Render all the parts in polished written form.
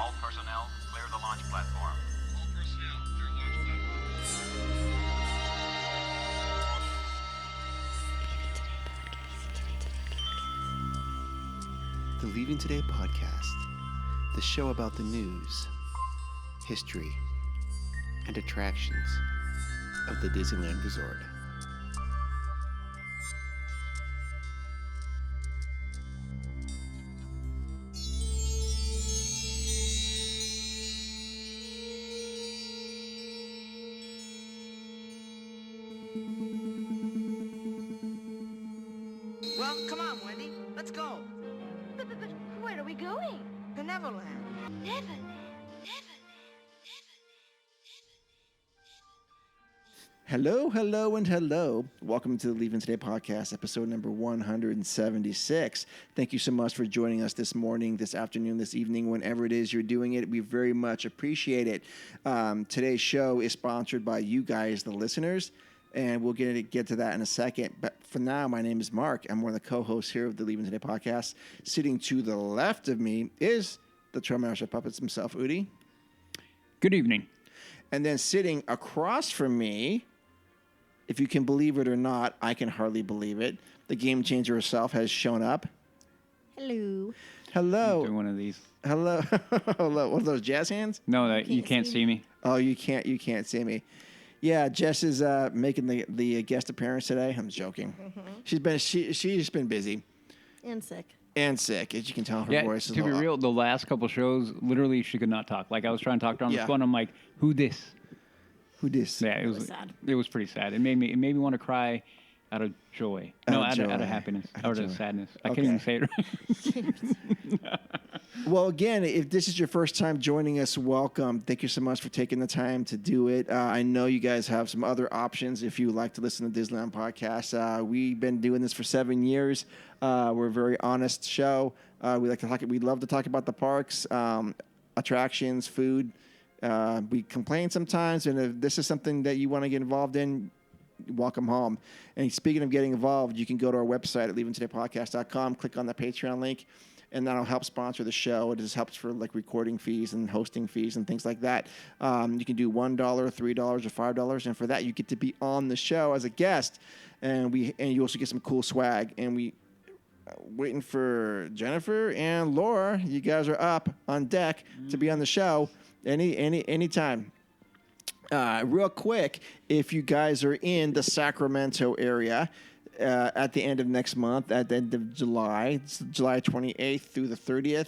All personnel, clear the launch platform. All personnel, clear launch platform. The Leaving Today podcast, the show about the news, history, and attractions of the Disneyland Resort. Well, come on, Wendy. Let's go. But where are we going? To Neverland. Neverland. Hello. Welcome to the Leaving Today podcast, episode number 176. Thank you so much for joining us this morning, this afternoon, this evening, whenever it is you're doing it. We very much appreciate it. Today's show is sponsored by you guys, the listeners, and we'll get to that in a second. But for now, my name is Mark. I'm one of the co-hosts here of the Leaving Today podcast. Sitting to the left of me is the Trailmaster Puppets himself, Udi. Good evening. And then sitting across from me, if you can believe it or not, I can hardly believe it. The game changer herself has shown up. Hello. Hello. Do one of these. Hello. Hello. What are those, jazz hands? No, that you can't see me. Oh, you can't see me. Yeah, Jess is making the guest appearance today. I'm joking. Mm-hmm. She's been busy. And sick. As you can tell, her voice is to be real, the last couple shows, literally, she could not talk. Like, I was trying to talk to her on the phone. I'm like, who this? Who this? Yeah, it was sad. It was pretty sad. It made me want to cry out of joy. Out of happiness. Out of sadness. I can't even say it right. Well, again, if this is your first time joining us, welcome. Thank you so much for taking the time to do it. I know you guys have some other options if you like to listen to Disneyland podcasts. We've been doing this for 7 years. We're a very honest show. We love to talk about the parks, attractions, food. We complain sometimes, and if this is something that you want to get involved in, welcome home. And speaking of getting involved, you can go to our website at leavingtodaypodcast.com, click on the Patreon link, and that'll help sponsor the show. It just helps for like recording fees and hosting fees and things like that. You can do $1, $3, or $5, and for that you get to be on the show as a guest, and you also get some cool swag. And we waiting for Jennifer and Laura. You guys are up on deck to be on the show anytime. Real quick, if you guys are in the Sacramento area at the end of next month, at the end of July, it's July 28th through the 30th,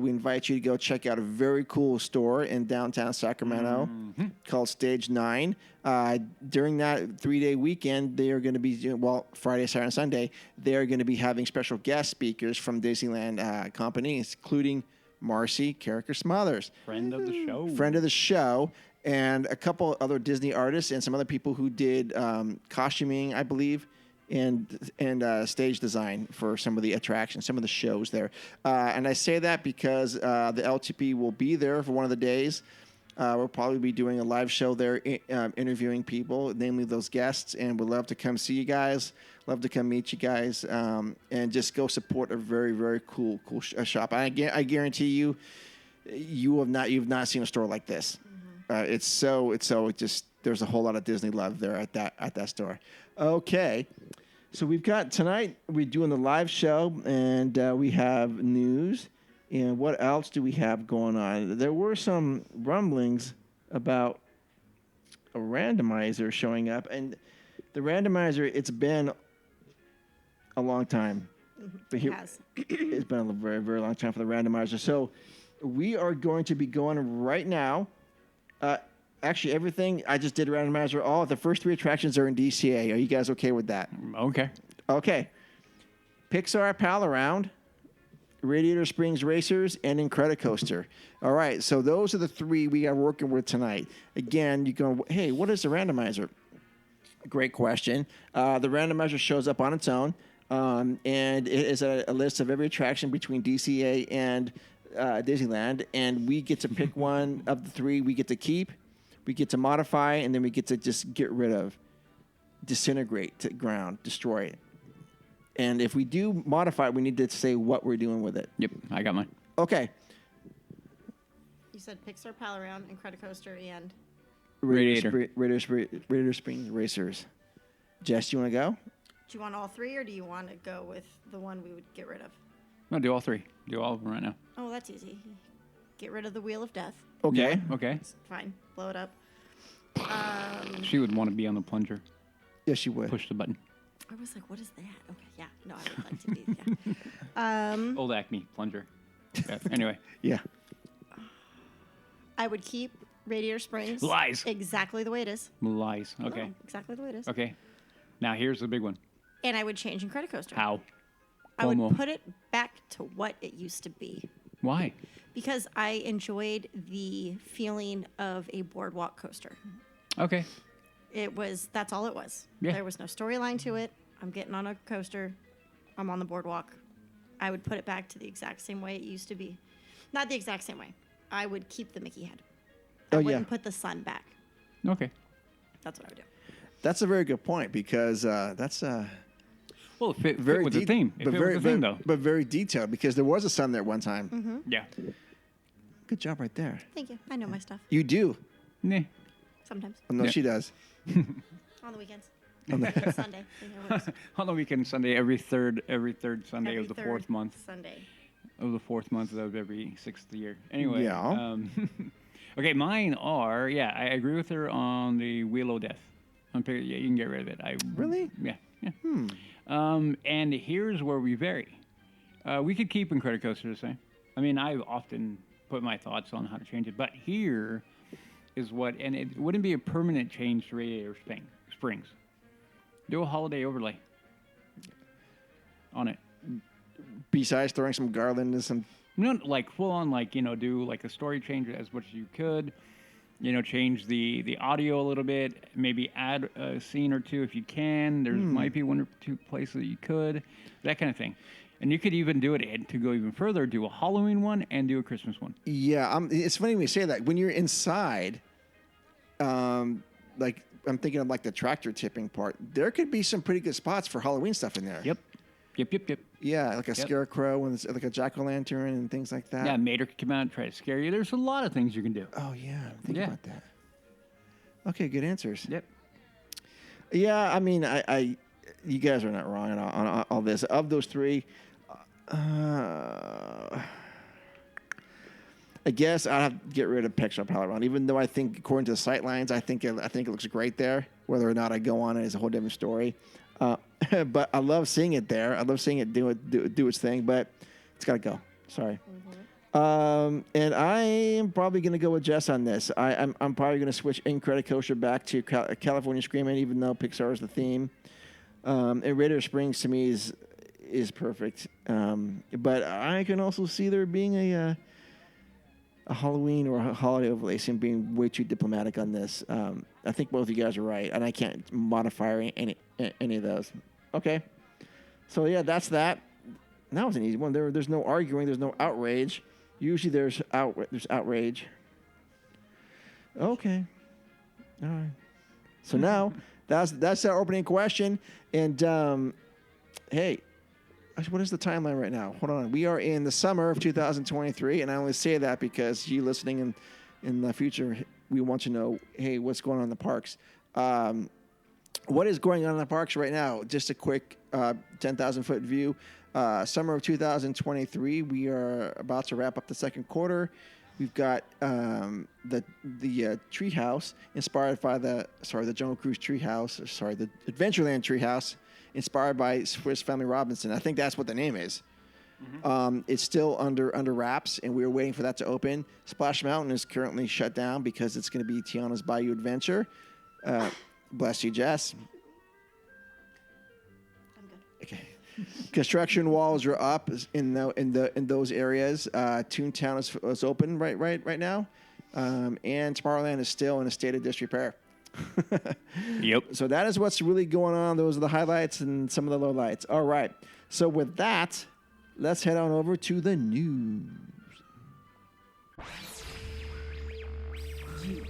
we invite you to go check out a very cool store in downtown Sacramento called Stage 9. During that 3-day weekend, they are going to be, Friday, Saturday, and Sunday, they are going to be having special guest speakers from Disneyland companies, including Marcy Carricker Smothers. Friend of the show. And a couple other Disney artists and some other people who did costuming, I believe, and stage design for some of the attractions, some of the shows there. And I say that because the LTP will be there for one of the days. We'll probably be doing a live show there, interviewing people, namely those guests, and we'd love to come see you guys, love to come meet you guys, and just go support a very, very cool shop. I guarantee you've not seen a store like this. It's just there's a whole lot of Disney love there at that store. Okay, so we've got tonight. We're doing the live show, and we have news. And what else do we have going on? There were some rumblings about a randomizer showing up, and the randomizer. It's been a long time. But it's been a very, very long time for the randomizer. So we are going to be going right now. Actually, everything I just did randomizer. All the first 3 attractions are in DCA. Are you guys okay with that? Okay. Pixar Pal Around, Radiator Springs Racers, and Incredicoaster. All right, so those are the 3 we are working with tonight. Again, you go, hey, what is the randomizer? Great question. The randomizer shows up on its own, and it is a list of every attraction between DCA and Disneyland, and we get to pick one of the 3 we get to keep, we get to modify, and then we get to just get rid of, disintegrate to ground, destroy it. And if we do modify it, we need to say what we're doing with it. Yep, I got mine. Okay. said Pixar Pal Around, Incredicoaster, and Radiator Springs Racers. Jess, you want to go? do you want all three, or do you want to go with the one we would get rid of? No, do all three. Do all of them right now. Oh, that's easy. Get rid of the Wheel of Death. Okay. Yeah, okay. Fine. Blow it up. She would want to be on the plunger. Yes, you would. Push the button. I was like, what is that? Okay, yeah. No, I would like to be. Yeah. Old Acme plunger. Yeah. Anyway. Yeah. I would keep Radiator Springs. Lies. Exactly the way it is. Lies. Okay. No, exactly the way it is. Okay. Now here's the big one. And I would change Incredicoaster. How? I would Como? put it back to what it used to be. Why? Because I enjoyed the feeling of a boardwalk coaster. Okay. That's all it was. Yeah. There was no storyline to it. I'm getting on a coaster. I'm on the boardwalk. I would put it back to the exact same way it used to be. Not the exact same way. I would keep the Mickey head. I Oh, yeah. wouldn't put the sun back. Okay. That's what I would do. That's a very good point because that's Well, it fit very with the deep, theme. It but fit very, with the theme, though. but very detailed because there was a sun there one time. Mm-hmm. Yeah. Good job right there. Thank you. I know my stuff. You do. Nah. Sometimes. Oh, no, Yeah. she does. On the weekends. Weekend Sunday. I think it works. On the weekend Sunday, every third Sunday Every of the third fourth month. Sunday. Of the fourth month of every sixth year. Anyway. Yeah. Okay, mine are, I agree with her on the Wheel of Death. Yeah, you can get rid of it. Really? Yeah. And here's where we vary. We could keep Incredicoaster the same. I mean, I've often put my thoughts on how to change it, but here is and it wouldn't be a permanent change to Radiator Springs. Do a holiday overlay on it. Besides throwing some garland and some. Like full on, do like a story change as much as you could. Change the audio a little bit. Maybe add a scene or two if you can. There might be one or two places that you could. That kind of thing. And you could even do it, and to go even further, do a Halloween one and do a Christmas one. Yeah, it's funny when you say that. When you're inside, like I'm thinking of like the tractor tipping part. There could be some pretty good spots for Halloween stuff in there. Yep. Yeah, like a scarecrow and like a jack-o'-lantern and things like that. Yeah, Mater could come out and try to scare you. There's a lot of things you can do. Oh yeah, think Yeah. about that. Okay, good answers. Yep. Yeah, I mean, I you guys are not wrong on all this. Of those three, I guess I'd have to get rid of Pixar Pal Around, even though I think, according to the sightlines, I think it looks great there. Whether or not I go on it is a whole different story. But I love seeing it there. I love seeing it do its thing. But it's got to go. Sorry. And I am probably going to go with Jess on this. I'm probably going to switch Incredicoaster back to California Screaming, even though Pixar is the theme. And Radiator Springs to me is perfect. But I can also see there being a Halloween or a holiday overlay, and being way too diplomatic on this. I think both of you guys are right, and I can't modify any of those. Okay. So yeah, that's that. That was an easy one. There's no arguing. There's no outrage. Usually there's outrage. Okay. All right. So now that's our opening question. And hey, what is the timeline right now? Hold on. We are in the summer of 2023, and I only say that because you listening in the future, we want to know, hey, what's going on in the parks? What is going on in the parks right now? Just a quick 10,000-foot view. Summer of 2023, we are about to wrap up the second quarter. We've got the treehouse inspired by the Jungle Cruise treehouse. The Adventureland treehouse inspired by Swiss Family Robinson. I think that's what the name is. Mm-hmm. It's still under wraps, and we're waiting for that to open. Splash Mountain is currently shut down because it's going to be Tiana's Bayou Adventure. Bless you, Jess. I'm good. Okay. Construction walls are up in those areas. Toontown is open right now, and Tomorrowland is still in a state of disrepair. Yep. So that is what's really going on. Those are the highlights and some of the lowlights. All right. So with that, let's head on over to the news. You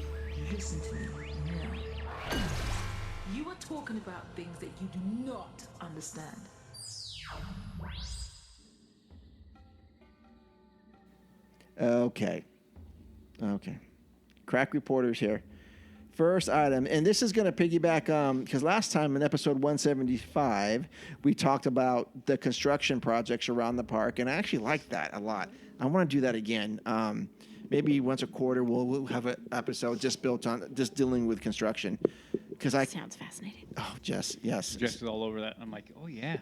listen to me now. You are talking about things that you do not understand. Okay. Okay. Crack reporters here. First item, and this is going to piggyback because last time in episode 175, we talked about the construction projects around the park, and I actually like that a lot. I want to do that again. Maybe once a quarter we'll have an episode just dealing with construction. Sounds fascinating. Oh, Jess, yes. Jess is all over that. I'm like, oh yeah.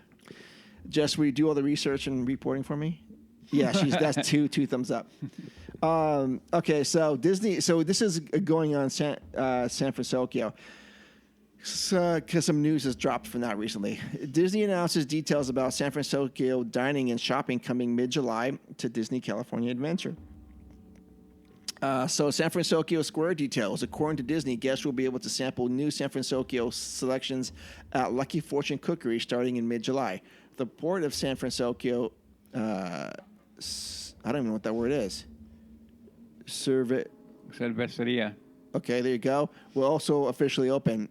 Jess, will you do all the research and reporting for me? Yeah, that's two thumbs up. Okay, so Disney. So this is going on San Fransokyo. Because some news has dropped from that recently. Disney announces details about San Fransokyo dining and shopping coming mid-July to Disney California Adventure. So San Fransokyo Square details. According to Disney, guests will be able to sample new San Fransokyo selections at Lucky Fortune Cookery starting in mid-July. The port of San Fransokyo, I don't even know what that word is. Cerveceria. Okay, there you go. Will also officially open.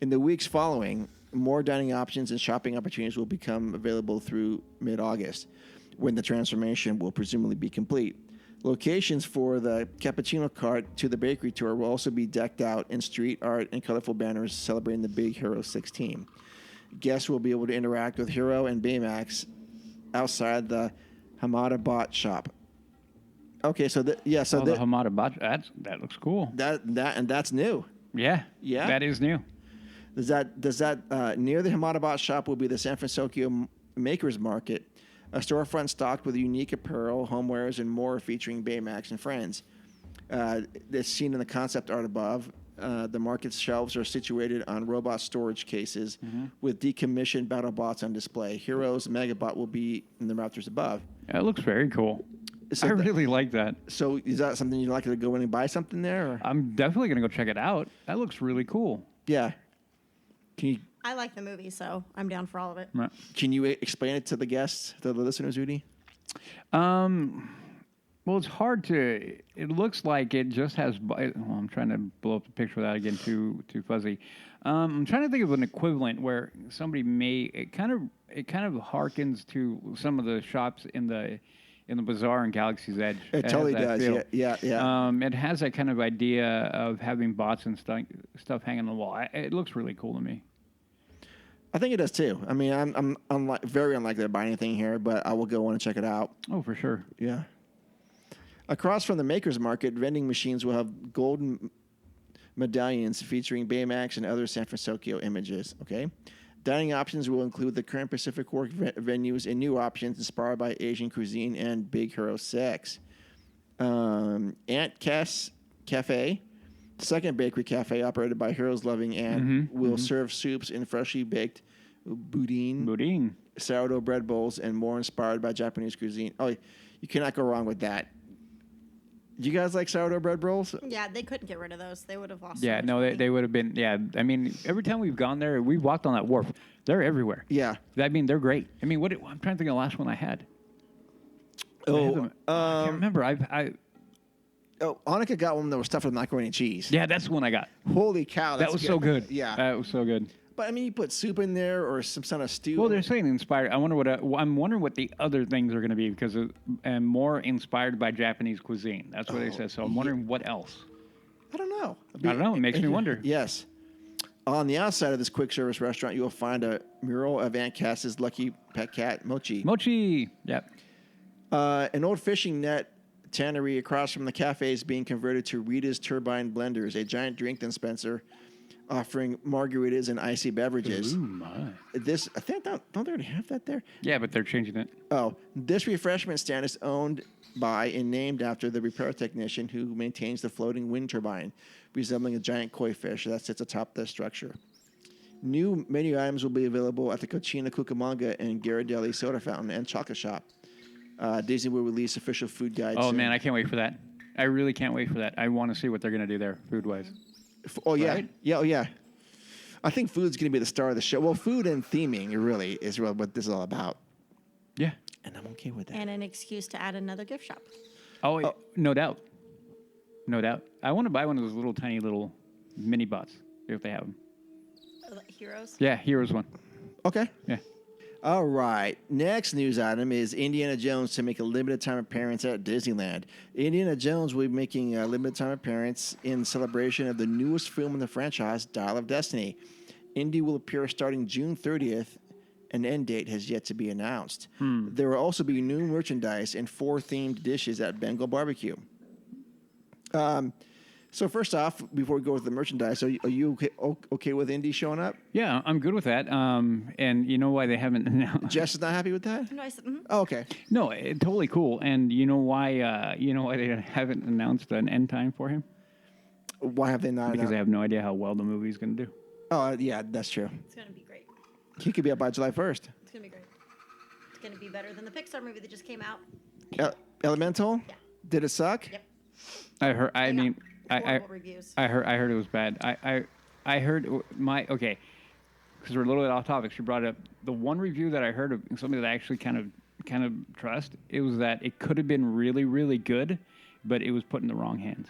In the weeks following, more dining options and shopping opportunities will become available through mid-August, when the transformation will presumably be complete. Locations for the cappuccino cart to the bakery tour will also be decked out in street art and colorful banners celebrating the Big Hero 6 team. Guests will be able to interact with Hero and Baymax outside the Hamada Bot shop. Okay, so the Hamada Bot, that looks cool. That's new. Yeah. That is new. Does that near the Hamada Bot shop will be the San Fransokyo Makers Market, a storefront stocked with unique apparel, homewares, and more featuring Baymax and friends. That's seen in the concept art above. The market's shelves are situated on robot storage cases with decommissioned battle bots on display. Heroes Megabot will be in the rafters above. That looks very cool. So I really like that. So is that something you'd like to go in and buy something there? Or? I'm definitely going to go check it out. That looks really cool. Yeah. I like the movie, so I'm down for all of it. Right. Can you explain it to the guests, to the listeners, Rudy? Well, it's hard to. It looks like it just has. I'm trying to blow up the picture without getting too fuzzy. I'm trying to think of an equivalent where somebody may. It kind of harkens to some of the shops in the bazaar in Galaxy's Edge. It totally does. Feel. Yeah. It has that kind of idea of having bots and stuff hanging on the wall. It looks really cool to me. I think it does too. I mean, I'm very unlikely to buy anything here, but I will go on and check it out. Oh, for sure. Yeah. Across from the Makers Market, vending machines will have golden medallions featuring Baymax and other San Fransokyo images. Okay. Dining options will include the current Pacific Work venues and new options inspired by Asian cuisine and Big Hero 6. Aunt Cass Cafe, second bakery cafe operated by Heroes Loving Aunt, will serve soups in freshly baked boudin, sourdough bread bowls, and more inspired by Japanese cuisine. Oh, you cannot go wrong with that. Do you guys like sourdough bread rolls? Yeah, they couldn't get rid of those. They would have lost. Yeah, no, they would have been. Yeah, I mean, every time we've gone there, we've walked on that wharf. They're everywhere. Yeah, I mean, they're great. I mean, I'm trying to think of the last one I had. I can't remember. Annika got one that was stuffed with macaroni and cheese. Yeah, that's the one I got. Holy cow, that was so good. Yeah, that was so good. But I mean, you put soup in there or some kind of stew. Well, they're saying inspired. I'm wondering what the other things are going to be because and more inspired by Japanese cuisine. That's what they said. So I'm wondering what else. I don't know. It makes me wonder. Yes. On the outside of this quick service restaurant, you will find a mural of Aunt Cass's lucky pet cat, Mochi. Mochi. Yep. An old fishing net tannery across from the cafe is being converted to Rita's Turbine Blenders, a giant drink dispenser offering margaritas and icy beverages. Ooh, my. This, I think, don't they already have that there? Yeah, but they're changing it. Oh, this refreshment stand is owned by and named after the repair technician who maintains the floating wind turbine, resembling a giant koi fish that sits atop the structure. New menu items will be available at the Cucina Cucamonga and Ghirardelli Soda Fountain and Chocolate Shop. Disney will release official food guides. Oh, man, I can't wait for that. I really can't wait for that. I want to see what they're going to do there, food-wise. Oh, yeah. Right? Yeah, oh, yeah. I think food's going to be the star of the show. Well, food and theming really is what this is all about. Yeah. And I'm okay with that. And an excuse to add another gift shop. Oh, no doubt. No doubt. I want to buy one of those tiny little mini bots if they have them. Heroes? Yeah, Heroes one. Okay. Yeah. All right. Next news item is Indiana Jones to make a limited time appearance at Disneyland. Indiana Jones will be making a limited time appearance in celebration of the newest film in the franchise, Dial of Destiny. Indy will appear starting June 30th. An end date has yet to be announced. There will also be new merchandise and 4 themed dishes at Bengal Barbecue. So first off, before we go with the merchandise, are you okay with Indy showing up? Yeah, I'm good with that. And you know why they haven't announced? Jess is not happy with that? No, I said, mhm. Oh, okay. No, totally cool. And you know why? They haven't announced an end time for him? Why have they not? Because they have no idea how well the movie's going to do. Oh, yeah, that's true. It's going to be great. He could be up by July 1st. It's going to be great. It's going to be better than the Pixar movie that just came out. Elemental? Yeah. Did it suck? Yep. I heard. I got mean, horrible reviews. I heard it was bad. I heard because we're a little bit off topic. She brought up the one review that I heard of somebody that I actually kind of trust. It was that it could have been really, really good, but it was put in the wrong hands.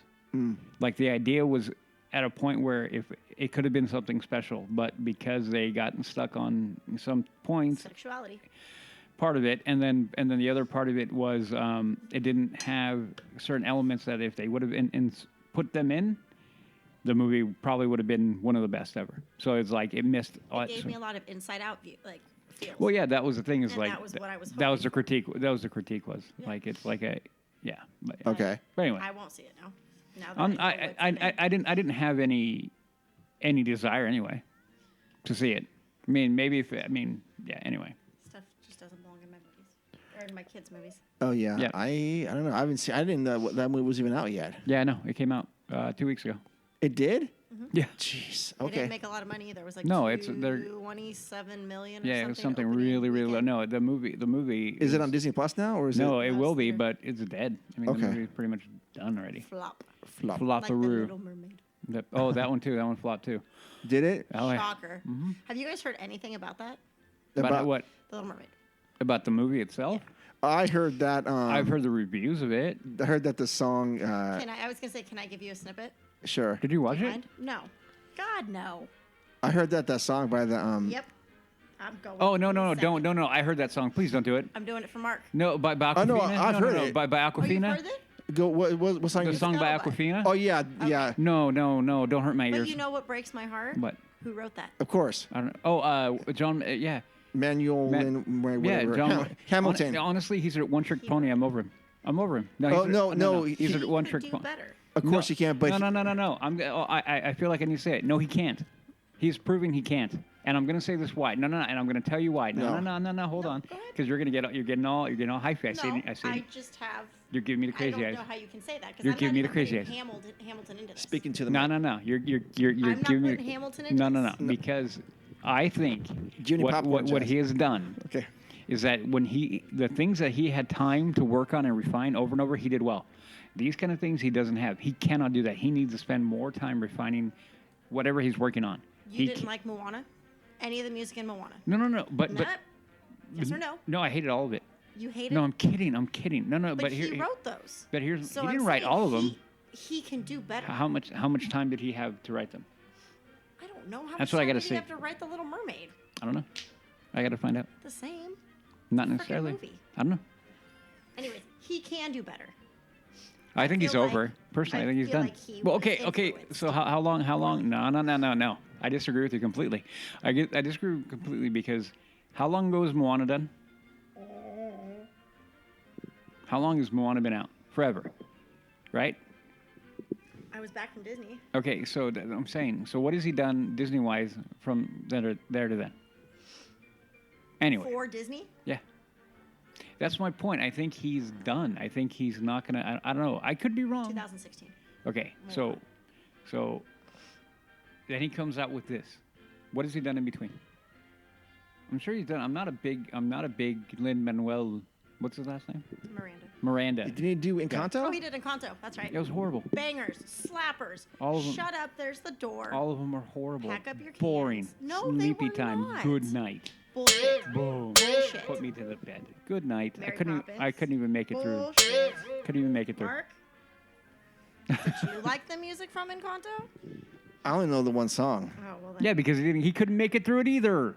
Like the idea was at a point where if it could have been something special, but because they gotten stuck on some points, Sexuality. part of it, and then the other part of it was it didn't have certain elements that if they would have put them in, the movie probably would have been one of the best ever. So it's like it missed. It gave me a lot of Inside Out view, feels. Well, yeah, that was the thing. Is And like that was what I was that was the hoping for. critique. That was the critique. Was Yeah. like it's like a yeah. But, Okay. But anyway, I won't see it now. Now that I know what's in it. I didn't have any desire anyway to see it. I mean, yeah. Anyway. Stuff just doesn't belong in my movies. Or in my kids' movies. Oh, yeah. Yeah. I don't know. I didn't know that movie was even out yet. Yeah, no, it came out 2 weeks ago. It did? Yeah. Jeez. They didn't Okay. make a lot of money either. It was like No, they're 27 million or yeah, something. it was something opening really, really low. weekend. No, the movie Is it on Disney Plus now, or is No, it it will be, Monster. but it's dead. I mean, Okay. the movie's pretty much done already. Flop. flop? Like the Flopperoo. Little Mermaid. That one too. That one flopped too. Did it? Oh, yeah. Shocker. Have you guys heard anything about that? About what? The Little Mermaid. About the movie itself? I heard that. I've heard the reviews of it. I heard that the song. I was going to say, can I give you a snippet? Sure. Did you watch it? Mind? No. God, no. I heard that song by the. Yep. I'm going. Oh no in a no no! second. Don't no! I heard that song. Please don't do it. I'm doing it for Mark. No, by Aquafina. Oh, no, I've heard it. By Oh, you Aquafina. heard it? Go. What song? The you- song by Lullaby. Aquafina. Oh yeah, yeah. No! Don't hurt my But ears. you know what breaks my heart? What? Who wrote that? Of course. I don't know. Oh, John. Yeah. Manuel and Yeah, whatever. John. Hamilton. Honestly, he's a one-trick pony. I'm over him. Oh, no, He's he- a one-trick Do pony. better. Of course he can't. But No. I feel like I need to say it. No, he can't. He's proving he can't. And I'm going to say this why. No. And I'm going to tell you why. No. Hold on. go ahead. Because you're getting all hyphy. I see. No, I see. I just have. You're giving me the I crazy don't eyes. know how you can say that. 'Cause You're I'm giving not me the even crazy putting eyes. Hamilton into this. speaking to the No. You're I'm not giving me. putting Hamilton into No. this. Because I think Jimmy Popcorn what Jazz. he has done Okay. is that when the things that he had time to work on and refine over and over, he did well. These kind of things he doesn't have. He cannot do that. He needs to spend more time refining whatever he's working on. You didn't like Moana? Any of the music in Moana? No. But Nope. Yes or no? No, I hated all of it. You hated No, it? I'm kidding. No. But here, he wrote those. But here's So he I'm didn't write saying all of them. He can do better. How much time did he have to write them? I don't know. How That's much what I time gotta did see. he have to write The Little Mermaid? I don't know. I got to find out. The same. Not Frickin' necessarily. movie. I don't know. Anyways, he can do better. I think he's feel like- over. Personally, I think he's feel done. like he Well, was okay. influenced. So how long? No. I disagree with you completely. I disagree completely because how long ago was Moana done? How long has Moana been out? Forever, right? I was back from Disney. Okay, so I'm saying, so what has he done Disney-wise from there to then? Anyway, For Disney? yeah. That's my point. I think he's done. I think he's not going to, I don't know. I could be wrong. 2016. Okay, so then he comes out with this. What has he done in between? I'm sure he's done. I'm not a big Lin-Manuel, what's his last name? Miranda. Did he do Encanto? Oh, he did Encanto. That's right. It was horrible. Bangers, slappers. All of them- Shut up. There's the door. All of them are horrible. Pack up your cans. Boring. No, they Sleepy were time. not. Good night. Bullshit. Boom. Bullshit. Put me to the bed. Good night. Mary I couldn't Poppins. even make it through. Bullshit. Couldn't even make it through. Mark, did you like the music from Encanto? I only know the one song. Oh well. Then. Yeah, because he couldn't make it through it either.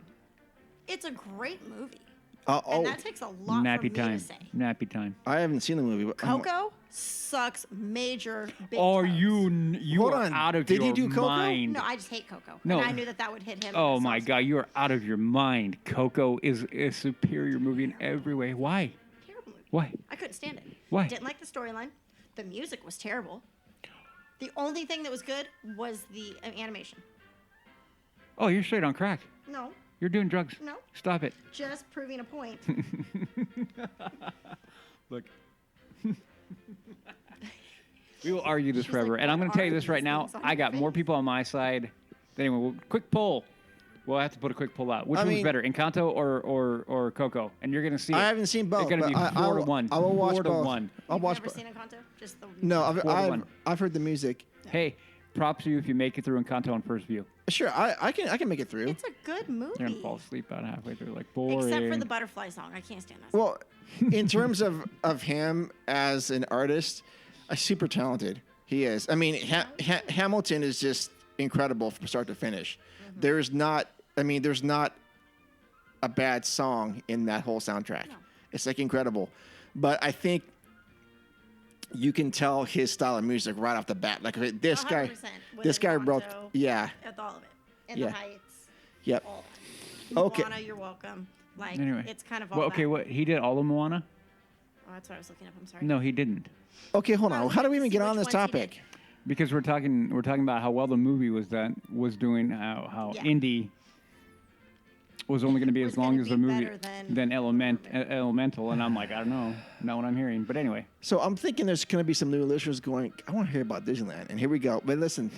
It's a great movie. And that takes a lot for me Nappy time. to say. Nappy time. I haven't seen the movie. But Coco sucks major big Oh, toes. you Hold are on. out of Did he your do Coco? mind. No, I just hate Coco. No. And I knew that would hit him. Oh and it my sucks. God, you are out of your mind. Coco is a superior movie in every way. Why? Terrible movie. Why? I couldn't stand it. Why? Didn't like the storyline. The music was terrible. The only thing that was good was the animation. Oh, you're straight on crack. No, You're doing drugs. no, Stop it. just proving a point. Look. We will argue this She's forever. like, and I'm "What going to tell you are this right these now. things on I your got more face?" people on my side. Anyway, quick poll. We'll have to put a quick poll out. Which one's mean- better, Encanto or Coco? And you're going to see I it. haven't seen both. It's going to be but 4 to 1. I will watch 4 to both. 1. I'll You've watch never both. seen Encanto? Just the No, 4 to 1. I've heard the music. Hey, props to you if you make it through Encanto on first view. Sure, I can make it through. It's a good movie. You're going to fall asleep about halfway through. Like, boring. Except for the butterfly song. I can't stand that song. Well, in terms of him as an artist, super talented. He is. I mean, Hamilton is just incredible from start to finish. Mm-hmm. There's not a bad song in that whole soundtrack. No. It's like incredible. But I think you can tell his style of music right off the bat. Like this guy, 100% with this guy wrote. Encanto, Yeah. With all of it. And Yeah. the heights. Yep. All that. Okay. Moana, you're welcome. Like, Anyway. it's kind of all Well, okay, that. what? He did all of Moana? Oh, that's what I was looking up. I'm sorry. No, he didn't. Okay, hold Well, on. How do we even see get on which this ones he did. topic? Because we're talking about how well the movie was doing, how Yeah. indie was only going to be Was as long gonna as the be movie better than Elemental, and I'm like, I don't know, not what I'm hearing. But anyway, So I'm thinking there's going to be some new listeners going, I want to hear about Disneyland. And here we go. But listen,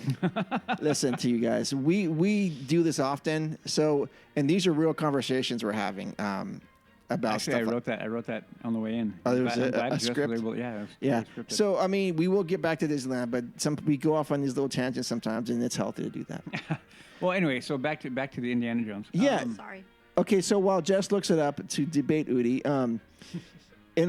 listen to you guys. We do this often. So, and these are real conversations we're having about actually, stuff. I wrote that on the way in. Oh, there was I'm a glad Jess was script? able- yeah, it was Yeah. very scripted. So, I mean, we will get back to Disneyland, but we go off on these little tangents sometimes, and it's healthy to do that. Well, anyway, so back to the Indiana Jones. Yeah. Sorry. Okay, so while Jess looks it up to debate Udi, and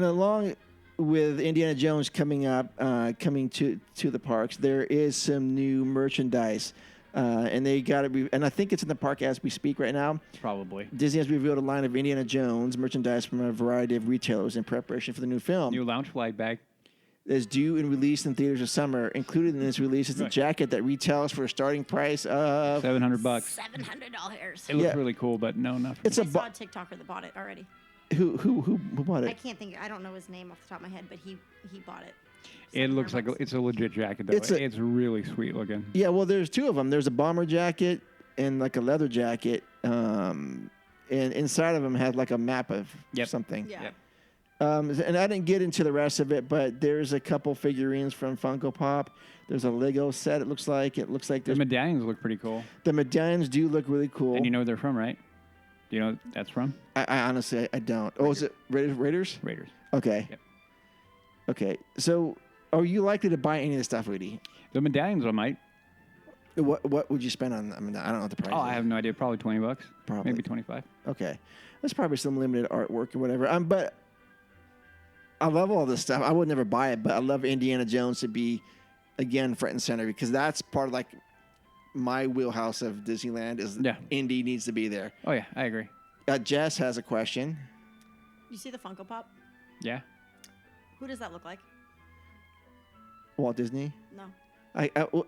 along with Indiana Jones coming to the parks, there is some new merchandise, and they got it. And I think it's in the park as we speak right now. Probably Disney has revealed a line of Indiana Jones merchandise from a variety of retailers in preparation for the new film. new lounge flag bag. Is due and released in theaters this summer. Included in this release is a Right. jacket that retails for a starting price of. $700. $700. It looks Yeah. really cool, but no, not for It's me. a I saw a TikToker that bought it already. Who bought I it? can't think. I don't know his name off the top of my head, but he bought it. It looks like $700. it's a legit jacket, though. It's It's, a- really sweet looking. Yeah, well, there's two of them. There's a bomber jacket and like a leather jacket, and inside of them had like a map of Yep. something. Yeah. Yep. And I didn't get into the rest of it, but there's a couple figurines from Funko Pop. There's a Lego set. It looks like The there's medallions look pretty cool. the medallions do look really cool. And you know where they're from, right? Do you know what that's from? I honestly I don't. Oh, is it Raiders? Raiders. Okay. Yep. Okay. So, are you likely to buy any of the stuff, Woody? The medallions I might. What would you spend on? I mean, I don't know what the price. Oh, is. I have no idea. Probably $20. Probably. Maybe 25. Okay, that's probably some limited artwork or whatever. But I love all this stuff. I would never buy it, but I love Indiana Jones to be again front and center because that's part of like my wheelhouse of Disneyland. Is Yeah. Indy needs to be there. Oh yeah, I agree. Jess has a question. You see the Funko Pop? Yeah. Who does that look like? Walt Disney. No.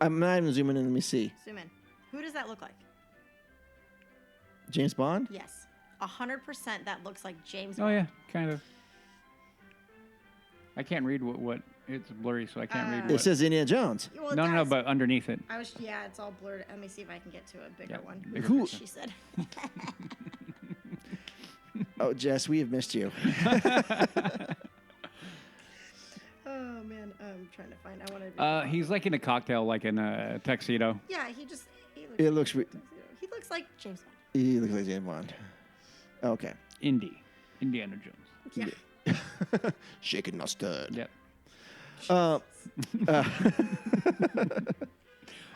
I'm not even zooming in. Let me see. Zoom in. Who does that look like? James Bond. Yes. 100% that looks like James Oh Bond. yeah, kind of. I can't read what it's blurry, so I can't read. It What, says Indiana Jones. Well, it no, does. but underneath it. Yeah, it's all blurred. Let me see if I can get to a bigger Yep, one. bigger Who- What she said. Oh, Jess, we have missed you. Oh man, I'm trying to find. I want to. He's like in a cocktail, like in a tuxedo. Yeah, he looks. It looks. He looks like James Bond. He looks like James Bond. Okay. Indiana Jones. Yeah. Shaken, not stirred. Yep. Uh,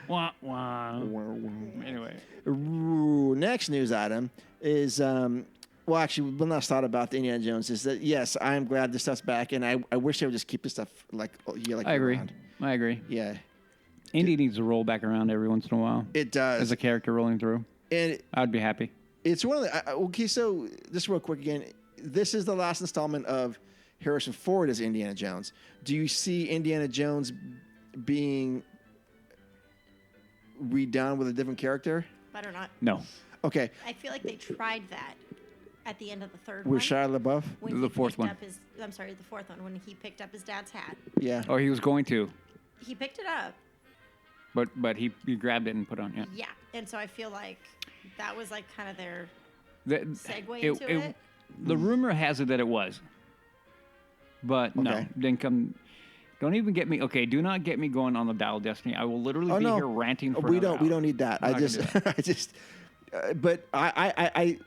Wah, wah. Anyway, Ooh, next news item is well, actually, one last thought about the Indiana Jones is that yes, I am glad this stuff's back, and I wish they would just keep this stuff like I agree. around. I agree. Yeah, Indy needs to roll back around every once in a while it does. as a character rolling through. And I'd be happy. it's one of the okay. So just real quick again, this is the last installment of Harrison Ford as Indiana Jones. Do you see Indiana Jones being redone with a different character? Better not. No. Okay. I feel like they tried that at the end of the third With one. Shia LaBeouf? When The he fourth picked one. Up I'm sorry, the fourth one. When he picked up his dad's hat. Yeah. Oh, he was going to, He picked it up. but he grabbed it and put it on. Yeah. Yeah. And so I feel like that was like kind of their The, segue into it. The rumor has it that it was, but no, Okay. didn't come. Don't even get me. Okay, do not get me going on the Dial of Destiny. I will literally be here ranting for we another don't. We hour. don't need that. I'm I not just. gonna do I just. But I.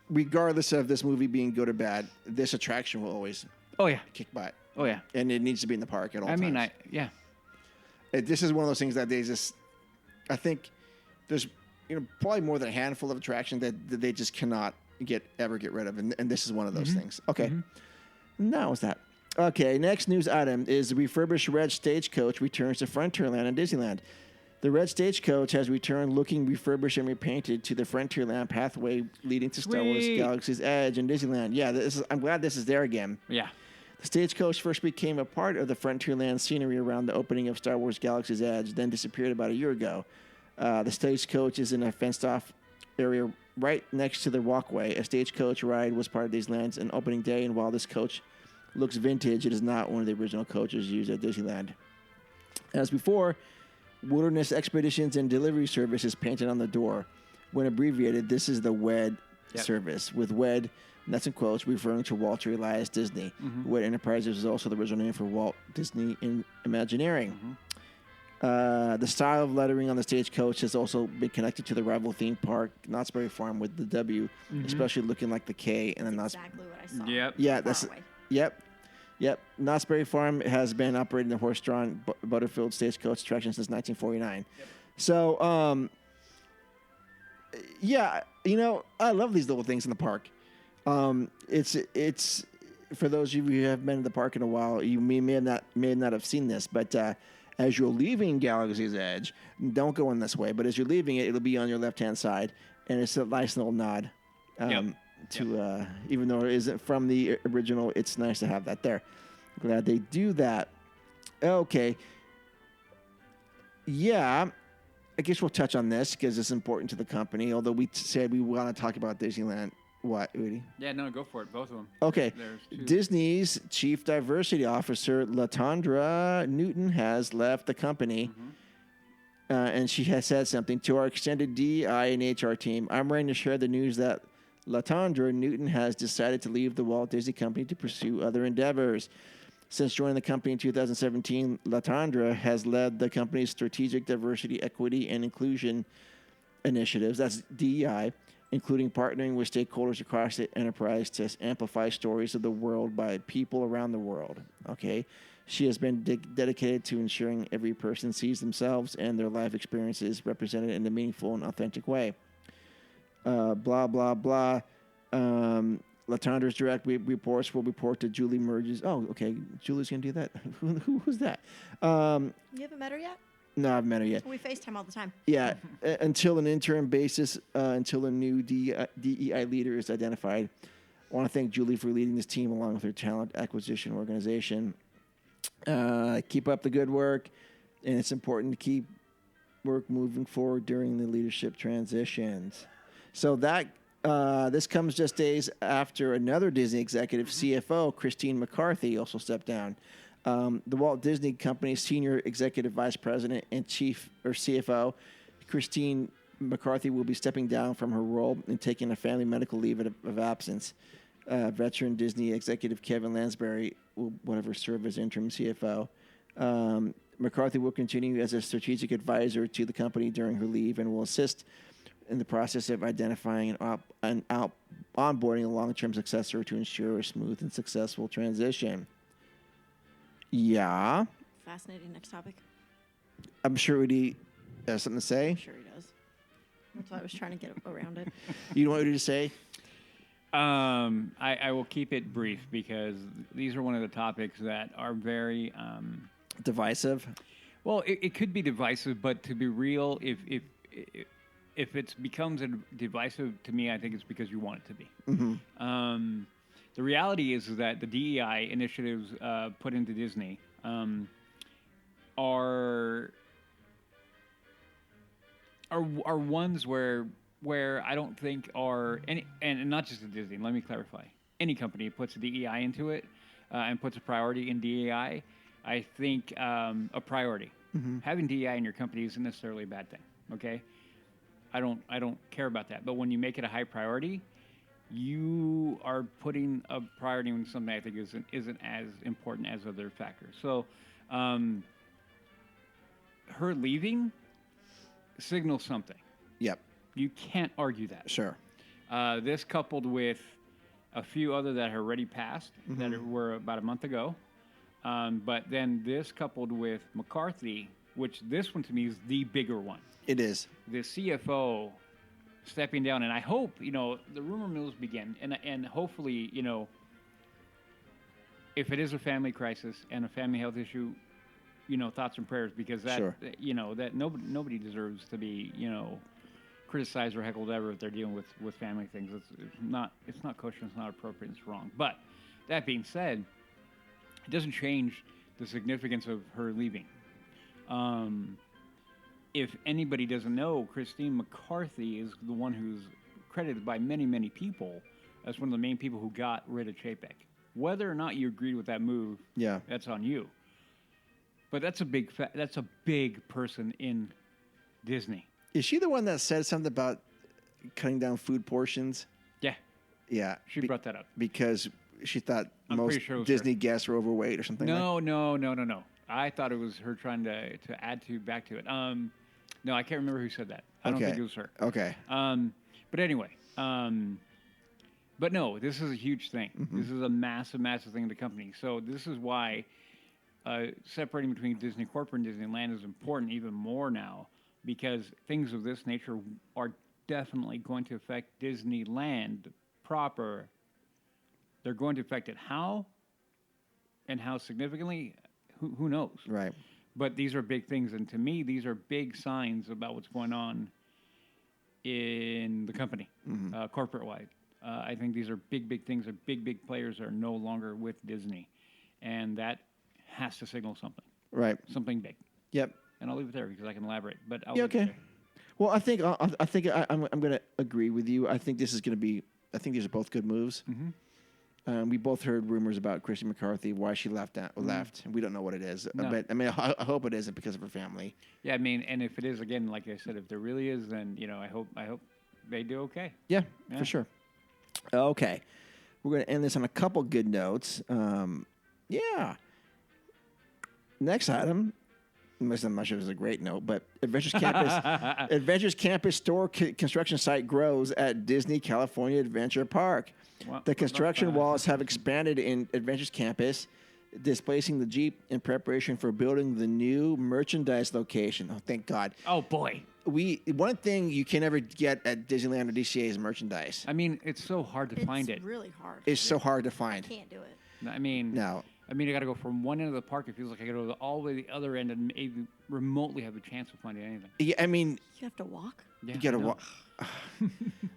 Regardless of this movie being good or bad, this attraction will always Oh yeah. kick butt, Oh yeah. and it needs to be in the park at all I times. mean, yeah. This is one of those things that they just. I think there's probably more than a handful of attractions that they just cannot ever get rid of, and this is one of those things. Okay, now is that. Okay, next news item is the refurbished red Stagecoach returns to Frontierland and Disneyland. The red Stagecoach has returned looking refurbished and repainted to the Frontierland pathway leading to Star Wars Sweet. Galaxy's Edge and Disneyland. Yeah, I'm glad this is there again. Yeah. The Stagecoach first became a part of the Frontierland scenery around the opening of Star Wars Galaxy's Edge, then disappeared about a year ago. The Stagecoach is in a fenced-off area right next to the walkway. A Stagecoach ride was part of Disneyland's on opening day, and while this coach looks vintage, it is not one of the original coaches used at Disneyland. As before, Wilderness Expeditions and Delivery Service is painted on the door. When abbreviated, this is the WED service, with WED, and that's in quotes, referring to Walter Elias Disney. WED Enterprises is also the original name for Walt Disney Imagineering. The style of lettering on the Stagecoach has also been connected to the rival theme park, Knott's Berry Farm, with the W, especially looking like the K and the Knott's. Exactly what I saw. Yep. Yeah, Far that's away. Yep. Knott's Berry Farm has been operating the horse-drawn Butterfield Stagecoach attraction since 1949. So, yeah, I love these little things in the park. It's for those of you who have been in the park in a while, you may not have seen this, but as you're leaving Galaxy's Edge, don't go in this way, but as you're leaving it, it'll be on your left-hand side, and it's a nice little nod. To even though it isn't from the original, it's nice to have that there. Glad they do that. Okay. Yeah, I guess we'll touch on this because it's important to the company. Although we said we want to talk about Disneyland. What, Udi? Yeah, no, go for it. Both of them. Okay. There's two. Disney's chief diversity officer, Latondra Newton, has left the company. And she has said something to our extended DI and HR team. I'm ready to share the news that Latondra Newton has decided to leave the Walt Disney Company to pursue other endeavors. Since joining the company in 2017, Latondra has led the company's strategic diversity, equity, and inclusion initiatives, that's DEI, including partnering with stakeholders across the enterprise to amplify stories of the world by people around the world. Okay? She has been dedicated to ensuring every person sees themselves and their life experiences represented in a meaningful and authentic way. Blah, blah, blah. Latondra's direct reports will report to Julie Merges. Oh, okay. Julie's going to do that? Who's that? You haven't met her yet? No, I've met her yet. We FaceTime all the time. Yeah, until an interim basis, until a new DEI leader is identified. I want to thank Julie for leading this team along with her talent acquisition organization. Keep up the good work, and it's important to keep work moving forward during the leadership transitions. So that this comes just days after another Disney executive, CFO Christine McCarthy, also stepped down. The Walt Disney Company's senior executive vice president and CFO, Christine McCarthy, will be stepping down from her role and taking a family medical leave of absence. Veteran Disney executive Kevin Lansbury will serve as interim CFO. McCarthy will continue as a strategic advisor to the company during her leave and will assist in the process of identifying and onboarding a long-term successor to ensure a smooth and successful transition. Yeah. Fascinating. Next topic. I'm sure Udi has something to say. I'm sure he does. That's why I was trying to get around it. You know what Udi to say? I will keep it brief because these are one of the topics that are very Divisive? well. It could be divisive, but to be real, if it becomes divisive to me, I think it's because you want it to be. the reality is that the DEI initiatives put into Disney are ones where I don't think are any, and not just at Disney. Let me clarify. Any company puts a DEI into it and puts a priority in DEI. I think a priority. Having DEI in your company isn't necessarily a bad thing. Okay, I don't care about that. But when you make it a high priority, you are putting a priority on something I think isn't as important as other factors. So, her leaving signals something. Yep. You can't argue that. Sure. This coupled with a few other that have already passed that were about a month ago. But then this coupled with McCarthy, which this one to me is the bigger one. It is. The CFO stepping down. And I hope, the rumor mills begin. And hopefully, if it is a family crisis and a family health issue, thoughts and prayers, because that, Sure. That nobody deserves to be, criticized or heckled ever if they're dealing with family things. It's not kosher, it's not appropriate, it's wrong. But that being said, it doesn't change the significance of her leaving. If anybody doesn't know, Christine McCarthy is the one who's credited by many, many people as one of the main people who got rid of Chapek. Whether or not you agreed with that move, Yeah. that's on you. But that's a big person in Disney. Is she the one that said something about cutting down food portions? Yeah, Yeah. she brought that up. Because she thought I'm most pretty sure it was Disney her. guests were overweight or something. No. I thought it was her trying to add back to it. No, I can't remember who said that. I don't Okay. think it was her. Okay. But anyway, but no, this is a huge thing. This is a massive, massive thing in the company. So this is why separating between Disney Corporate and Disneyland is important even more now, because things of this nature are definitely going to affect Disneyland proper. They're going to affect it. How and how significantly, who knows? Right. But these are big things, and to me, these are big signs about what's going on in the company, corporate-wide. I think these are big things. Are big players are no longer with Disney, and that has to signal something, Right. something big. Yep. And I'll leave it there because I can elaborate. But I'll Yeah, leave it okay. there. Well, I think I'm going to agree with you. I think this is going to be. I think these are both good moves. We both heard rumors about Christy McCarthy, why she left. And we don't know what it is. No. But I mean, I hope it isn't because of her family. Yeah, I mean, and if it is, again, like I said, if there really is, then I hope they do okay. Yeah, Yeah. for sure. Okay, we're going to end this on a couple good notes. Yeah. Next item. I'm not sure if it was a great note, but Adventures Campus store construction site grows at Disney California Adventure Park. Well, The construction walls have expanded in Adventures Campus, displacing the Jeep in preparation for building the new merchandise location. Oh, thank God. Oh boy. One thing you can never get at Disneyland or DCA is merchandise. I mean, it's so hard to find it. It's really hard. It's so hard to find. Can't do it. I mean, No. I got to go from one end of the park. It feels like I got to go all the way to the other end and maybe remotely have a chance of finding anything. Yeah, I mean, You have to walk. Yeah, you gotta I know. walk.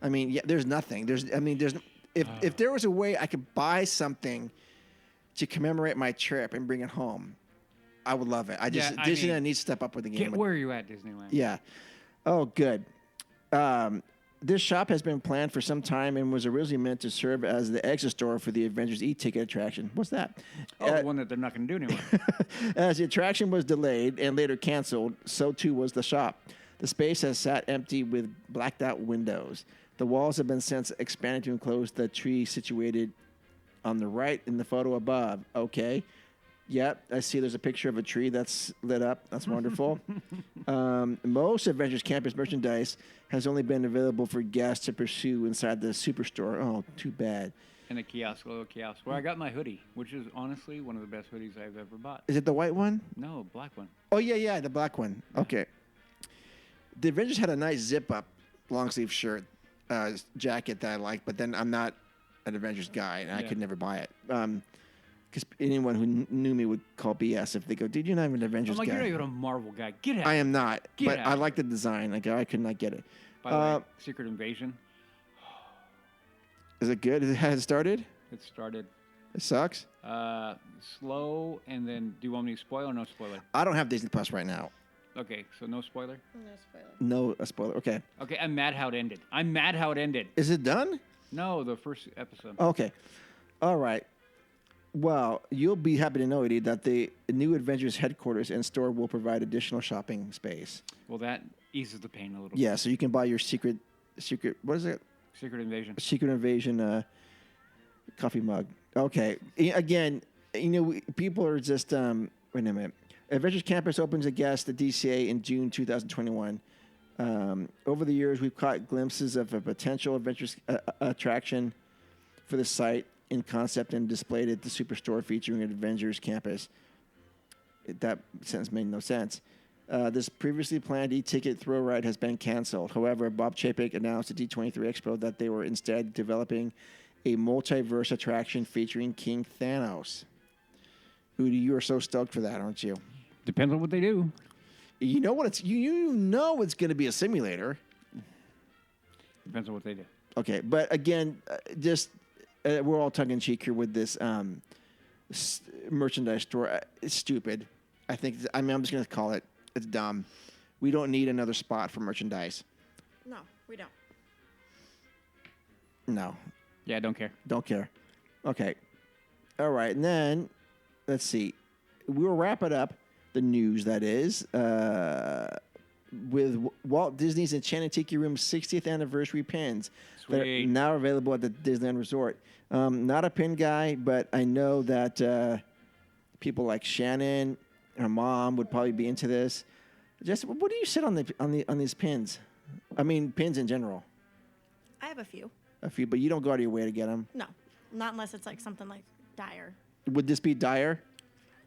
I mean, yeah, there's nothing. If there was a way I could buy something to commemorate my trip and bring it home, I would love it. Disneyland needs to step up with the game. Get where are you at, Disneyland? Yeah. Oh, good. This shop has been planned for some time and was originally meant to serve as the exit store for the Avengers E-ticket attraction. What's that? Oh, the one that they're not going to do anymore. As the attraction was delayed and later canceled, so too was the shop. The space has sat empty with blacked out windows. The walls have been since expanded to enclose the tree situated on the right in the photo above. Okay. Yep, I see there's a picture of a tree that's lit up. That's wonderful. Most Avengers Campus merchandise has only been available for guests to pursue inside the superstore. Oh, too bad. And a little kiosk, where I got my hoodie, which is honestly one of the best hoodies I've ever bought. Is it the white one? No, black one. Oh, yeah, the black one. Okay. The Avengers had a nice zip-up long-sleeve shirt, jacket that I liked, but then I'm not an Avengers guy, and I Yeah. could never buy it. Because anyone who knew me would call BS if they go, dude, you're not even an Avengers I'm like, guy. you're not even a Marvel guy. Get out. I am not, Get but out. I like the design. Like, I could not get it. By the way, Secret Invasion. Is it good? Has it started? It started It sucks. slow, and then do you want me to spoil or no spoiler? I don't have Disney Plus right now. Okay, so no spoiler. No spoiler. No a spoiler. Okay. Okay, I'm mad how it ended. Is it done? No, the first episode. Okay. All right. Well, you'll be happy to know, Eddie, that the new Avengers headquarters and store will provide additional shopping space. Well, that eases the pain a little. Yeah, so you can buy your secret. What is it? bit. Secret Invasion. Secret Invasion coffee mug. Okay. Again, people are just. Wait a minute. Avengers Campus opens a guest at DCA in June 2021. Over the years, we've caught glimpses of a potential Avengers attraction for the site in concept and displayed at the Superstore featuring an Avengers Campus. That sentence made no sense. This previously planned e-ticket thrill ride has been canceled. However, Bob Chapek announced at D23 Expo that they were instead developing a multiverse attraction featuring King Thanos. Udi, you are so stoked for that, aren't you? Depends on what they do. You know what it's going to be a simulator. Depends on what they do. Okay, but again, we're all tongue in cheek here with this merchandise store. It's stupid. I'm just going to call it. It's dumb. We don't need another spot for merchandise. No, we don't. No, Yeah, I don't care. don't care. Okay, all right, and then let's see. We'll wrap it up. The news that is with Walt Disney's Enchanted Tiki Room's 60th anniversary pins that are Sweet. now available at the Disneyland Resort. Not a pin guy, but I know that people like Shannon, her mom, would probably be into this. Just what do you sit on these pins? I mean, pins in general. I have a few. A few, but you don't go out of your way to get them. No, not unless it's like something like dire. Would this be dire?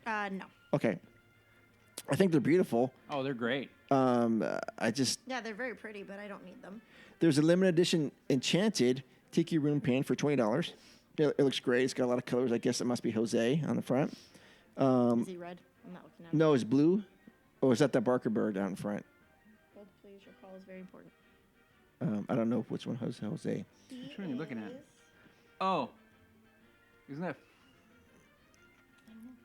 No. Okay. I think they're beautiful. Oh, they're great. Yeah, they're very pretty, but I don't need them. There's a limited edition Enchanted Tiki Room pin for $20. It looks great. It's got a lot of colors. I guess it must be Jose on the front. Is he red? I'm not looking at him. No, it's blue. Or is that the Barker bird out in front? Hold, please. Your call is very important. I don't know which one has Jose. Which one are you looking at? Oh, isn't that?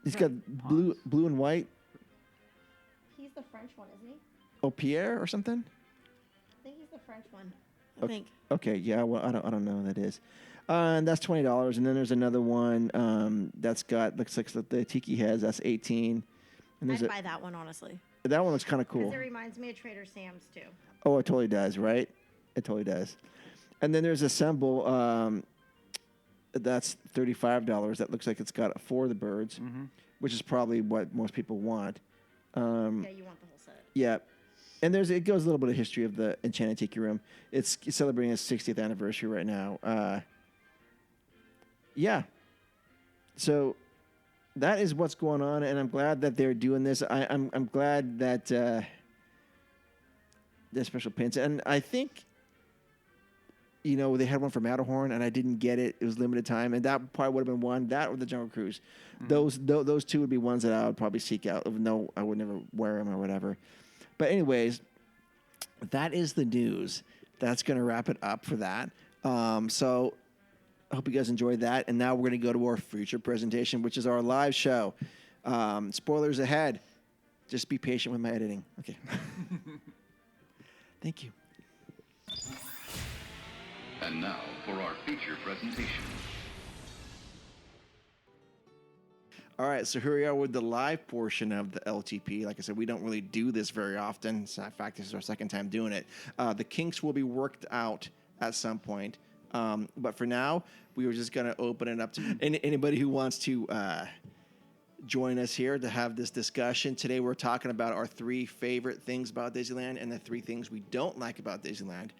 He's got blue and white. He's the French one, isn't he? Oh, Pierre or something? I think he's the French one. I think. Okay, yeah. Well, I don't know who that is. And that's $20. And then there's another one that's got looks like the Tiki heads. That's $18. And there's I'd buy that one, honestly. that one looks kind of Because cool. it reminds me of Trader Sam's, too. Oh, it totally does, right? It totally does. And then there's a symbol that's $35. That looks like it's got 4 of the birds, which is probably what most people want. Yeah, you want the whole set. Yeah. And it goes a little bit of history of the Enchanted Tiki Room. It's celebrating its 60th anniversary right now. Yeah. So that is what's going on, and I'm glad that they're doing this. I'm glad that there's special pins. And I think, they had one for Matterhorn, and I didn't get it. It was limited time, and that probably would have been one. That or the Jungle Cruise. Those two would be ones that I would probably seek out. No, I would never wear them or whatever. But anyways, that is the news. That's going to wrap it up for that. So I hope you guys enjoyed that. And now we're going to go to our feature presentation, which is our live show. Spoilers ahead. Just be patient with my editing. Okay. Thank you. And now for our feature presentation. All right, so here we are with the live portion of the LTP. Like I said, we don't really do this very often. So in fact, this is our second time doing it. The kinks will be worked out at some point. But for now, we were just going to open it up to anybody who wants to join us here to have this discussion. Today, we're talking about our 3 favorite things about Disneyland and the 3 things we don't like about Disneyland.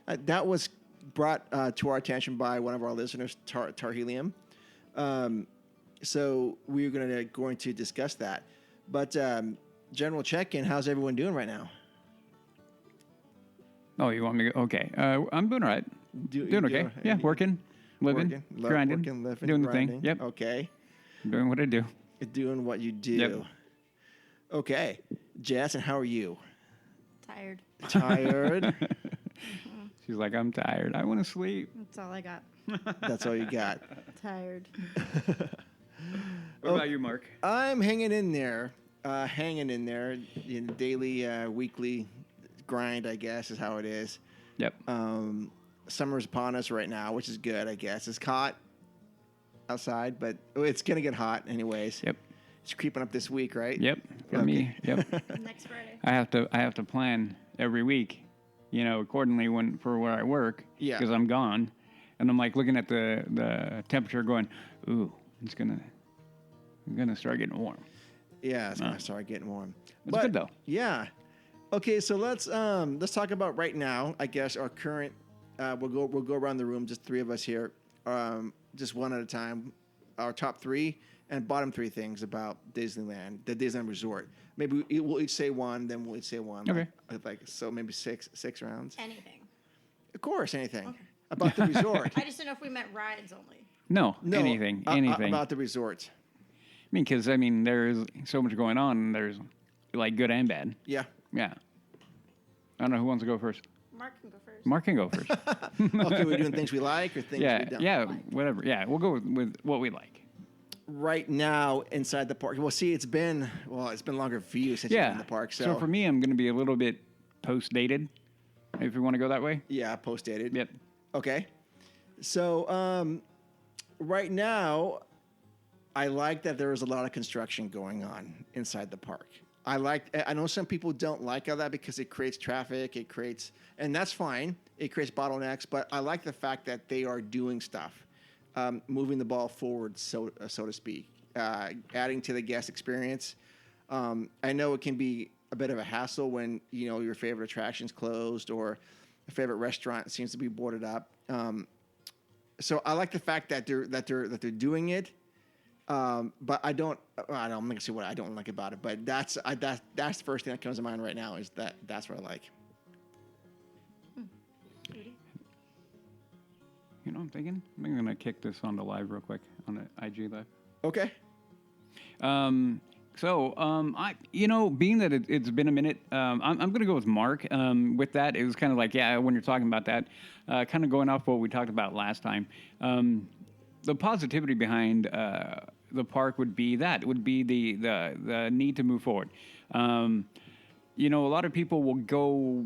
That was brought to our attention by one of our listeners, Tarhelium. So we're going to discuss that. But general check-in, how's everyone doing right now? Oh, you want me to? Okay. I'm doing all right. Doing okay. Yeah, working, living, grinding, doing the thing. Yep. Okay. Doing what I do. Doing what you do. Yep. Okay. Jess, and how are you? Tired. Tired? She's like, I'm tired. I want to sleep. That's all I got. That's all you got. Tired. What about you, Mark? I'm hanging in there. In daily, weekly grind, I guess, is how it is. Yep. Summer's upon us right now, which is good, I guess. It's hot outside, but it's going to get hot anyways. Yep. It's creeping up this week, right? Yep. For me. Yep. Next Friday. I have to plan every week, accordingly for where I work. Yeah. Because I'm gone, and I'm like looking at the temperature, going, "Ooh, I'm gonna start getting warm." Yeah, it's gonna start getting warm. It's good though. Yeah. Okay, so let's talk about right now. I guess our current. We'll go around the room, just three of us here, just one at a time. Our top three and bottom three things about Disneyland, the Disneyland Resort. Maybe we'll each say one, then we'll each say one. Okay. So maybe six rounds. Anything. Of course, anything about the resort. I just didn't know if we meant rides only. No, No, anything. about the resort. Because there's so much going on. And there's like good and bad. Yeah. Yeah. I don't know who wants to go first. Mark can go first. Mark can go first. Okay, we're doing things we like or things we don't. Yeah, whatever. Yeah, we'll go with what we like. Right now inside the park. Well, see, it's been longer for you since you've been in the park. So for me, I'm going to be a little bit post-dated, if you want to go that way. Yeah, post-dated. Yep. Okay. So right now, I like that there is a lot of construction going on inside the park. I know some people don't like all that because it creates traffic, and that's fine. It creates bottlenecks, but I like the fact that they are doing stuff, moving the ball forward, so to speak, adding to the guest experience. I know it can be a bit of a hassle when your favorite attraction's closed or a favorite restaurant seems to be boarded up. So I like the fact that they're doing it. But I'm not gonna say what I don't like about it, but that's the first thing that comes to mind right now is that's what I like. I'm thinking I'm gonna kick this on the live real quick on the IG live. Okay. I being that it's been a minute, I'm gonna go with Mark. With that, it was kind of like when you're talking about that, kind of going off what we talked about last time. The positivity behind the park would be the need to move forward. A lot of people will go.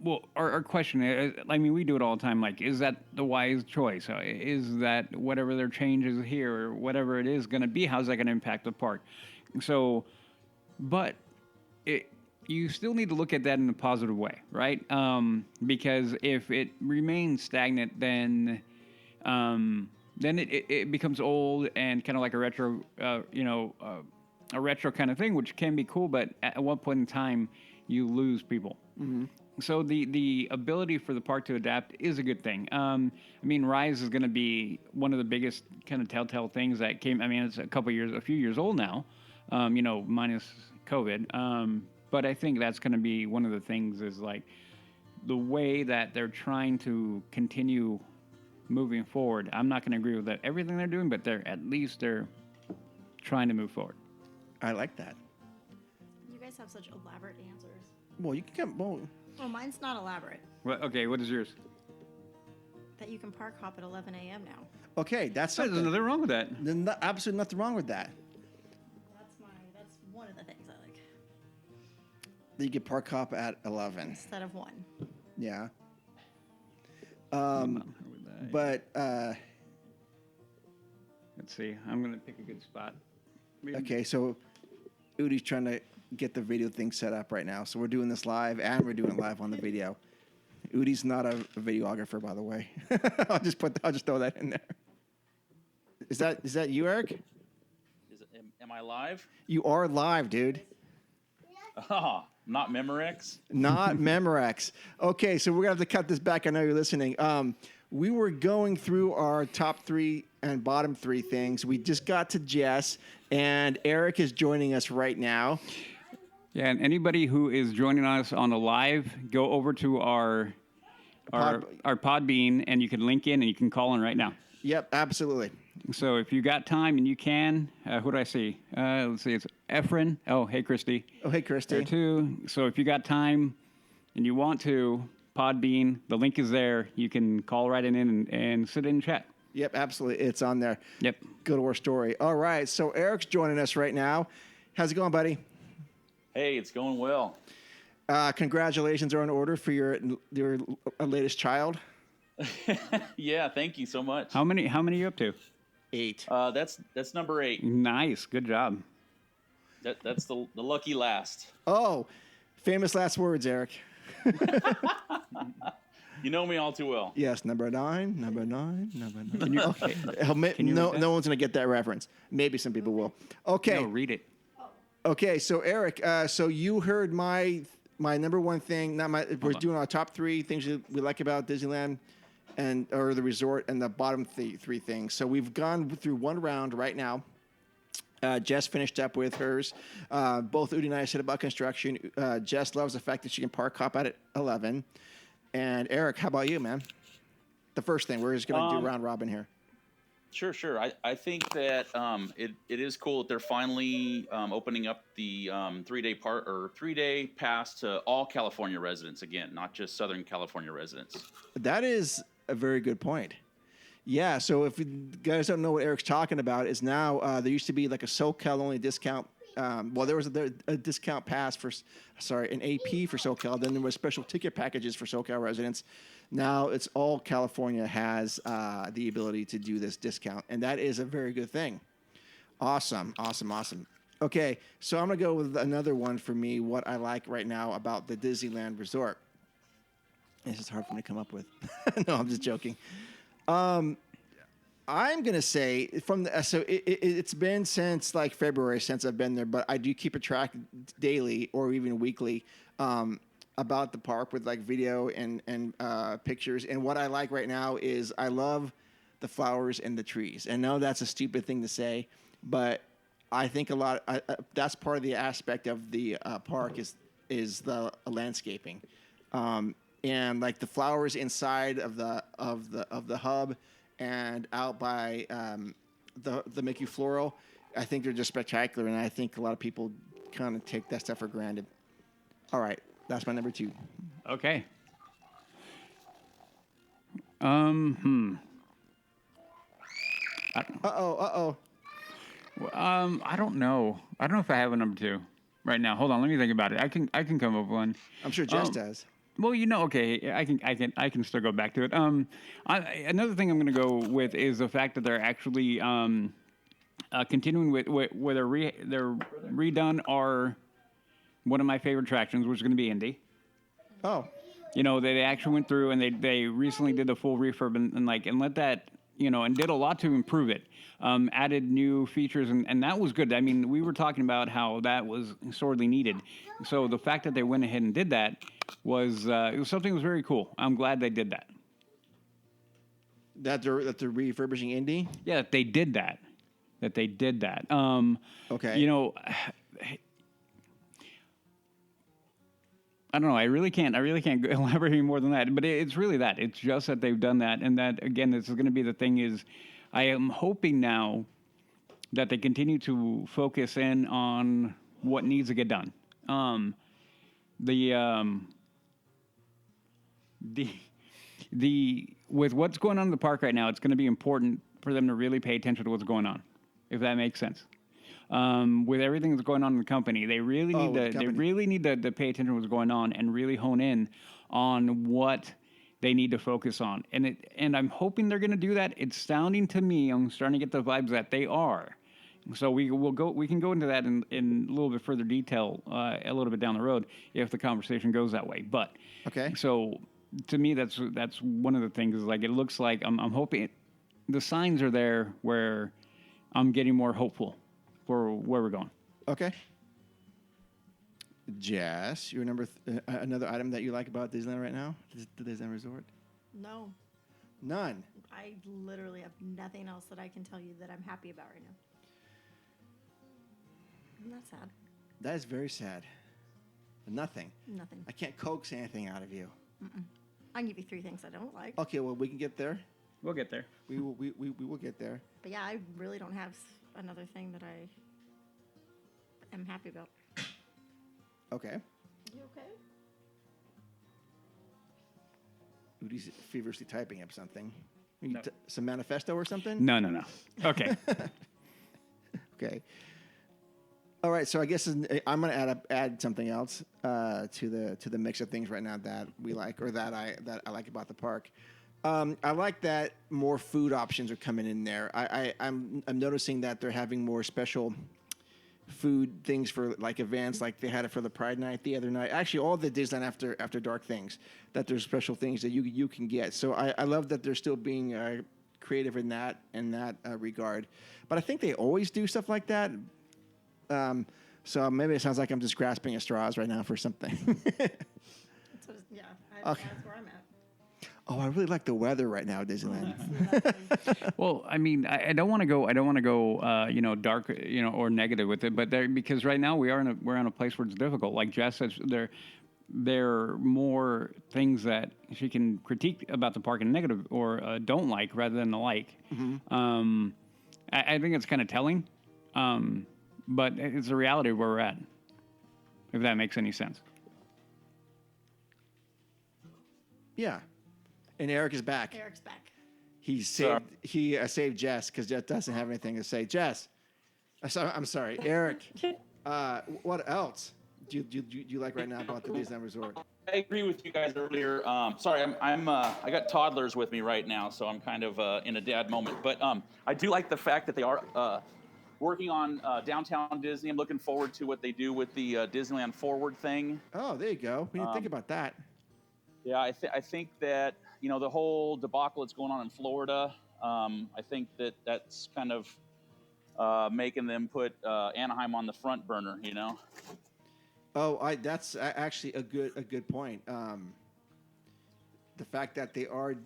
Well, our question is, we do it all the time. Like, is that the wise choice? Is that whatever their changes here or whatever it is going to be, how's that going to impact the park? So, but you still need to look at that in a positive way, right? Because if it remains stagnant, then it becomes old and kind of like a retro, a retro kind of thing, which can be cool, but at one point in time, you lose people. Mm-hmm. So the ability for the park to adapt is a good thing. Rise is going to be one of the biggest kind of telltale things that came. It's a few years old now, minus COVID. But I think that's going to be one of the things is like the way that they're trying to continue moving forward. I'm not going to agree with everything they're doing, but they're trying to move forward. I like that. You guys have such elaborate answers. Well, you can come. Well, mine's not elaborate. Well, okay, what is yours? That you can park hop at 11 a.m. now. Okay, that's something. There's nothing wrong with that. There's absolutely nothing wrong with that. That's one of the things I like. You get park hop at 11 instead of 1. Yeah. Let's see. I'm gonna pick a good spot. Okay, so Udi's trying to get the video thing set up right now. So we're doing this live, and we're doing it live on the video. Udi's not a videographer, by the way. I'll just throw that in there. Is that you, Eric? Am I live? You are live, dude. Oh, not Memorex? Not Memorex. Okay, so we're going to have to cut this back. I know you're listening. We were going through our top 3 and bottom 3 things. We just got to Jess, and Eric is joining us right now. Yeah, and anybody who is joining us on the live, go over to our Podbean, and you can link in, and you can call in right now. Yep, absolutely. So if you got time and you can, who do I see? Let's see, it's Efren. Oh, hey, Christy. Oh, hey, Christy. There too. So if you got time and you want to, Podbean. The link is there. You can call right in and sit in and chat. Yep, absolutely. It's on there. Yep. Go to our story. All right. So Eric's joining us right now. How's it going, buddy? Hey, it's going well. Congratulations are in order for your latest child. Yeah, thank you so much. How many are you up to? 8. That's number 8. Nice. Good job. That's the lucky last. Oh, famous last words, Eric. You know me all too well. Yes, number 9. Can you, Okay. Can you No read that? one's going to get that reference. Maybe some people will. Okay. No, read it. Okay, so Eric, so you heard my number one thing. We're doing our top 3 things we like about Disneyland or the resort, and the bottom 3 things. So we've gone through one round right now. Jess finished up with hers. Both Udi and I said about construction. Jess loves the fact that she can park hop out at 11. And Eric, how about you, man? The first thing, we're just going to do round robin here. Sure. I think that it is cool that they're finally opening up the 3-day pass to all California residents again, not just Southern California residents. That is a very good point. Yeah, so if you guys don't know what Eric's talking about, is now there used to be like a SoCal only discount. There was a discount pass an AP for SoCal. Then there was special ticket packages for SoCal residents. Now it's all California has the ability to do this discount, and that is a very good thing. Awesome. Okay, so I'm going to go with another one for me, what I like right now about the Disneyland Resort. This is hard for me to come up with. No, I'm just joking. I'm going to say it's been since like February since I've been there, but I do keep a track daily or even weekly about the park with like video and pictures. And what I like right now is I love the flowers and the trees. And no, that's a stupid thing to say, but I think that's part of the aspect of the park is the landscaping. And like the flowers inside of the hub and out by the Mickey Floral, I think they're just spectacular, and I think a lot of people kind of take that stuff for granted. All right, that's my number 2. Okay. Uh-oh. I don't know. I don't know if I have a number 2 right now. Hold on, let me think about it. I can come up with one. I'm sure Jess does. Well, okay, I can still go back to it. Another thing I'm going to go with is the fact that they're actually continuing with where they're redone our one of my favorite attractions, which is going to be Indy. Oh. They actually went through and they recently did the full refurb and let that, and did a lot to improve it. Added new features, and that was good. I mean, we were talking about how that was sorely needed. So the fact that they went ahead and did that was something that was very cool. I'm glad they did that. That they're refurbishing Indy? Yeah, that they did that. Okay. I don't know. I really can't elaborate any more than that. But it's really that. It's just that they've done that, and that again, this is going to be the thing. Is I am hoping now that they continue to focus in on what needs to get done. With what's going on in the park right now, it's going to be important for them to really pay attention to what's going on, if that makes sense. With everything that's going on in the company, they really need to pay attention to what's going on and really hone in on what they need to focus on. And I'm hoping they're going to do that. It's sounding to me, I'm starting to get the vibes that they are. So we can go into that in a little bit further detail a little bit down the road if the conversation goes that way. But okay. So to me, that's one of the things. Is like it looks like I'm hoping the signs are there where I'm getting more hopeful for where we're going. Okay. Jess, you remember another item that you like about Disneyland right now? The Disneyland Resort? No. None. I literally have nothing else that I can tell you that I'm happy about right now. Isn't that sad? That is very sad. Nothing. Nothing. I can't coax anything out of you. Mm-mm. I can give you 3 things I don't like. Okay, well, we can get there. We'll get there. We will get there. But yeah, I really don't have another thing that I am happy about. Okay. You okay? Udi's feverishly typing up something. No. Some manifesto or something? No. Okay. Okay. All right, so I guess I'm going to add something else to the mix of things right now that we like, or that I like about the park. I like that more food options are coming in there. I'm noticing that they're having more special food things for like events, like they had it for the Pride Night the other night. Actually, all the Disneyland after dark things, that there's special things that you can get. So I love that they're still being creative in that regard. But I think they always do stuff like that. So maybe it sounds like I'm just grasping at straws right now for something. Okay. Okay. That's where I'm at. Oh, I really like the weather right now at Disneyland. Well, I mean, I don't want to go, dark, or negative with it, but because right now we're in a place where it's difficult. Like Jess says, there are more things that she can critique about the park in negative or don't like rather than the like. Mm-hmm. I think it's kind of telling, but it's the reality of where we're at. If that makes any sense. Yeah. And Eric is back. Eric's back. He saved Jess because Jess doesn't have anything to say. Jess, I'm sorry, Eric. What else do you like right now about the Disneyland Resort? I agree with you guys earlier. Sorry, I got toddlers with me right now, so I'm kind of in a dad moment. But I do like the fact that they are working on downtown Disney. I'm looking forward to what they do with the Disneyland Forward thing. Oh, there you go. We didn't think about that. Yeah, I think that, the whole debacle that's going on in Florida, I think that's kind of making them put Anaheim on the front burner, Oh, that's actually a good point. The fact that they are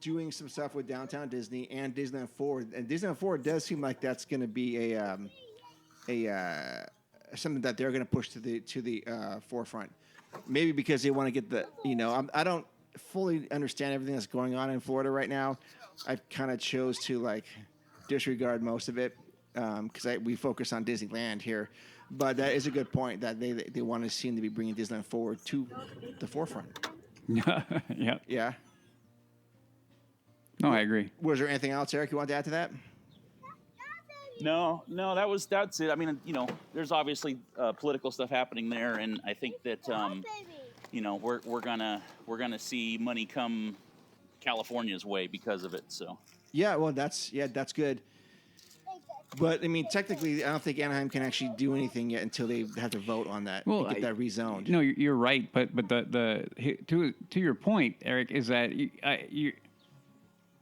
doing some stuff with Downtown Disney and Disneyland Forward, and Disneyland Forward does seem like that's going to be a something that they're going to push to the forefront. Maybe because they want to get I don't fully understand everything that's going on in Florida right now. I kind of chose to disregard most of it because we focus on Disneyland here. But that is a good point that they want to seem to be bringing Disneyland Forward to the forefront. Yeah. Yeah. No, I agree. Was there anything else, Eric, you want to add to that? No, that's it. I mean, there's obviously political stuff happening there, and I think that we're gonna see money come California's way because of it. So yeah, well, that's good. But I mean, technically, I don't think Anaheim can actually do anything yet until they have to vote on that and get that rezoned. No, you're right, but to your point, Eric, is that it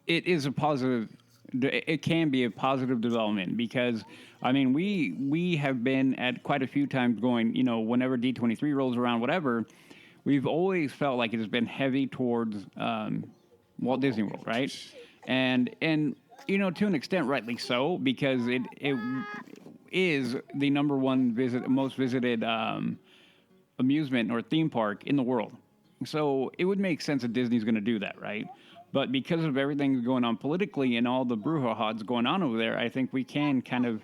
is a positive. It can be a positive development because, I mean, we have been at quite a few times going, whenever D23 rolls around, whatever, we've always felt like it has been heavy towards Walt Disney World, right? And to an extent, rightly so, because it is the number one most visited amusement or theme park in the world. So it would make sense that Disney's going to do that, right? But because of everything going on politically and all the brouhaha going on over there, I think we can kind of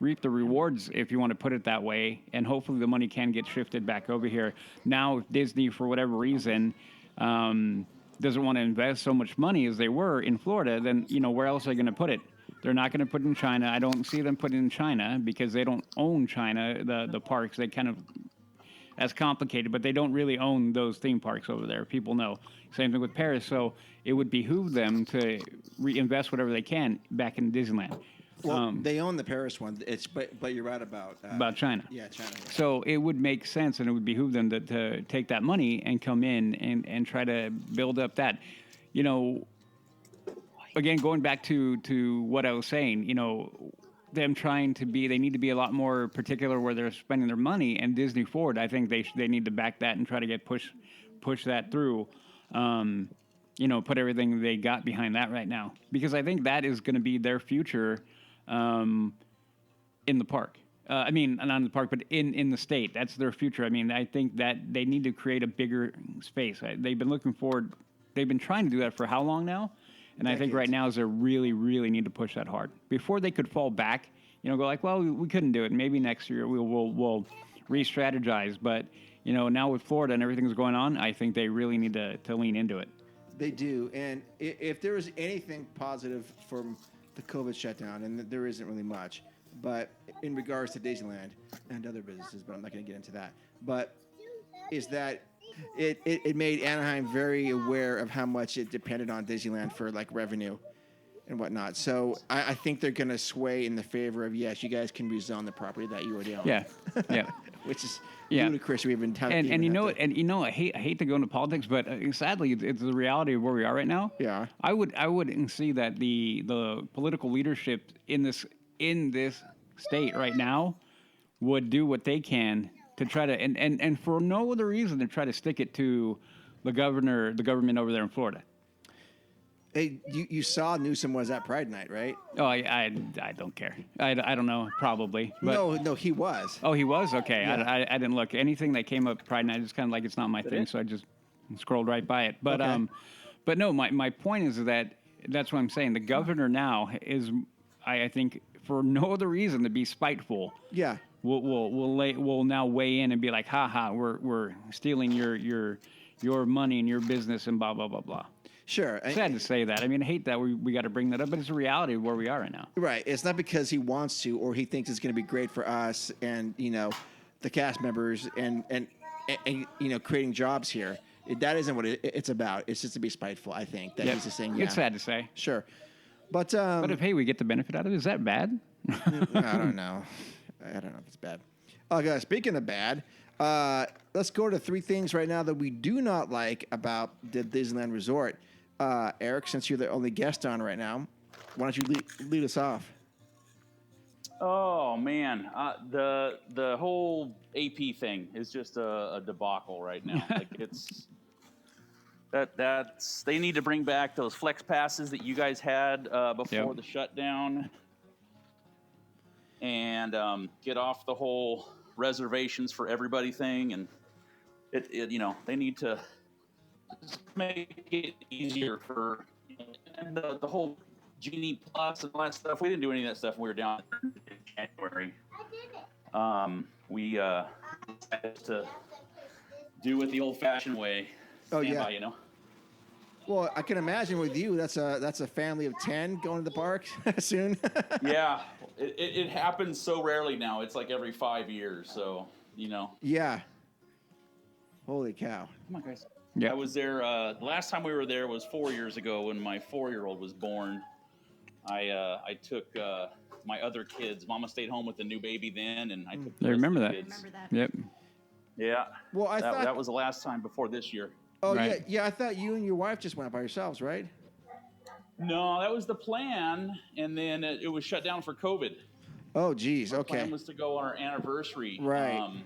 reap the rewards, if you want to put it that way, and hopefully the money can get shifted back over here. Now, if Disney, for whatever reason, doesn't want to invest so much money as they were in Florida, then, where else are they going to put it? They're not going to put it in China. I don't see them putting it in China because they don't own China, the parks. They kind of... That's complicated, but they don't really own those theme parks over there. People know. Same thing with Paris. So it would behoove them to reinvest whatever they can back in Disneyland. Well, they own the Paris one. But you're right about China. Yeah, China. Yeah. So it would make sense, and it would behoove them to take that money and come in and try to build up that. Again, going back to what I was saying, them they need to be a lot more particular where they're spending their money, and Disney Forward, I think they need to back that and try to push that through, put everything they got behind that right now, because I think that is going to be their future in the park. Not in the park, but in the state. That's their future. I mean, I think that they need to create a bigger space. They've been trying to do that for how long now? And decades. I think right now is they really, really need to push that hard before they could fall back. Go like, well, we couldn't do it. Maybe next year we'll re-strategize. But now with Florida and everything's going on, I think they really need to lean into it. They do. And if there is anything positive from the COVID shutdown, and there isn't really much, but in regards to Disneyland and other businesses, but I'm not going to get into that, but is that it made Anaheim very aware of how much it depended on Disneyland for like revenue and whatnot. So I think they're going to sway in the favor of, yes, you guys can rezone the property that you already own. Yeah. Which is Yeah. ludicrous. We even have And I hate to go into politics, but sadly, it's the reality of where we are right now. Yeah. I would see that the political leadership in this state right now would do what they can to try to and for no other reason to try to stick it to the government over there in Florida. Hey, you saw Newsom was at Pride Night, right? Oh, I don't care. I don't know, probably. But, no, he was. Oh, he was? Okay. Yeah. I didn't look. Anything that came up Pride Night is kind of like it's not my thing, so I just scrolled right by it. But Okay. But no, my point is that that's what I'm saying. The governor now is, I think, for no other reason to be spiteful. Yeah. We'll now weigh in and be like, ha, we're stealing your money and your business and blah blah blah blah. Sure. Sad to say that. I mean, I hate that we got to bring that up, but it's a reality of where we are right now. Right. It's not because he wants to or he thinks it's going to be great for us and, the cast members and creating jobs here. That isn't what it's about. It's just to be spiteful, I think. That he's just saying, yeah. It's sad to say. Sure. But if, hey, we get the benefit out of it, is that bad? I don't know. I don't know if it's bad. Okay, speaking of bad, let's go to 3 things right now that we do not like about the Disneyland Resort. Eric, since you're the only guest on right now, why don't you lead us off? Oh man, the whole AP thing is just a debacle right now. Like it's that's they need to bring back those flex passes that you guys had before the shutdown, and get off the whole reservations for everybody thing. And it they need to just make it easier for and the whole Genie Plus and all that stuff. We didn't do any of that stuff when we were down in January. We decided to do it the old-fashioned way. Oh, Stand yeah. by, Well, I can imagine with you, that's a family of 10 going to the park soon. Yeah, it happens so rarely now. It's like every 5 years, so, Yeah. Holy cow. Come on, guys. Yeah. I was there, the last time we were there was 4 years ago when my 4-year-old was born. I took my other kids. Mama stayed home with the new baby then, and I took the I rest remember of the that. kids. Yep. Yeah. Well, I thought that was the last time before this year. Oh, Right. yeah. I thought you and your wife just went by yourselves, right? No, that was the plan, and then it was shut down for COVID. Oh, geez. Our Okay. plan was to go on our anniversary. Right.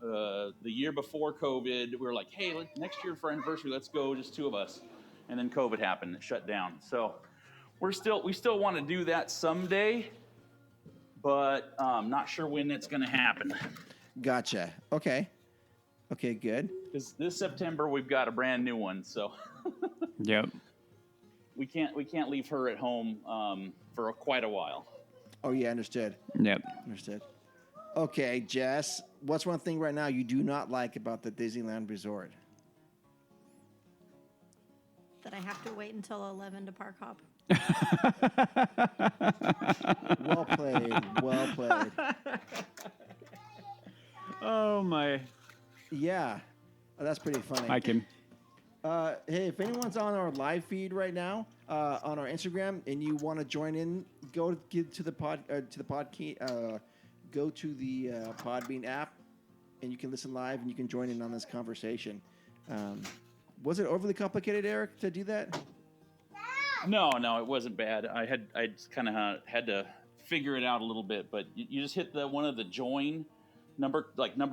The year before COVID, we were like, hey, next year for our anniversary, let's go, just 2 of us. And then COVID happened, it shut down. So we still want to do that someday, but not sure when it's going to happen. Gotcha. Okay. Okay, good. Because this September we've got a brand new one, so Yep. we can't leave her at home for quite a while. Oh, yeah, understood. Yep. Understood. Okay, Jess, what's one thing right now you do not like about the Disneyland Resort? That I have to wait until 11 to park hop. Well played. Well played. Oh my. Yeah. Oh, that's pretty funny. I can. Hey, if anyone's on our live feed right now on our Instagram and you want to join in, go to the Podbean app, and you can listen live and you can join in on this conversation. Was it overly complicated, Eric, to do that? No, it wasn't bad. I just kind of had to figure it out a little bit, but you just hit one of the join number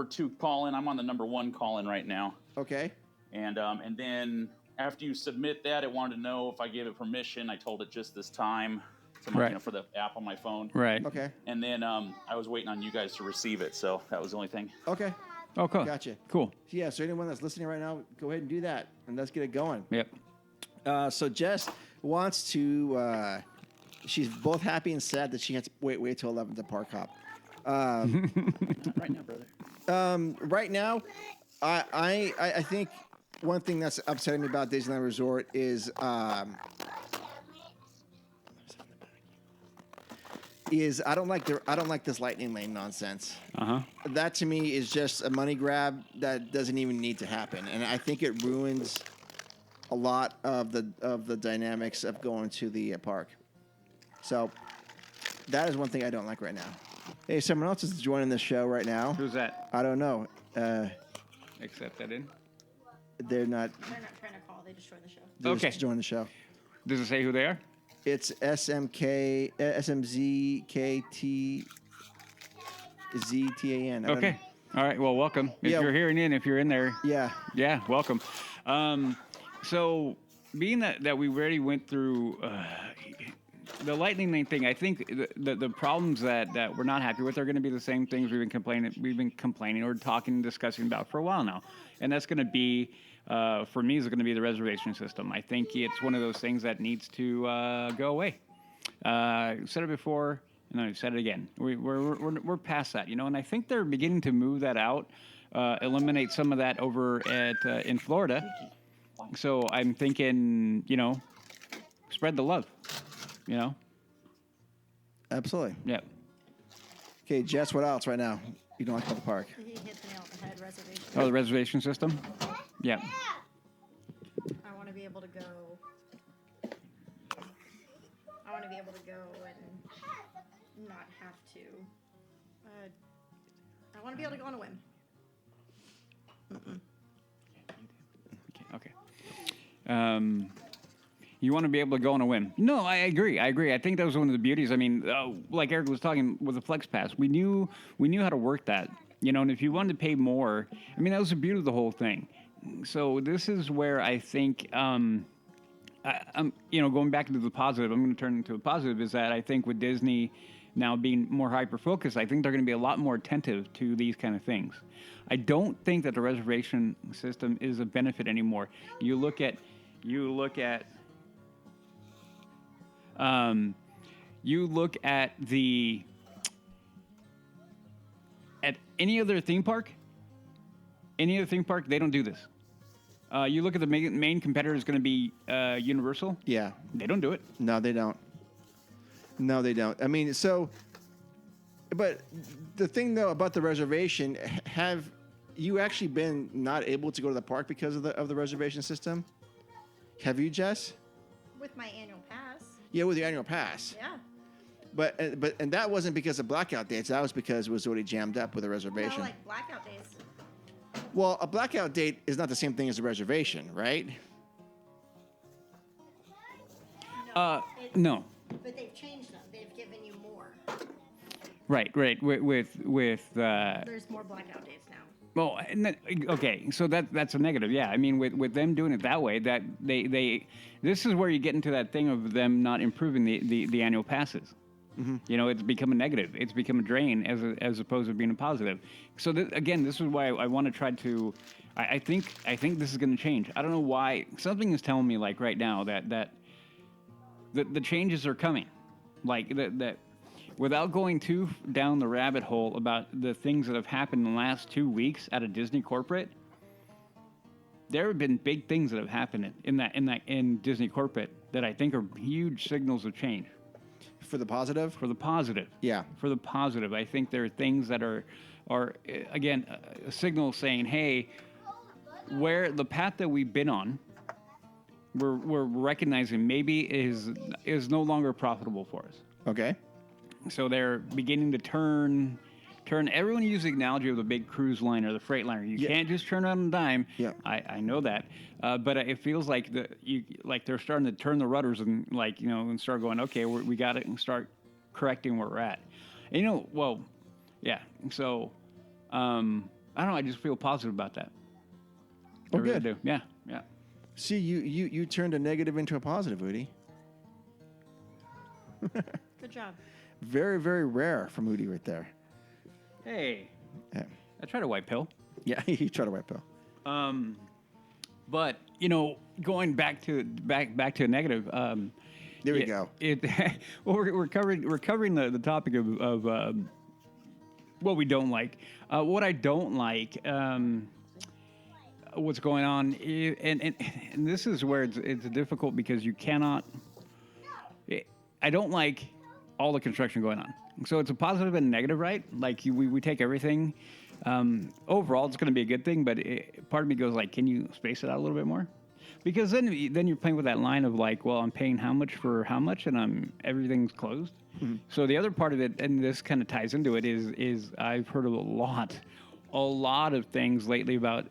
2 call in. I'm on the number 1 call in right now. Okay. And then after you submit that, it wanted to know if I gave it permission. I told it just this time Right. for the app on my phone. Right. Okay. And then I was waiting on you guys to receive it, so that was the only thing. Okay. Oh, cool. Gotcha. Cool. Yeah, so anyone that's listening right now, go ahead and do that, and let's get it going. Yep. So Jess wants to. She's both happy and sad that she has to wait till 11 to park hop. Right now, brother. Right now, I think one thing that's upsetting me about Disneyland Resort is I don't like this lightning lane nonsense. That to me is just a money grab that doesn't even need to happen, and I think it ruins a lot of the dynamics of going to the park. So that is one thing I don't like right now. Hey, someone else is joining the show right now. Who's that? I don't know. Accept that in. They're not. They're not trying to call. They just joined the show. They're Okay. just joining the show. Does it say who they are? It's SMZKTZTAN. Okay. All right. Well, welcome. If Yeah. you're hearing in, if you're in there, Yeah. yeah, welcome. So being that we already went through the lightning lane thing, I think the problems that we're not happy with are going to be the same things we've been complaining or talking and discussing about for a while now, and that's going to be. For me, is going to be the reservation system. I think it's one of those things that needs to go away. I've said it before, and I've said it again. We're past that, and I think they're beginning to move that out, eliminate some of that over in Florida. So I'm thinking, spread the love, Absolutely. Yeah. Okay, Jess, what else right now? You don't like about the park? He hit the nail on the head. Reservation. Oh, the reservation system. Yeah. I want to be able to go. I want to be able to go and not have to. I want to be able to go on a whim. Okay. You want to be able to go on a whim. No, I agree. I think that was one of the beauties. I mean, like Eric was talking with the Flex Pass, we knew how to work that. And if you wanted to pay more, I mean, that was the beauty of the whole thing. So this is where I think, I'm going back into the positive, I'm going to turn into a positive, is that I think with Disney now being more hyper-focused, I think they're going to be a lot more attentive to these kind of things. I don't think that the reservation system is a benefit anymore. You look at any other theme park, they don't do this. You look at the main competitor is going to be Universal. Yeah. They don't do it. No, they don't. I mean, but the thing though about the reservation, have you actually been not able to go to the park because of the reservation system? Have you, Jess? With my annual pass. Yeah, with your annual pass. Yeah. But that wasn't because of blackout dates. That was because it was already jammed up with a reservation. No, like blackout days. Well, a blackout date is not the same thing as a reservation, right? No. But they've changed them. They've given you more. Right. With There's more blackout days now. well, okay, so that's a negative. Yeah, I mean, with them doing it that way, that they this is where you get into that thing of them not improving the annual passes. Mm-hmm. It's become a negative. It's become a drain as opposed to being a positive. So again, this is why I want to try to. I think this is going to change. I don't know why. Something is telling me like right now that the changes are coming, like that. Without going too down the rabbit hole about the things that have happened in the last 2 weeks at a Disney corporate, there have been big things that have happened in Disney corporate that I think are huge signals of change. For the positive? For the positive. Yeah. For the positive. I think there are things that are again, a signal saying, hey, where the path that we've been on, we're recognizing maybe is no longer profitable for us. Okay. So they're beginning to turn. Everyone uses the analogy of the big cruise liner, the freight liner. You can't just turn on a dime. Yeah. I know that, but it feels like they're starting to turn the rudders and and start going. Okay, we got to start correcting where we're at. And, well, yeah. So I don't know. I just feel positive about that. Oh, I really good. do. Yeah. See, you turned a negative into a positive, Udi. Good job. Very, very rare from Udi right there. Hey. Yeah. I tried a white pill. Yeah, he tried a white pill. But going back to a negative. There we go. Well, we're covering the topic of what we don't like. What I don't like what's going on, and this is where it's difficult because you cannot. I don't like all the construction going on. So it's a positive and negative, right? Like we take everything. Overall, it's going to be a good thing, but part of me goes like, can you space it out a little bit more? Because then you're playing with that line of like, well, I'm paying how much for how much, and everything's closed. Mm-hmm. So the other part of it, and this kind of ties into it, is I've heard a lot of things lately about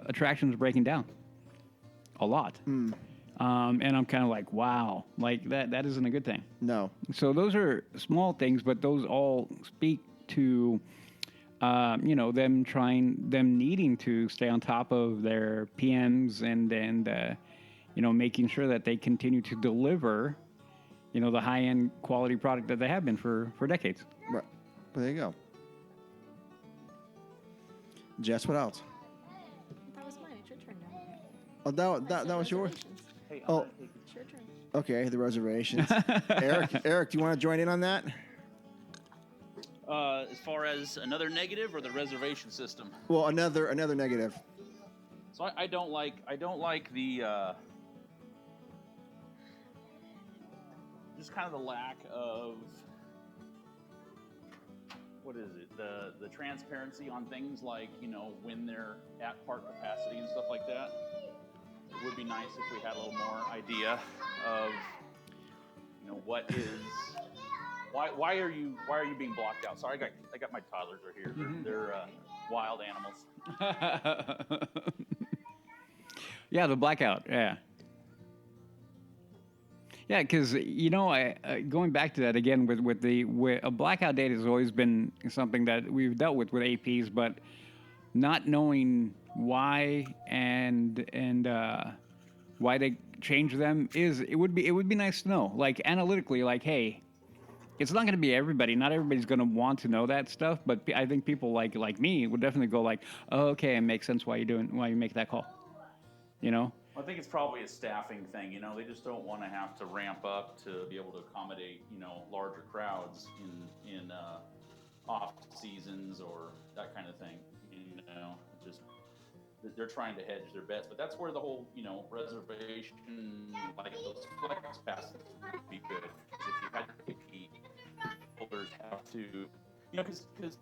attractions breaking down. A lot. And I'm kind of like, wow, like that isn't a good thing. No. So those are small things, but those all speak to them needing to stay on top of their PMs and making sure that they continue to deliver, the high-end quality product that they have been for decades. Right. Well, there you go. Jess, what else? That was mine. It's your turn now. Oh, that was yours? Hey, Oh, It's your turn. okay, the reservations. Eric, do you want to join in on that? As far as another negative or the reservation system? Well, another negative. So I don't like the just kind of the lack of what is it, the transparency on things like when they're at park capacity and stuff like that. It would be nice if we had a little more idea of what is. Why are you being blocked out? Sorry, I got my toddlers are here. They're wild animals. Yeah, the blackout. Yeah. Yeah, because I going back to that again with a blackout date has always been something that we've dealt with APs, but not knowing why and why they change them it would be nice to know, like analytically, like hey. It's not going to be everybody. Not everybody's going to want to know that stuff, but I think people like me would definitely go like, oh, okay, it makes sense why you make that call. I think it's probably a staffing thing. They just don't want to have to ramp up to be able to accommodate larger crowds in off seasons or that kind of thing. Just they're trying to hedge their bets, but that's where the whole reservation, like those flex passes, would be good. Because if you had to keep holders have to, because here's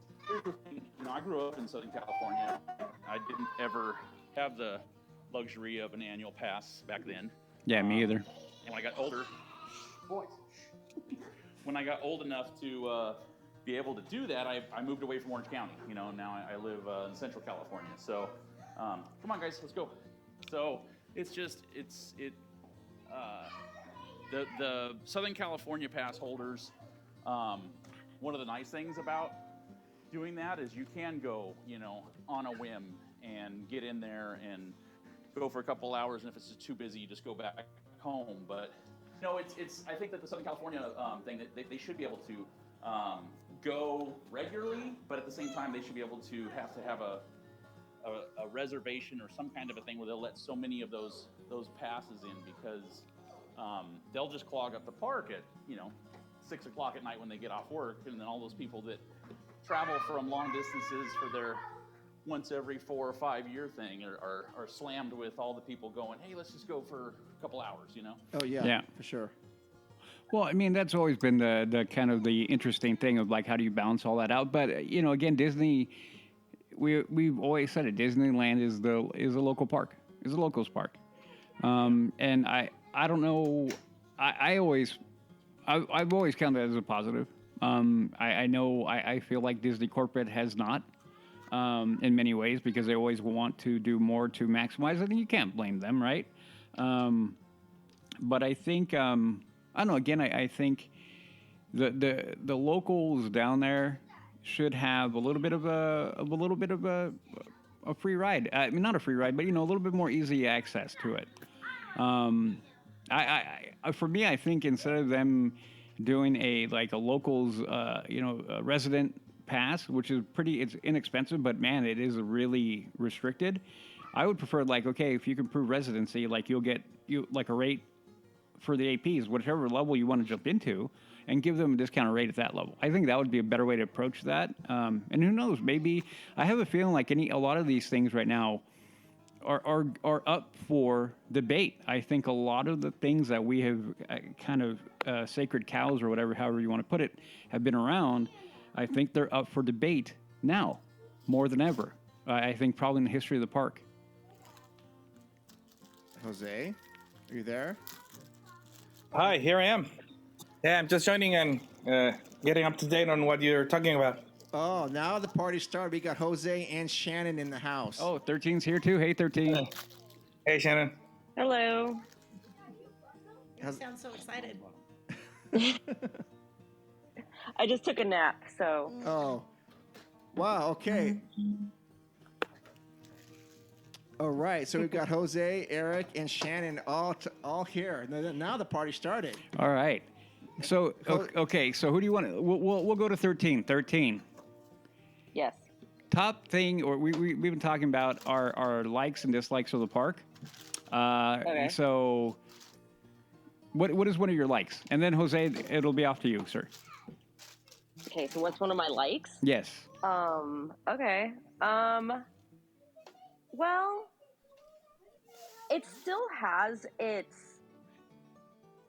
the thing, I grew up in Southern California. I didn't ever have the luxury of an annual pass back then. Yeah, me either. And when I got older, when I got old enough to be able to do that, I moved away from Orange County. Now I live in Central California. So come on, guys, let's go. So it's the Southern California pass holders. One of the nice things about doing that is you can go, on a whim and get in there and go for a couple hours, and if it's just too busy, you just go back home. But it's I think that the Southern California thing that they should be able to go regularly, but at the same time they should be able to have a reservation or some kind of a thing where they'll let so many of those passes in, because they'll just clog up the park at 6 o'clock at night when they get off work, and then all those people that travel from long distances for their once every 4 or 5 year thing are slammed with all the people going, hey, let's just go for a couple hours, Oh yeah, for sure. Well, I mean, that's always been the kind of the interesting thing of like, how do you balance all that out? But again, Disney, we've always said it. Disneyland is a local park, is a locals park, and I don't know. I've always counted that as a positive. I feel like Disney corporate has not, in many ways, because they always want to do more to maximize it, and you can't blame them, right? But I think I don't know. Again, I think the locals down there should have a little bit of a free ride. I mean, not a free ride, but a little bit more easy access to it. For me, I think instead of them doing a locals a resident pass, which is it's inexpensive, but man, it is really restricted. I would prefer okay, if you can prove residency, you'll get a rate for the APs, whichever level you want to jump into, and give them a discounted rate at that level. I think that would be a better way to approach that. And who knows, maybe I have a feeling a lot of these things right now, are up for debate. I think a lot of the things that we have kind of sacred cows or whatever, however you want to put it, have been around. I think they're up for debate now more than ever. I think probably in the history of the park. Jose, are you there? Hi, here I am. Yeah, I'm just joining and getting up to date on what you're talking about. Oh, now the party started. We got Jose and Shannon in the house. Oh, 13's here too. Hey, 13. Hey, Shannon. Hello. You sound so excited. I just took a nap, so. Oh, wow. Okay. All right. So we've got Jose, Eric, and Shannon all here. Now the party started. All right. So okay. So who do you want to? We'll go to 13. 13. Yes. Top thing, or we've been talking about our likes and dislikes of the park. Okay. So what is one of your likes? And then Jose, it'll be off to you, sir. Okay, so what's one of my likes? Yes. Okay. Well, it still has its.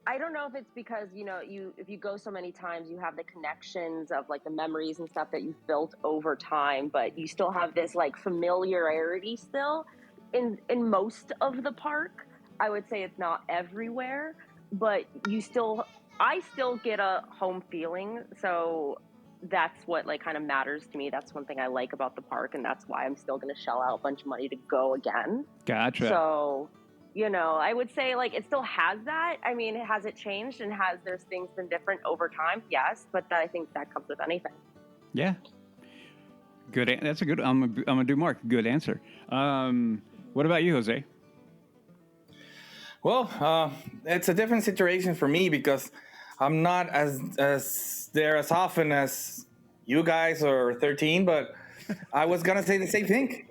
I don't know if it's because, if you go so many times, you have the connections of like the memories and stuff that you've built over time, but you still have this like familiarity still in most of the park. I would say it's not everywhere, but I still get a home feeling. So that's what like kind of matters to me. That's one thing I like about the park, and that's why I'm still going to shell out a bunch of money to go again. Gotcha. So, I would say like it still has that. I mean, has it changed and there's things been different over time? Yes, but I think that comes with anything. Yeah. Good. That's a good. I'm gonna do Mark. Good answer. What about you, Jose? Well, it's a different situation for me because I'm not as there as often as you guys or 13, but I was gonna say the same thing.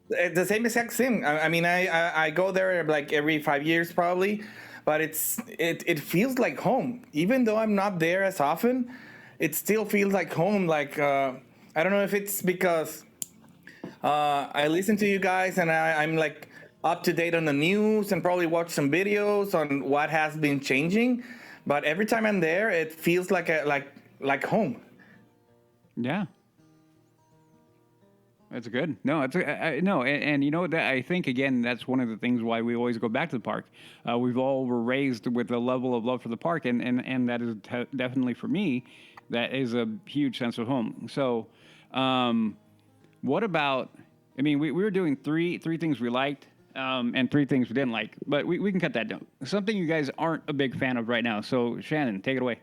The same exact thing. I mean, I go there like every 5 years probably, but it feels like home. Even though I'm not there as often, it still feels like home. Like I don't know if it's because I listen to you guys and I'm like up to date on the news and probably watch some videos on what has been changing. But every time I'm there, it feels like like home. Yeah. That's good. No, and you know what? I think again, that's one of the things why we always go back to the park. We've all were raised with a level of love for the park, and that is definitely for me, that is a huge sense of home. So, what about? I mean, we were doing three things we liked, and 3 things we didn't like, but we can cut that down. Something you guys aren't a big fan of right now. So, Shannon, take it away.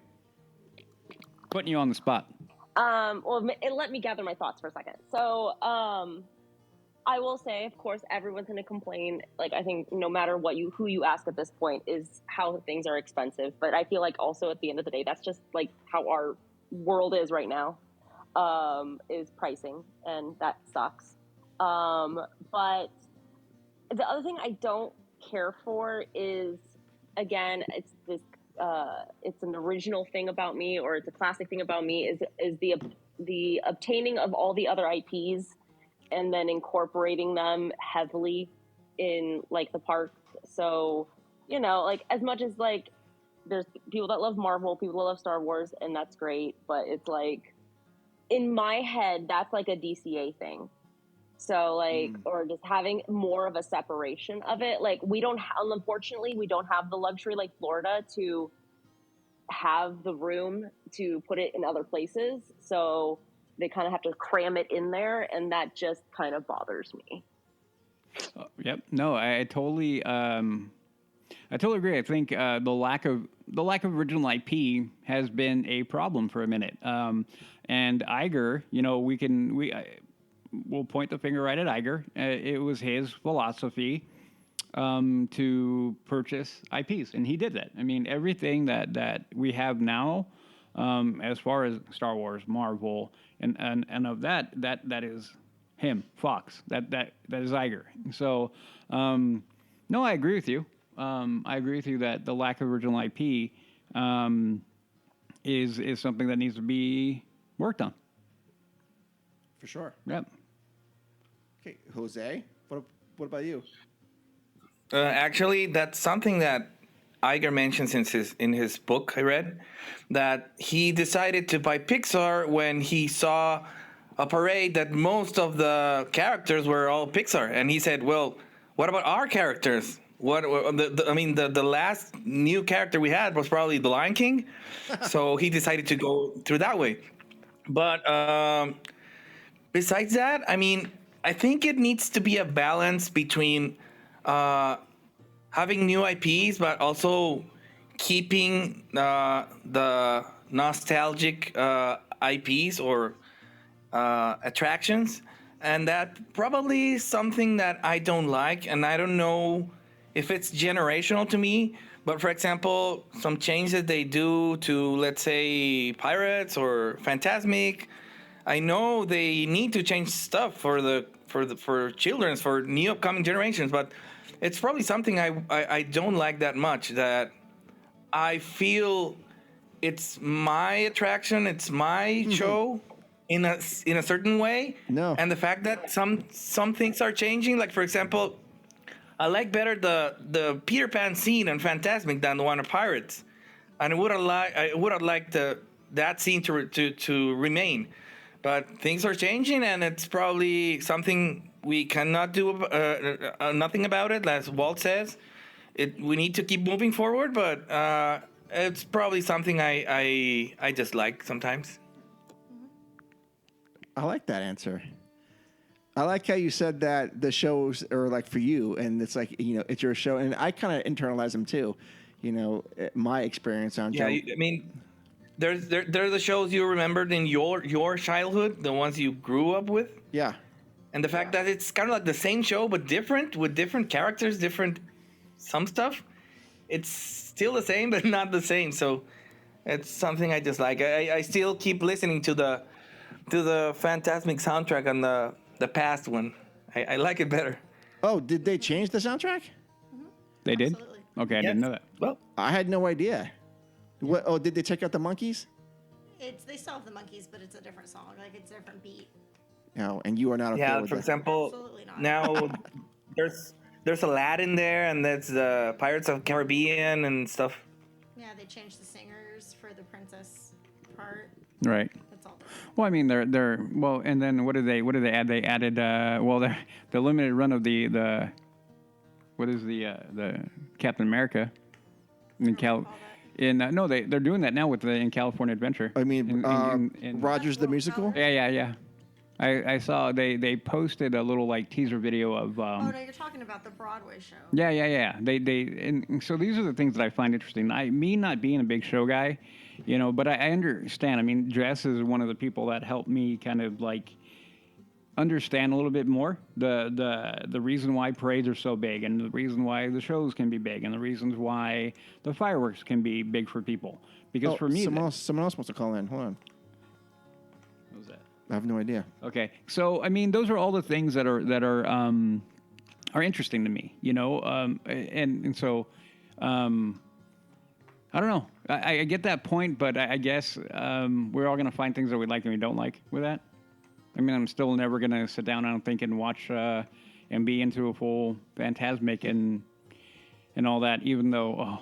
Putting you on the spot. Let me gather my thoughts for a second. So, I will say, of course, everyone's going to complain. Like, I think no matter who you ask at this point is how things are expensive. But I feel like also at the end of the day, that's just like how our world is right now, is pricing, and that sucks. But the other thing I don't care for is, again, it's this. It's an original thing about me, or it's a classic thing about me, is the obtaining of all the other IPs and then incorporating them heavily in like the park. So, like as much as like there's people that love Marvel, people that love Star Wars, and that's great, but it's like in my head that's like a DCA thing. So like, or just having more of a separation of it. Like unfortunately, we don't have the luxury like Florida to have the room to put it in other places. So they kind of have to cram it in there. And that just kind of bothers me. Yep. No, I totally agree. I think the lack of original IP has been a problem for a minute. And Iger, we'll point the finger right at Iger. It was his philosophy to purchase IPs, and he did that. I mean, everything that we have now, as far as Star Wars, Marvel, and of that is him, Fox. That is Iger. So, no, I agree with you. I agree with you that the lack of original IP is something that needs to be worked on. For sure. Yep. Okay, Jose, what about you? Actually, that's something that Iger mentions in his book I read, that he decided to buy Pixar when he saw a parade that most of the characters were all Pixar, and he said, "Well, what about our characters? The last new character we had was probably the Lion King," so he decided to go through that way. But besides that, I mean, I think it needs to be a balance between having new IPs, but also keeping the nostalgic IPs or attractions. And that probably is something that I don't like. And I don't know if it's generational to me. But for example, some changes they do to, let's say, Pirates or Fantasmic, I know they need to change stuff for children's, for new upcoming generations, but it's probably something I don't like that much, that I feel it's my attraction, it's my show in a certain way. No. And the fact that some things are changing, like for example, I like better the Peter Pan scene in Fantasmic than the one of Pirates. And I would have liked that scene to remain. But things are changing, and it's probably something we cannot do nothing about it, as Walt says. We need to keep moving forward, but it's probably something I just like sometimes. I like that answer. I like how you said that the shows are like for you, and it's like, it's your show, and I kind of internalize them too. My experience on I mean, they're the shows you remembered in your childhood, the ones you grew up with. Yeah. And the fact that it's kind of like the same show, but different, with different characters, some stuff. It's still the same, but not the same. So it's something I just like. I still keep listening to the Fantasmic soundtrack on the past one. I like it better. Oh, did they change the soundtrack? They did? Absolutely. Okay, I didn't know that. Well, I had no idea. What? Oh, did they check out the monkeys? They still have the monkeys, but it's a different song. Like, it's a different beat. No, and you are not okay yeah, with for that. example, Absolutely not. now there's Aladdin there, and there's the Pirates of the Caribbean and stuff. Yeah, they changed the singers for the princess part. Right. That's all. Well, I mean, they're well, and then what did they add? They added the limited run of the Captain America they're doing that now with in California Adventure. I mean, in Rogers the Musical? Yeah. I saw they posted a little like teaser video of. Oh no, you're talking about the Broadway show. Yeah. And so these are the things that I find interesting. Me not being a big show guy, but I understand. I mean, Jess is one of the people that helped me kind of like understand a little bit more the reason why parades are so big, and the reason why the shows can be big, and the reasons why the fireworks can be big for people. Because for me, someone else wants to call in. Hold on. What was that? I have no idea. Okay, so I mean, those are all the things that are interesting to me, and so I don't know. I get that point, but I guess we're all going to find things that we like and we don't like with that. I mean, I'm still never going to sit down, I don't think, and watch and be into a full Fantasmic and all that, even though,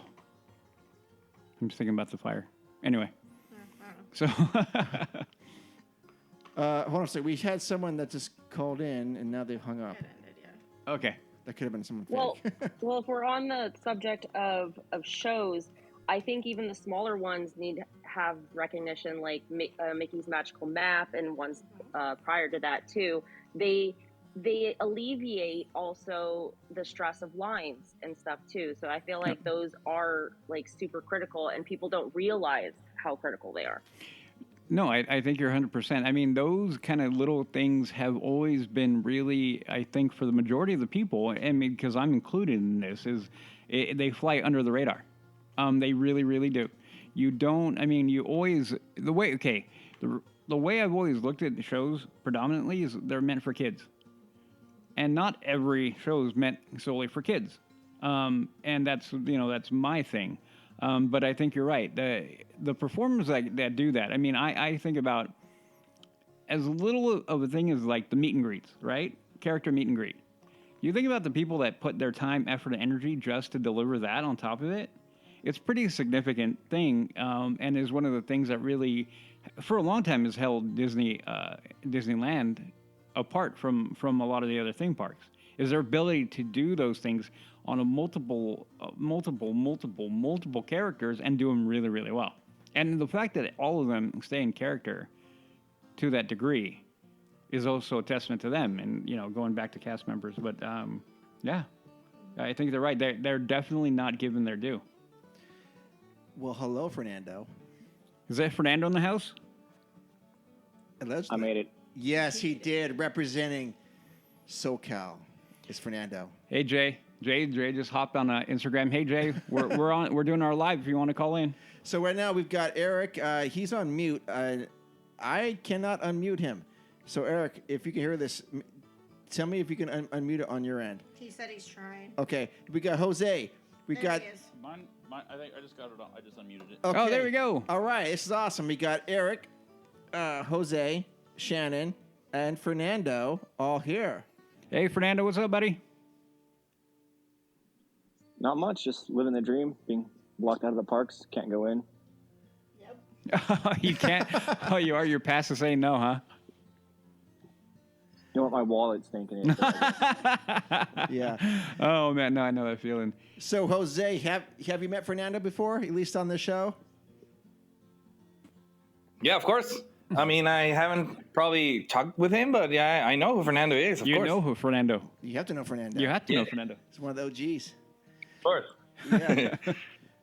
I'm just thinking about the fire. Anyway. So. Hold on a second. We had someone that just called in, and now they've hung up. Okay. That could have been someone fake. Well, if we're on the subject of shows, I think even the smaller ones need to have recognition, like Mickey's Magical Map and ones prior to that too. They alleviate also the stress of lines and stuff too. So I feel like those are like super critical, and people don't realize how critical they are. No, I think you're 100%. I mean, those kind of little things have always been really, I think, for the majority of the people, I mean, because I'm included in this, they fly under the radar. They really, really do. You don't, I mean, you always, the way I've always looked at the shows predominantly is they're meant for kids. And not every show is meant solely for kids. And that's my thing. But I think you're right. The performers that do that, I mean, I think about as little of a thing as like the meet and greets, right? character meet and greet. You think about the people that put their time, effort, and energy just to deliver that on top of it. It's a pretty significant thing, and is one of the things that really, for a long time, has held Disneyland apart from a lot of the other theme parks. Is their ability to do those things on a multiple characters and do them really, really well. And the fact that all of them stay in character to that degree is also a testament to them, and going back to cast members. But yeah, I think they're right. They're definitely not given their due. Well, hello, Fernando. Is that Fernando in the house? Allegedly. I made it. Yes, he did. Representing SoCal is Fernando. Hey, Jay. Jay just hopped on Instagram. Hey, Jay, we're doing our live if you want to call in. So right now we've got Eric. He's on mute. I cannot unmute him. So, Eric, if you can hear this, tell me if you can unmute it on your end. He said he's trying. Okay. We got Jose. We There got. he is. Mine, I think I just got it on. I just unmuted it. Okay. Oh, there we go. All right. This is awesome. We got Eric, Jose, Shannon, and Fernando all here. Hey, Fernando, what's up, buddy? Not much. Just living the dream. Being blocked out of the parks. Can't go in. You can't. Oh, you are. You're past to saying no, huh? You know what my wallet's thinking is. Yeah. Oh man, no, I know that feeling. So, Jose, have you met Fernando before, at least on the show? Yeah, of course. I mean, I haven't probably talked with him, but yeah, I know who Fernando is. Of course. You know who Fernando? You have to know Fernando. You have to know Fernando. He's one of the OGs. Of course. Yeah.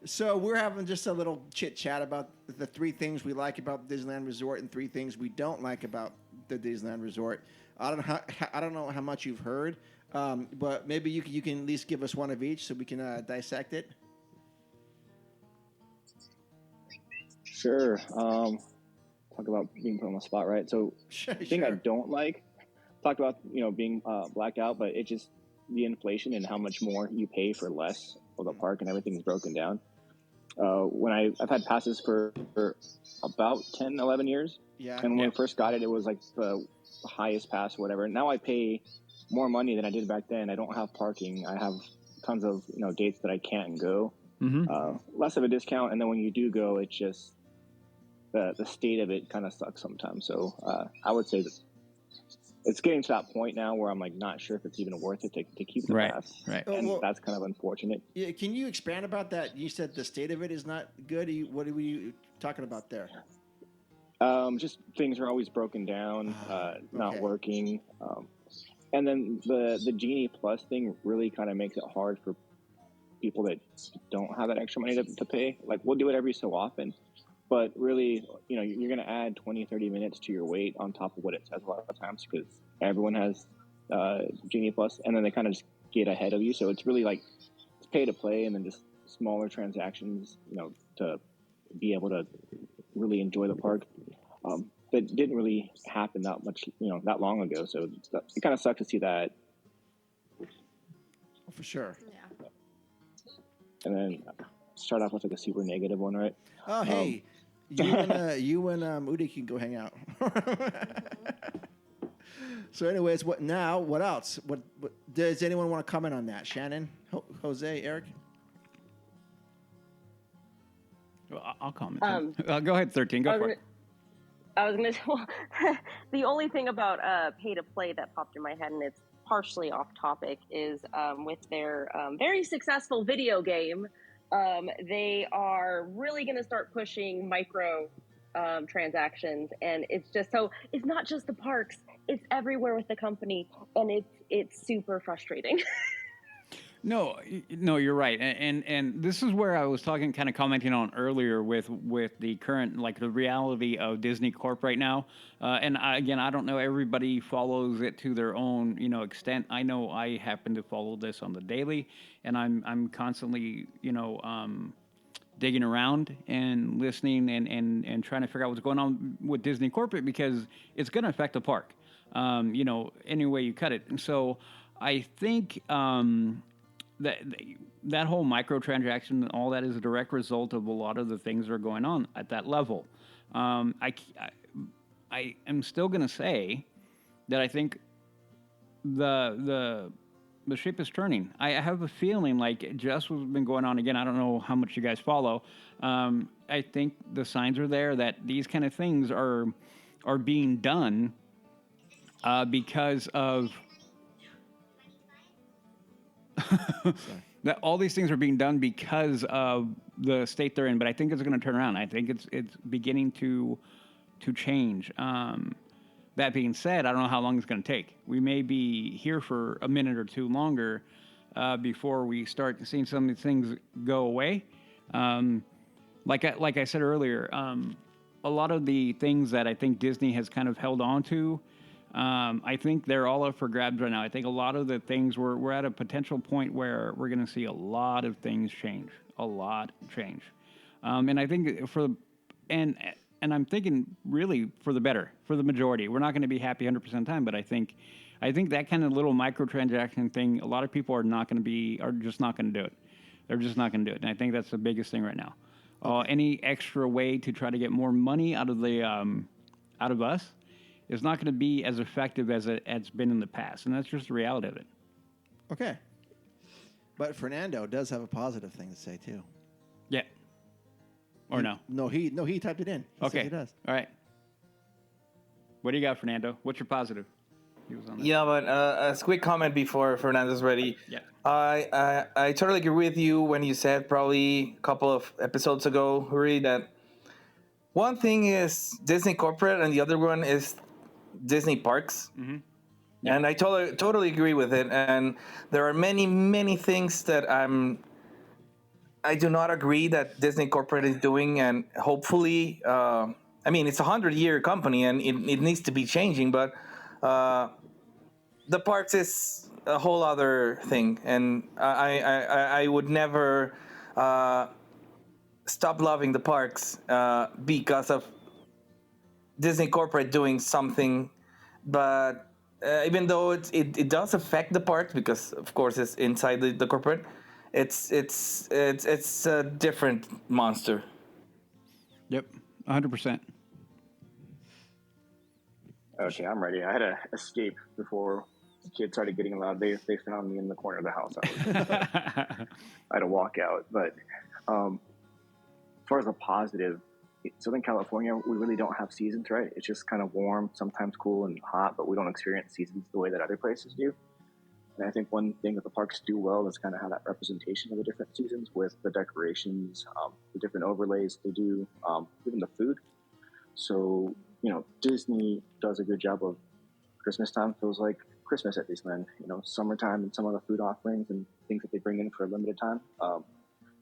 So we're having just a little chit chat about the 3 things we like about Disneyland Resort and 3 things we don't like about the Disneyland Resort. I don't know how much you've heard, but maybe you can at least give us one of each so we can dissect it. Sure. Talk about being put on the spot, right? So the thing I don't like, talked about being blacked out, but it just the inflation and how much more you pay for less of the park and everything is broken down. When I've had passes for about 10, 11 years. Yeah. And when I first got it, it was like the highest pass or whatever. Now I pay more money than I did back then. I don't have parking. I have tons of dates that I can't go. Mm-hmm. Less of a discount, and then when you do go, it's just the state of it kind of sucks sometimes. So I would say that it's getting to that point now where I'm like not sure if it's even worth it to keep the pass. Right. And that's kind of unfortunate. Yeah, can you expand about that? You said the state of it is not good. What are you talking about there? Just things are always broken down, not working. And then the Genie Plus thing really kind of makes it hard for people that don't have that extra money to pay. Like, we'll do it every so often, but really, you're going to add 20, 30 minutes to your wait on top of what it says a lot of times because everyone has Genie Plus, and then they kind of just get ahead of you. So it's really like it's pay to play and then just smaller transactions, to be able to really enjoy the park. That didn't really happen that much, that long ago. So it kind of sucks to see that. For sure. Yeah. And then start off with like a super negative one, right? Oh, hey, you and Udi can go hang out. So, anyways, what else? What does anyone want to comment on that? Shannon, Jose, Eric? Well, I'll comment. Go ahead, 13. Go for it. I was going to the only thing about pay to play that popped in my head, and it's partially off topic, is with their very successful video game, they are really going to start pushing micro transactions, and it's just it's not just the parks, it's everywhere with the company, and it's super frustrating. No, you're right, and this is where I was kind of commenting on earlier with the current, like, the reality of Disney Corp right now. And I don't know, everybody follows it to their own extent. I know I happen to follow this on the daily, and I'm constantly digging around and listening and trying to figure out what's going on with Disney Corporate, because it's going to affect the park, any way you cut it. And so I think that whole microtransaction and all that is a direct result of a lot of the things that are going on at that level. I am still going to say that I think the ship is turning. I have a feeling like just what's been going on again. I don't know how much you guys follow. I think the signs are there that these kind of things are being done because of that. All these things are being done because of the state they're in. But I think it's going to turn around. I think it's beginning to change. That being said, I don't know how long it's going to take. We may be here for a minute or two longer before we start seeing some of these things go away. Like I said earlier, a lot of the things that I think Disney has kind of held on to, I think they're all up for grabs right now. I think a lot of the things, we're at a potential point where we're going to see a lot of things change. And I think and I'm thinking really for the better, for the majority. We're not going to be happy 100% of the time, but I think that kind of little microtransaction thing, a lot of people are just not going to do it. They're just not going to do it. And I think that's the biggest thing right now. Any extra way to try to get more money out of us is not going to be as effective as it's been in the past. And that's just the reality of it. Okay. But Fernando does have a positive thing to say too. Yeah. Or no? No, he typed it in. He said he does. All right. What do you got, Fernando? What's your positive? He was on that. Yeah, but a quick comment before Fernando's ready. Yeah. I totally agree with you when you said probably a couple of episodes ago, Huri, that one thing is Disney corporate and the other one is Disney parks. Mm-hmm. Yeah. And I totally agree with it. And there are many, many things that I do not agree that Disney corporate is doing, and hopefully, it's a 100-year company and it needs to be changing, but the parks is a whole other thing, and I would never stop loving the parks because of Disney corporate doing something, but even though it does affect the parks because of course it's inside the corporate. It's a different monster. Yep, 100%. Okay, I'm ready. I had to escape before the kids started getting loud. They found me in the corner of the house. I had to walk out. But as far as a positive, Southern California, we really don't have seasons, right? It's just kind of warm, sometimes cool and hot, but we don't experience seasons the way that other places do. And I think one thing that the parks do well is kind of have that representation of the different seasons with the decorations, the different overlays they do, even the food. So, Disney does a good job of Christmas time feels like Christmas at Disneyland. Summertime and some of the food offerings and things that they bring in for a limited time.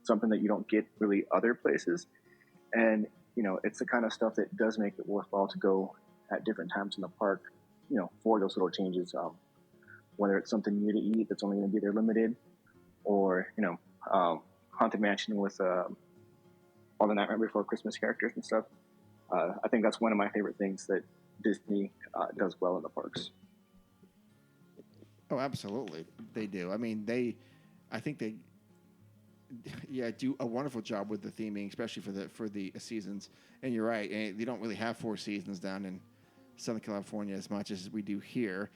Something that you don't get really other places. And, it's the kind of stuff that does make it worthwhile to go at different times in the park, for those little changes. Whether it's something new to eat that's only going to be there limited, or Haunted Mansion with all the Nightmare Before Christmas characters and stuff. I think that's one of my favorite things that Disney does well in the parks. Oh, absolutely, they do. I think they do a wonderful job with the theming, especially for the seasons. And you're right, they don't really have 4 seasons down in Southern California as much as we do here.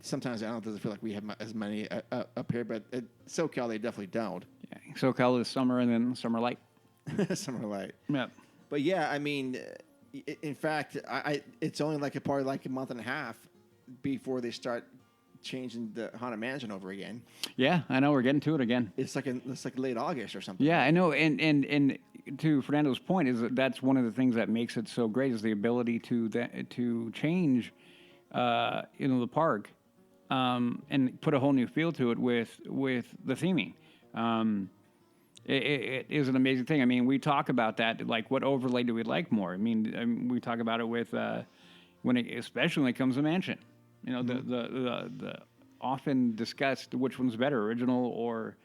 Sometimes it doesn't feel like we have as many up here, but SoCal, they definitely don't. Yeah, SoCal is summer and then summer light. Summer light. Yeah. But yeah, in fact, it's only probably a month and a half before they start changing the Haunted Mansion over again. Yeah, I know. We're getting to it again. It's like late August or something. Yeah, I know. And to Fernando's point is that's one of the things that makes it so great is the ability to change the park, and put a whole new feel to it with the theming. It is an amazing thing. We talk about that, like what overlay do we like more? We talk about it with especially when it comes to Mansion. The often discussed which one's better, original or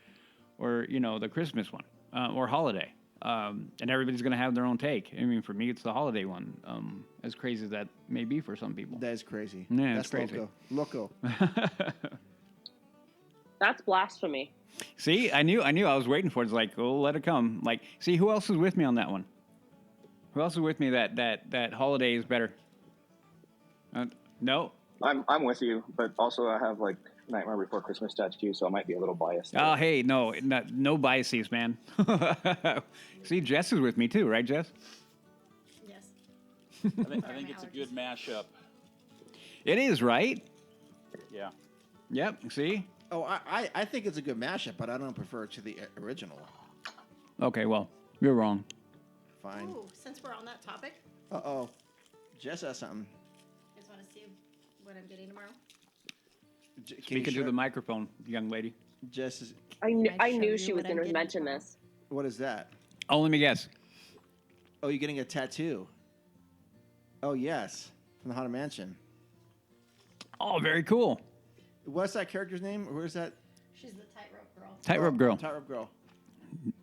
the Christmas one or holiday. And everybody's going to have their own take. For me, it's the holiday one. As crazy as that may be for some people. That is crazy. Yeah, that's crazy. Loco. That's blasphemy. See, I knew. I was waiting for it. It's like, oh, let it come. See, who else is with me on that one? Who else is with me that holiday is better? No. I'm with you, but also I have like Nightmare Before Christmas tattoo, so I might be a little biased. Oh, hey, no biases, man. See, Jess is with me too, right, Jess? Yes. I think it's a good mashup. It is, right? Yeah. Yep. See. Oh, I think it's a good mashup, but I don't prefer it to the original. Okay, well, you're wrong. Fine. Ooh, since we're on that topic, Uh-oh. Jess has something. you guys want to see what I'm getting tomorrow? Speaking to the microphone, young lady. Jess is... I show knew you she was what I'm going to getting mention tomorrow? this. What is that? Oh, let me guess. Oh, you're getting a tattoo. Oh, yes. From the Haunted Mansion. Oh, very cool. What's that character's name? Where's that? She's the tightrope girl. Tightrope girl. Tightrope girl.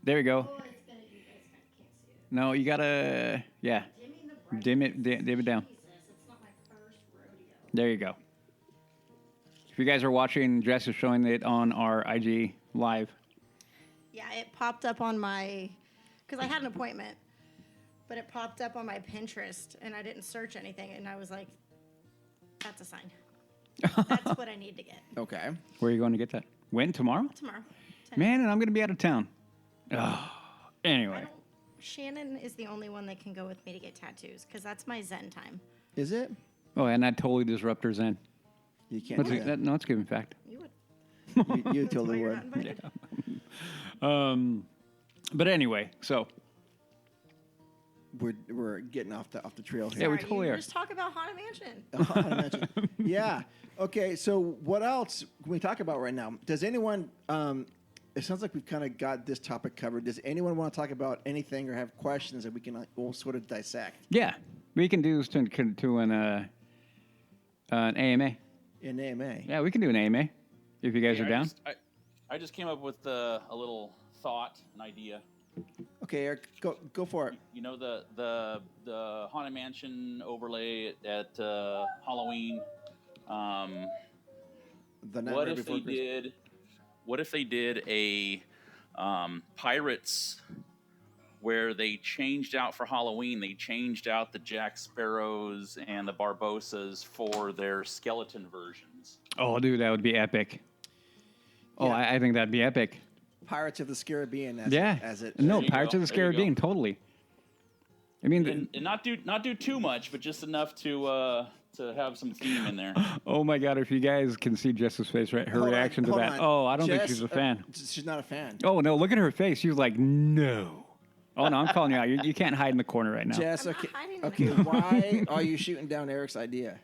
There you go. Oh, it's gonna. You guys kind of can't see it. No, you gotta, yeah. Dim it down. Jesus, it's not my first rodeo. There you go. If you guys are watching, Jess is showing it on our IG live. Yeah, it popped up on my, because I had an appointment, but it popped up on my Pinterest, and I didn't search anything, and I was like, that's a sign. That's what I need to get. Okay. Where are you going to get that? When? Tomorrow? Tomorrow. Man, and I'm going to be out of town. Oh, anyway. Shannon is the only one that can go with me to get tattoos, because that's my Zen time. Is it? Oh, and that totally disrupts her zen. You can't do that. No, it's a given fact. You would. You totally Why you're would. not invited. But anyway, so. We're getting off the trail here. Yeah, we Sorry, totally you are. just talk about Haunted Mansion. Haunted Mansion. Yeah. Okay. So what else can we talk about right now? Does anyone? It sounds like we've kind of got this topic covered. Does anyone want to talk about anything or have questions that we can all sort of dissect? Yeah, we can do this to an AMA. An AMA. Yeah, we can do an AMA if you guys are down. I just came up with a little thought, an idea. Okay, Eric, go for it. You know the Haunted Mansion overlay at Halloween. What if they did a Pirates where they changed out for Halloween? They changed out the Jack Sparrows and the Barbosas for their skeleton versions. Oh, dude, that would be epic. Oh, Yeah. I think that'd be epic. Pirates of the Caribbean. As it. No, There you Pirates go. of the There you go. Caribbean, totally. I mean, And not do too much, but just enough to have some theme in there. oh my God, if you guys can see Jess's face, right? Her Hold on, reaction to hold that. on. Oh, I don't think Jess, she's a fan. She's not a fan. Oh, no, look at her face. She was like, no. Oh, no, I'm calling you out. You can't hide in the corner right now. Jess, I'm not okay, hiding okay. anything. Why are you shooting down Eric's idea?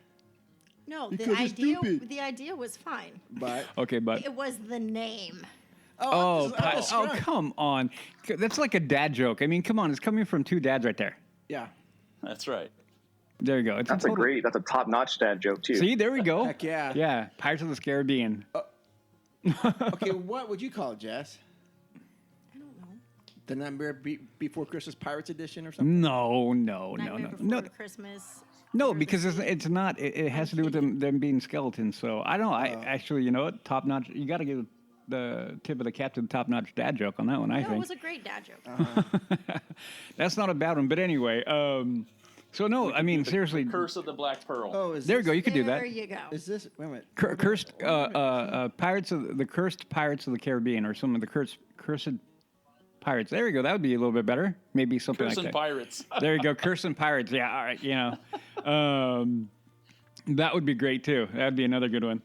No, Because the it's idea stupid. the idea was fine. But Okay, but. It was the name. Oh, I'm just trying- come on. That's like a dad joke. I mean, come on. It's coming from two dads right there. yeah. That's right. There you go. It's That's a top-notch dad joke too. See, there we go. Heck yeah. Yeah, Pirates of the Caribbean. Okay, what would you call it, Jess? I don't know. The Nightmare Before Christmas Pirates Edition or something? No, Nightmare Before Christmas. Christmas. No, because it's not. It has to do with them being skeletons. So I don't. I actually, you know what? Top notch. You got to give the tip of the cap to the top notch dad joke on that one. I No, it think was a great dad joke. that's not a bad one. But anyway, so no, I mean seriously. Curse of the Black Pearl. Oh, is There you this, go. You could do There that. you go. Is this? Wait a minute. Cursed Pirates of the Cursed Pirates of the Caribbean, or some of the cursed pirates. There you go. That would be a little bit better. Maybe something Curse like and that. Pirates. There you go. Cursed Pirates. Yeah. All right. You know, that would be great too. That'd be another good one.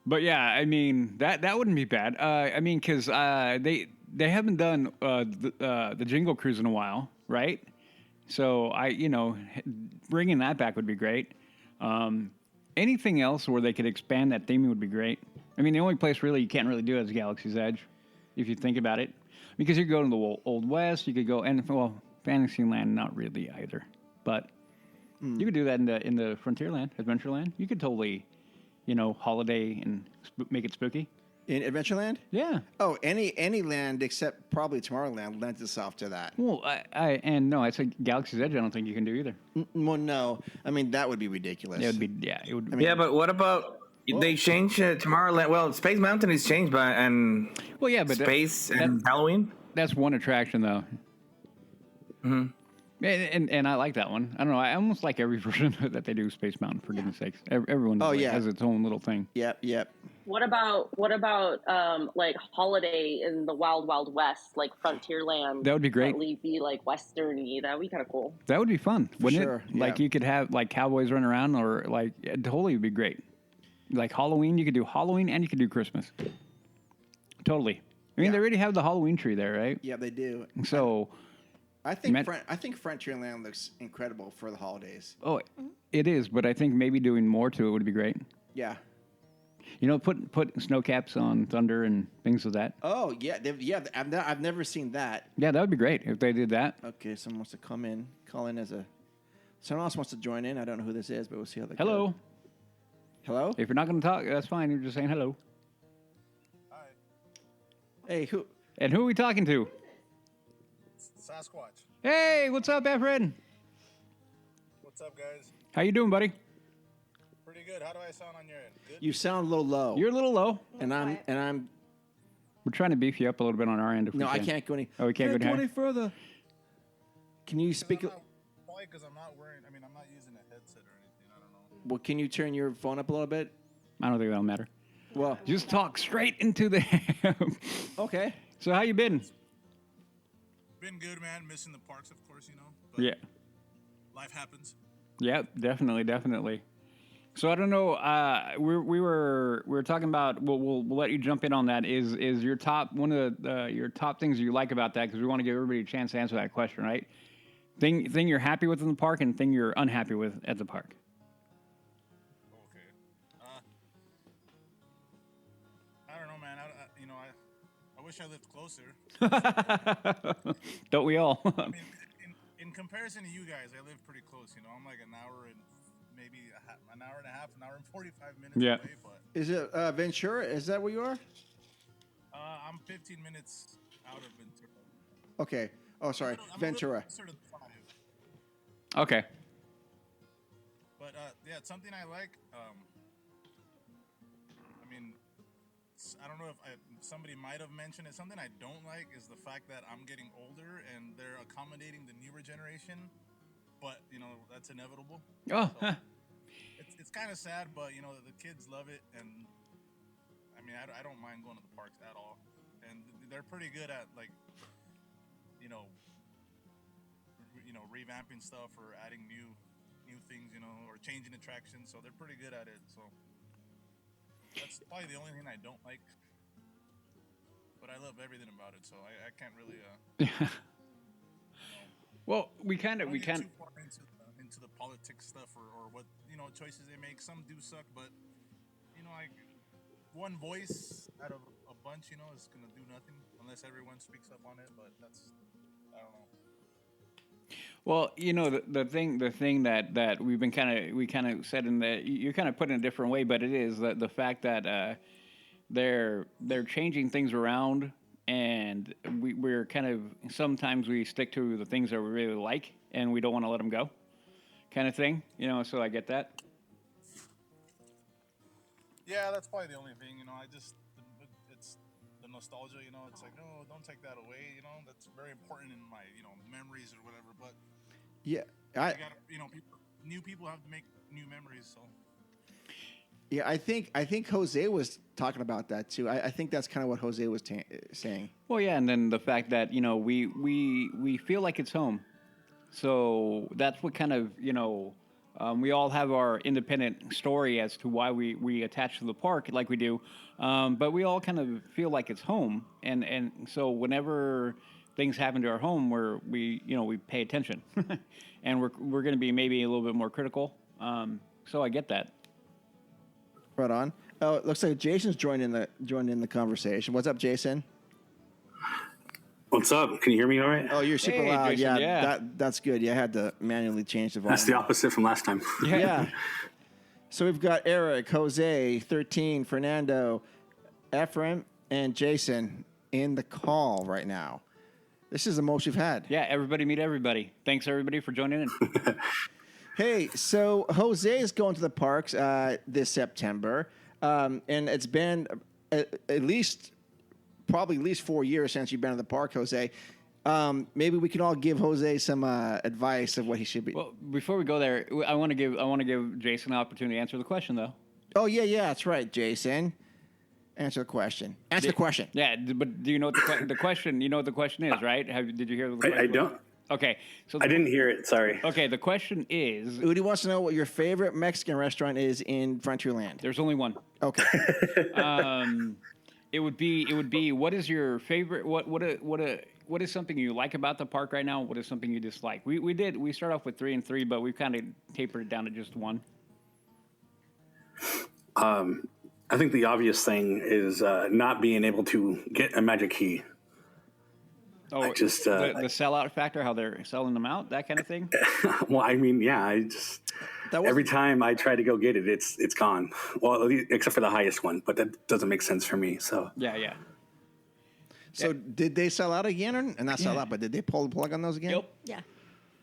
But yeah, I mean that wouldn't be bad. I mean, because they haven't done the Jingle Cruise in a while, right? So bringing that back would be great. Anything else where they could expand that theme would be great. I mean, the only place really you can't really do it is Galaxy's Edge, if you think about it, because you could go to the Old West, you could go Fantasyland, not really either, but you could do that in the Frontierland, Adventureland. You could totally, holiday and make it spooky. In Adventureland? Yeah. Oh, any land except probably Tomorrowland lends itself to that. Well, I said Galaxy's Edge. I don't think you can do either. Well, no. I mean, that would be ridiculous. It would be. Yeah, it would. I mean, Yeah, but what about they changed Tomorrowland? Well, Space Mountain is changed and well, yeah, but Space and Halloween. That's one attraction, though. Mm-hmm. And I like that one. I don't know. I almost like every version that they do Space Mountain. For goodness sakes, everyone has its own little thing. Yep. What about like Holiday in the Wild Wild West, like Frontierland? That would be great. That be like Western-y. That would be kind of cool. That would be fun, wouldn't sure, it? Like you could have like cowboys running around, or like it totally would be great. Like Halloween, you could do Halloween and you could do Christmas. Totally. I mean, they already have the Halloween tree there, right? Yeah, they do. So. I think Frontierland looks incredible for the holidays. Oh, it is, but I think maybe doing more to it would be great. Yeah. You know, put snow caps on Thunder and things of that. Oh yeah, I've never seen that. Yeah, that would be great if they did that. Okay, someone wants to call in as a. Someone else wants to join in. I don't know who this is, but we'll see how they. Hello. Go. Hello. If you're not going to talk, that's fine. You're just saying hello. Hi. Hey, who? And who are we talking to? Sasquatch. Hey, what's up, Efren? What's up, guys? How you doing, buddy? Pretty good. How do I sound on your end? Good? You sound a little low. You're a little low. And I'm. We're trying to beef you up a little bit on our end. If we can. I can't go any. Oh, we can't go any further. Can you speak? Probably because I'm not wearing. I mean, I'm not using a headset or anything. I don't know. Well, can you turn your phone up a little bit? I don't think that'll matter. Well, just talk straight into the. Okay. So how you been? Been good, man. Missing the parks, of course, you know. But yeah. Life happens. Yeah, definitely. So I don't know. We were talking about. We'll let you jump in on that. Is your top one of your top things you like about that? Because we want to give everybody a chance to answer that question, right? Thing you're happy with in the park and thing you're unhappy with at the park. Okay. I don't know, man. I wish I lived closer. Don't we all? I mean, in comparison to you guys, I live pretty close. You know, I'm like an hour and maybe an hour and a half, an hour and 45 minutes away. But is it Ventura? Is that where you are? I'm 15 minutes out of Ventura. Okay. Oh, sorry, Ventura. Sort of 5. Okay. But yeah, it's something I like. I mean, I don't know if somebody might have mentioned it. Something I don't like is the fact that I'm getting older and they're accommodating the newer generation. But you know that's inevitable. Oh. So it's kind of sad, but you know the kids love it, and I mean I don't mind going to the parks at all, and they're pretty good at like you know revamping stuff or adding new things, you know, or changing attractions. So they're pretty good at it. So that's probably the only thing I don't like, but I love everything about it. So I can't really. Well, we kind of get too far into the politics stuff or what choices they make. Some do suck, but like one voice out of a bunch, is gonna do nothing unless everyone speaks up on it. But that's I don't know. Well, the thing that we kind of said in the you're kind of put in a different way, but it is the fact that they're changing things around. And we're kind of, sometimes we stick to the things that we really like and we don't want to let them go kind of thing, so I get that. Yeah, that's probably the only thing, it's the nostalgia, it's like, no, don't take that away, that's very important in my, memories or whatever, but yeah, new people have to make new memories, so. Yeah, I think Jose was talking about that too. I think that's kind of what Jose was saying. Well, yeah, and then the fact that we feel like it's home, so that's what kind of we all have our independent story as to why we attach to the park like we do, but we all kind of feel like it's home, and so whenever things happen to our home, we pay attention, and we're going to be maybe a little bit more critical. So I get that. Right on. Oh, it looks like Jason's joined in the conversation. What's up, Jason? What's up? Can you hear me all right? Oh, you're super loud. Jason, yeah. That's good. Yeah, I had to manually change the volume. That's the opposite from last time. Yeah. So we've got Eric, Jose, 13, Fernando, Ephraim, and Jason in the call right now. This is the most we've had. Yeah, everybody meet everybody. Thanks, everybody, for joining in. Hey, so Jose is going to the parks this September, and it's been at least 4 years since you've been to the park, Jose. Maybe we can all give Jose some advice of what he should be. Well, before we go there, I want to give Jason an opportunity to answer the question, though. Oh yeah, that's right, Jason. Answer the question. Answer the question. Yeah, but do you know what the question? You know what the question is, right? Did you hear the question? I don't. Okay, so I didn't hear it. Sorry. Okay, the question is. Udi wants to know what your favorite Mexican restaurant is in Frontierland. There's only one. Okay. It would be. What is your favorite? What is something you like about the park right now? What is something you dislike? We start off with 3 and 3, but we've kind of tapered it down to just 1. I think the obvious thing is not being able to get a magic key. Oh, the sellout factor, how they're selling them out, that kind of thing. Well, I mean, yeah, every time I try to go get it, it's gone. Well, except for the highest one, but that doesn't make sense for me. So yeah. So did they sell out again, or not sell out, but did they pull the plug on those again? Yep. Yeah.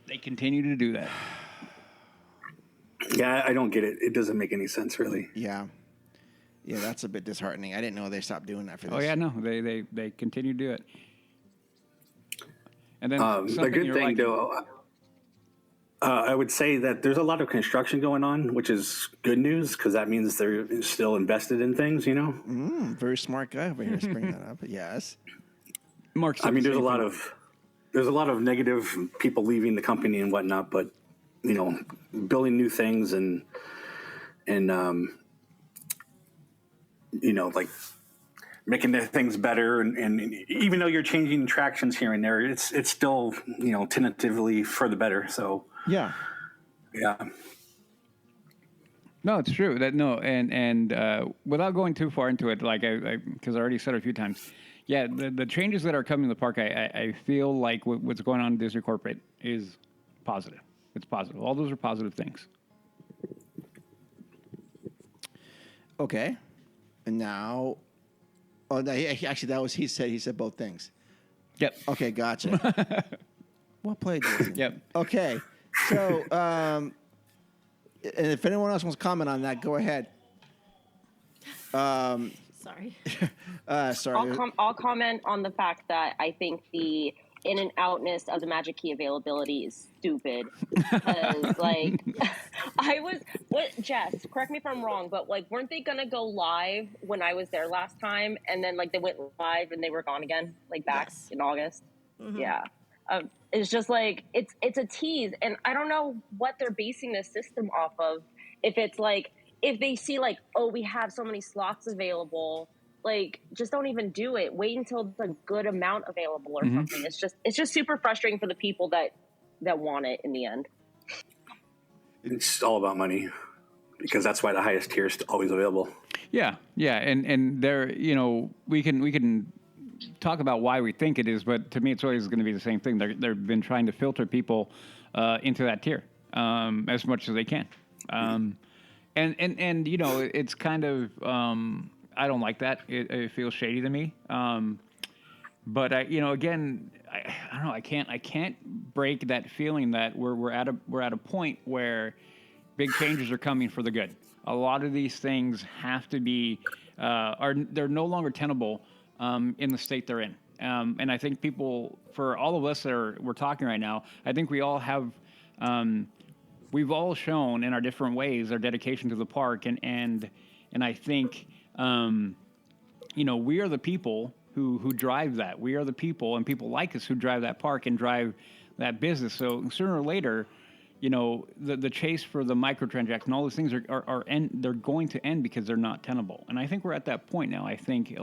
They continue to do that. Yeah, I don't get it. It doesn't make any sense, really. Yeah, that's a bit disheartening. I didn't know they stopped doing that for this. Oh yeah, no, they continue to do it. And then the good thing, though, I would say that there's a lot of construction going on, which is good news because that means they're still invested in things. You know, very smart guy over here to bring that up. Yes, Mark. I mean, there's a lot of negative people leaving the company and whatnot, but building new things and like making the things better, and even though you're changing attractions here and there, it's still tentatively for the better. So yeah. No, it's true and without going too far into it, like because I already said it a few times. Yeah, the changes that are coming to the park, I feel like what's going on in Disney Corporate is positive. It's positive. All those are positive things. Okay, and now. Oh, no, actually, that was he said. He said both things. Yep. Okay, gotcha. Well played, Jason. Yep. Okay, so and if anyone else wants to comment on that, go ahead. Sorry. Sorry. I'll comment on the fact that I think the in and outness of the magic key availability is stupid. Because Jess, correct me if I'm wrong, but weren't they gonna go live when I was there last time, and then they went live and they were gone again, back in August? Mm-hmm. Yeah. It's just it's a tease, and I don't know what they're basing this system off of. If it's if they see oh, we have so many slots available, just don't even do it. Wait until it's a good amount available or something. It's just super frustrating for the people that want it in the end. It's all about money because that's why the highest tier is always available. Yeah, and there, we can talk about why we think it is, but to me, it's always going to be the same thing. They've been trying to filter people into that tier as much as they can, and it's kind of. I don't like that. It feels shady to me. But again, I don't know. I can't break that feeling that we're at a point where big changes are coming for the good. A lot of these things have to be they're no longer tenable in the state they're in. And I think people, for all of us that we're talking right now, I think we all have. We've all shown in our different ways our dedication to the park, and I think. We are the people who drive that. We are the people and people like us who drive that park and drive that business. So sooner or later, the chase for the microtransactions, all those things they're going to end because they're not tenable. And I think we're at that point now. I think,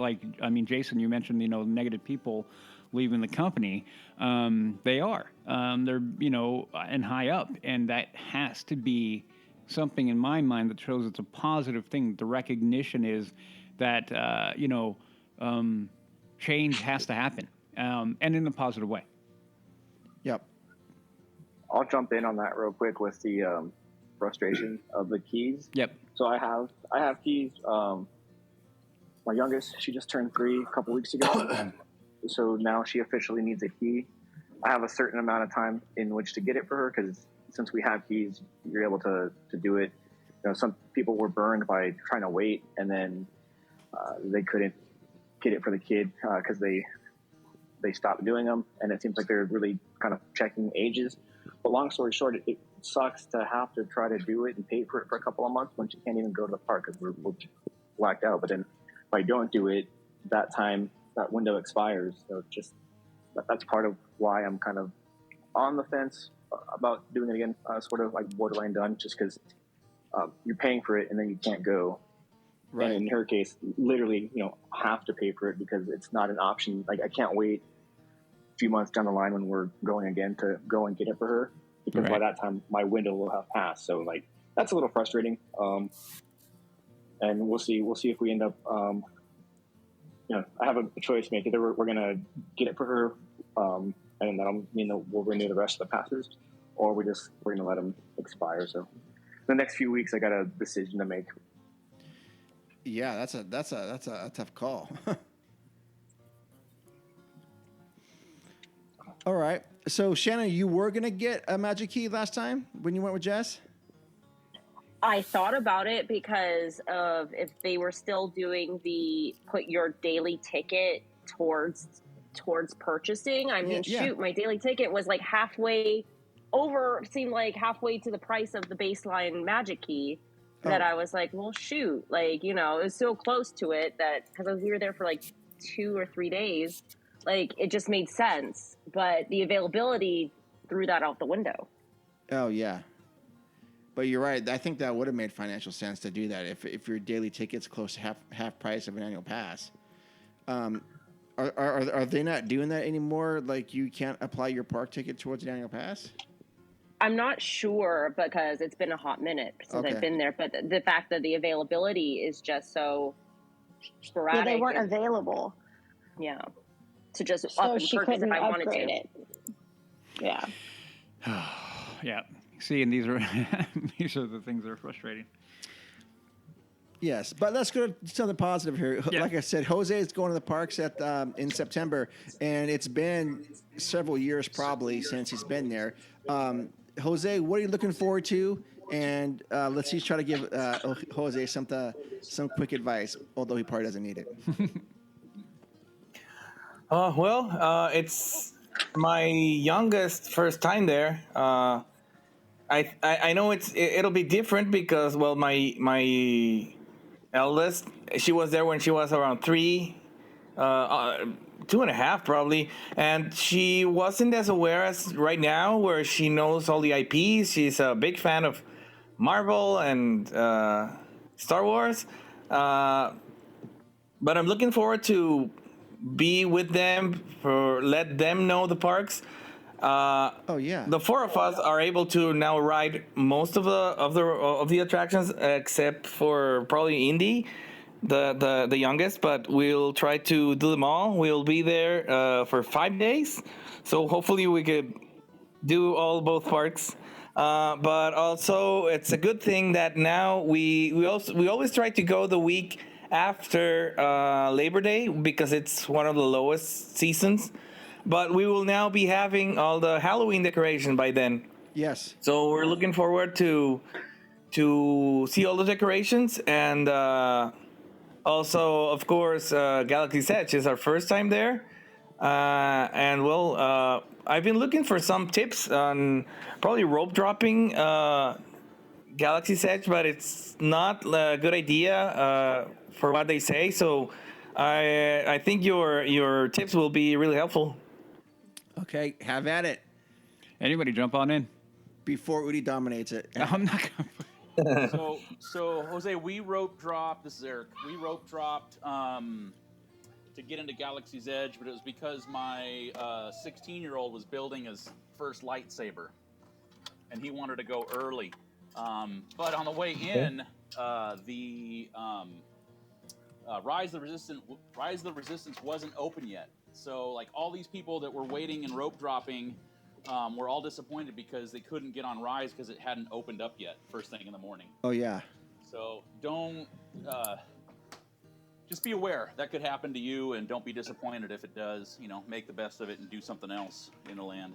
Jason, you mentioned, negative people leaving the company. They are. They're, and high up. And that has to be something in my mind that shows it's a positive thing. The recognition is that change has to happen, and in a positive way. Yep. I'll jump in on that real quick with the frustration of the keys. Yep. So I have keys. My youngest, she just turned 3 a couple weeks ago, so now she officially needs a key. I have a certain amount of time in which to get it for her because. Since we have keys, you're able to do it. Some people were burned by trying to wait, and then they couldn't get it for the kid because they they stopped doing them, and it seems like they're really kind of checking ages. But long story short, it sucks to have to try to do it and pay for it for a couple of months when you can't even go to the park because we're blacked out. But then if I don't do it, that window expires. So that's part of why I'm kind of on the fence about doing it again, sort of like borderline done, just because you're paying for it and then you can't go. Right. And in her case, literally, have to pay for it because it's not an option. Like I can't wait a few months down the line when we're going again to go and get it for her, because by that time my window will have passed. So like that's a little frustrating. And we'll see if we end up. I have a choice to make. Either we're gonna get it for her, and that'll mean that we'll renew the rest of the passes, or we're gonna let them expire. So the next few weeks, I got a decision to make. Yeah, that's a tough call. All right. So Shannon, you were gonna get a Magic Key last time when you went with Jess? I thought about it because of if they were still doing the put your daily ticket towards purchasing. I mean, shoot, my daily ticket was like seemed like halfway to the price of the baseline Magic Key. That I was like, well, shoot, like, it was so close to it that because we were there for like 2 or 3 days, like it just made sense. But the availability threw that out the window. Oh yeah. But you're right. I think that would have made financial sense to do that if your daily ticket's close to half price of an annual pass. Are they not doing that anymore? Like you can't apply your park ticket towards an annual pass? I'm not sure because it's been a hot minute since I've been there. But the fact that the availability is just so sporadic. Yeah, they weren't available. Yeah. To just up and purchase if I wanted to. It. Yeah. Yeah. See, and these are the things that are frustrating. Yes, but let's go to something positive here. Yeah. Like I said, Jose is going to the parks in September, and it's been several years probably since he's been there. Jose, what are you looking forward to? And let's each try to give Jose some quick advice, although he probably doesn't need it. It's my youngest first time there. I know it'll be different because my eldest, she was there when she was around 3, 2.5 probably, and she wasn't as aware as right now, where she knows all the IPs. She's a big fan of Marvel and Star Wars, but I'm looking forward to be with them let them know the parks. The 4 of us are able to now ride most of the attractions except for probably Indy, the youngest, but we'll try to do them all. We'll be there for 5 days, so hopefully we could do both parks. But also, it's a good thing that now we always try to go the week after Labor Day because it's one of the lowest seasons. But we will now be having all the Halloween decoration by then. Yes. So we're looking forward to see all the decorations, and also, of course, Galaxy's Edge is our first time there, and I've been looking for some tips on probably rope dropping Galaxy's Edge, but it's not a good idea for what they say. So I think your tips will be really helpful. Okay, have at it. Anybody jump on in before Udi dominates it. I'm not gonna. So Jose, we rope dropped. This is Eric. We rope dropped to get into Galaxy's Edge, but it was because my 16-year-old was building his first lightsaber, and he wanted to go early. But on the way in, the Rise of the Resistance wasn't open yet. So like all these people that were waiting and rope dropping were all disappointed because they couldn't get on Rise because it hadn't opened up yet first thing in the morning. Oh yeah. So don't just be aware that could happen to you, and don't be disappointed if it does. Make the best of it and do something else in the land.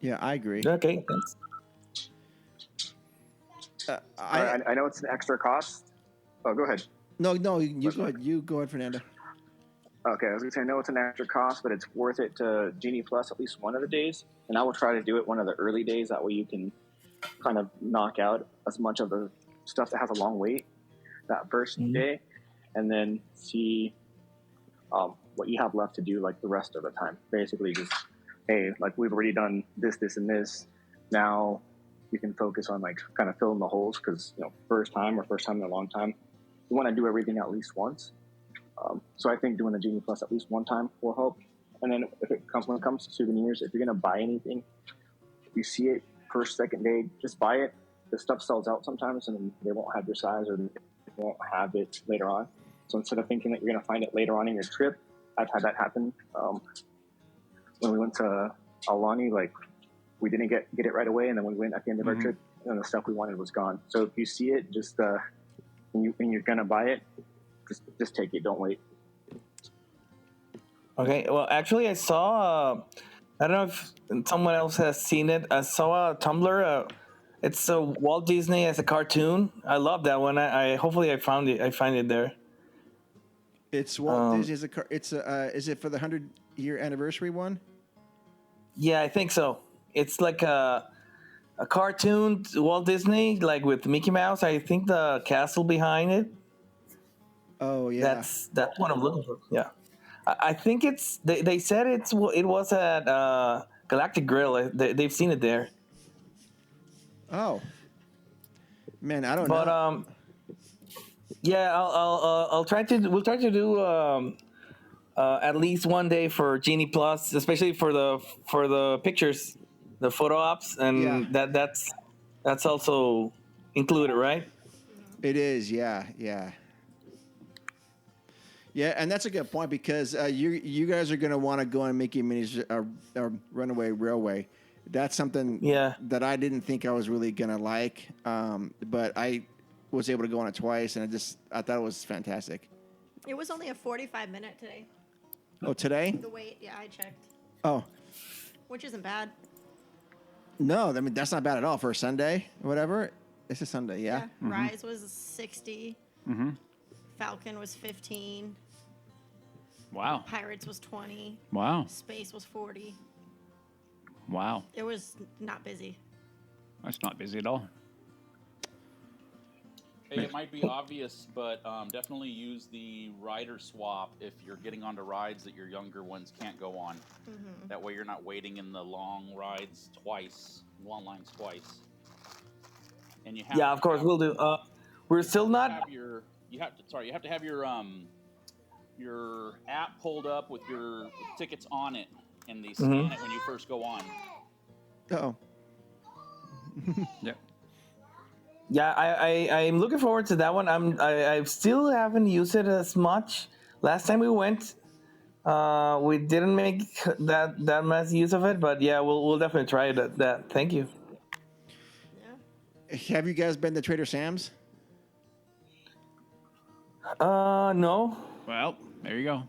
Yeah, I agree. Okay, thanks. I know it's an extra cost. Oh, go ahead. No, you go ahead. You go ahead, Fernando. Okay, I was gonna say I know it's an extra cost, but it's worth it to Genie Plus at least one of the days, and I will try to do it one of the early days. That way you can kind of knock out as much of the stuff that has a long wait that 1st day, and then see what you have left to do like the rest of the time. Basically, just hey, like we've already done this, this, and this. Now you can focus on like kind of filling the holes because first time in a long time, you want to do everything at least once. So I think doing the Genie Plus at least one time will help. And then when it comes to souvenirs, if you're gonna buy anything, you see it first, second day, just buy it. The stuff sells out sometimes, and they won't have your size or they won't have it later on. So instead of thinking that you're gonna find it later on in your trip, I've had that happen. When we went to Alani, like we didn't get it right away, and then we went at the end of our trip, and the stuff we wanted was gone. So if you see it, just when you're gonna buy it, just take it. Don't wait. Okay. Well, actually, I saw. I don't know if someone else has seen it. I saw a Tumblr. It's a Walt Disney as a cartoon. I love that one. I hopefully I found it. I find it there. It's Walt Disney as a car. It's is it for the 100-year anniversary one? Yeah, I think so. It's like a cartoon Walt Disney, like with Mickey Mouse. I think the castle behind it. Oh yeah, that's what I'm looking for. Yeah, I think it's. They said it was at Galactic Grill. They've seen it there. Oh man, I don't know. But yeah, I'll try to. We'll try to do at least one day for Genie Plus, especially for the pictures, the photo ops, and that's also included, right? It is, yeah. Yeah, and that's a good point because you guys are going to want to go on Mickey Minnie's Runaway Railway. That's something that I didn't think I was really going to like, but I was able to go on it twice, and I thought it was fantastic. It was only a 45-minute today. Oh, today? The wait, yeah, I checked. Oh. Which isn't bad. No, I mean, that's not bad at all for a Sunday or whatever. It's a Sunday, yeah. Rise was 60. Falcon was 15. Wow. Pirates was 20. Wow. Space was 40. Wow. It was not busy. That's not busy at all. Hey, it might be obvious, but definitely use the rider swap if you're getting onto rides that your younger ones can't go on. That way you're not waiting in the long lines twice. And you have of course we'll do. We're still not. You have to have your app pulled up with your tickets on it, and they scan it when you first go on. Oh. Yep. Yeah, I'm looking forward to that one. I still haven't used it as much. Last time we went, we didn't make that much use of it, but yeah, we'll definitely try that. Thank you. Yeah. Have you guys been to Trader Sam's? No. Well, there you go.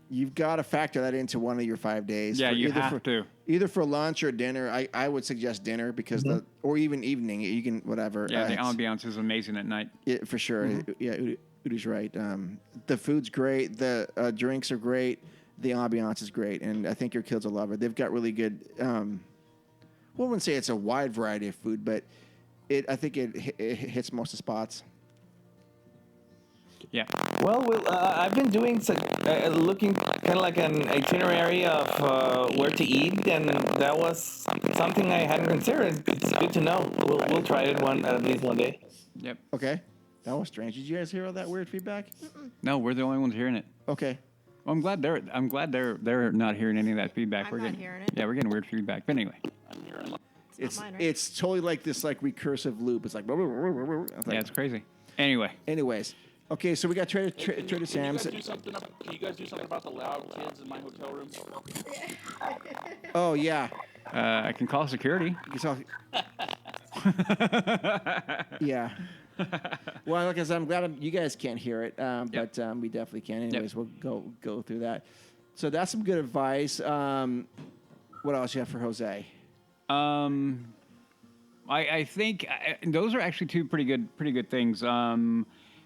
You've got to factor that into one of your 5 days. Yeah, you have to. Either for lunch or dinner. I would suggest dinner because or even evening. You can whatever. Yeah, the ambiance is amazing at night. Yeah, for sure. Yeah, Udi's right. The food's great. The drinks are great. The ambiance is great, and I think your kids will love it. They've got really good. I wouldn't say it's a wide variety of food, but I think it hits most of the spots. Yeah. Well, I've been doing looking kind of like an itinerary of where to eat, and that was something I hadn't considered. It's good to know. We'll try it at least one day. Yep. Okay. That was strange. Did you guys hear all that weird feedback? No, we're the only ones hearing it. Okay. Well, I'm glad they're not hearing any of that feedback. I'm not hearing it. Yeah, we're getting weird feedback. But anyway. It's not mine, right? It's totally like this recursive loop. It's like yeah, it's crazy. Anyways. Okay, so we got Trader Sam's. Can you guys do something about the loud kids in my hotel room? Oh, yeah. I can call security. Yeah. Well, like I said, I'm glad you guys can't hear it, but we definitely can. Anyways, we'll go through that. So that's some good advice. What else you have for Jose? I think those are actually two pretty good things.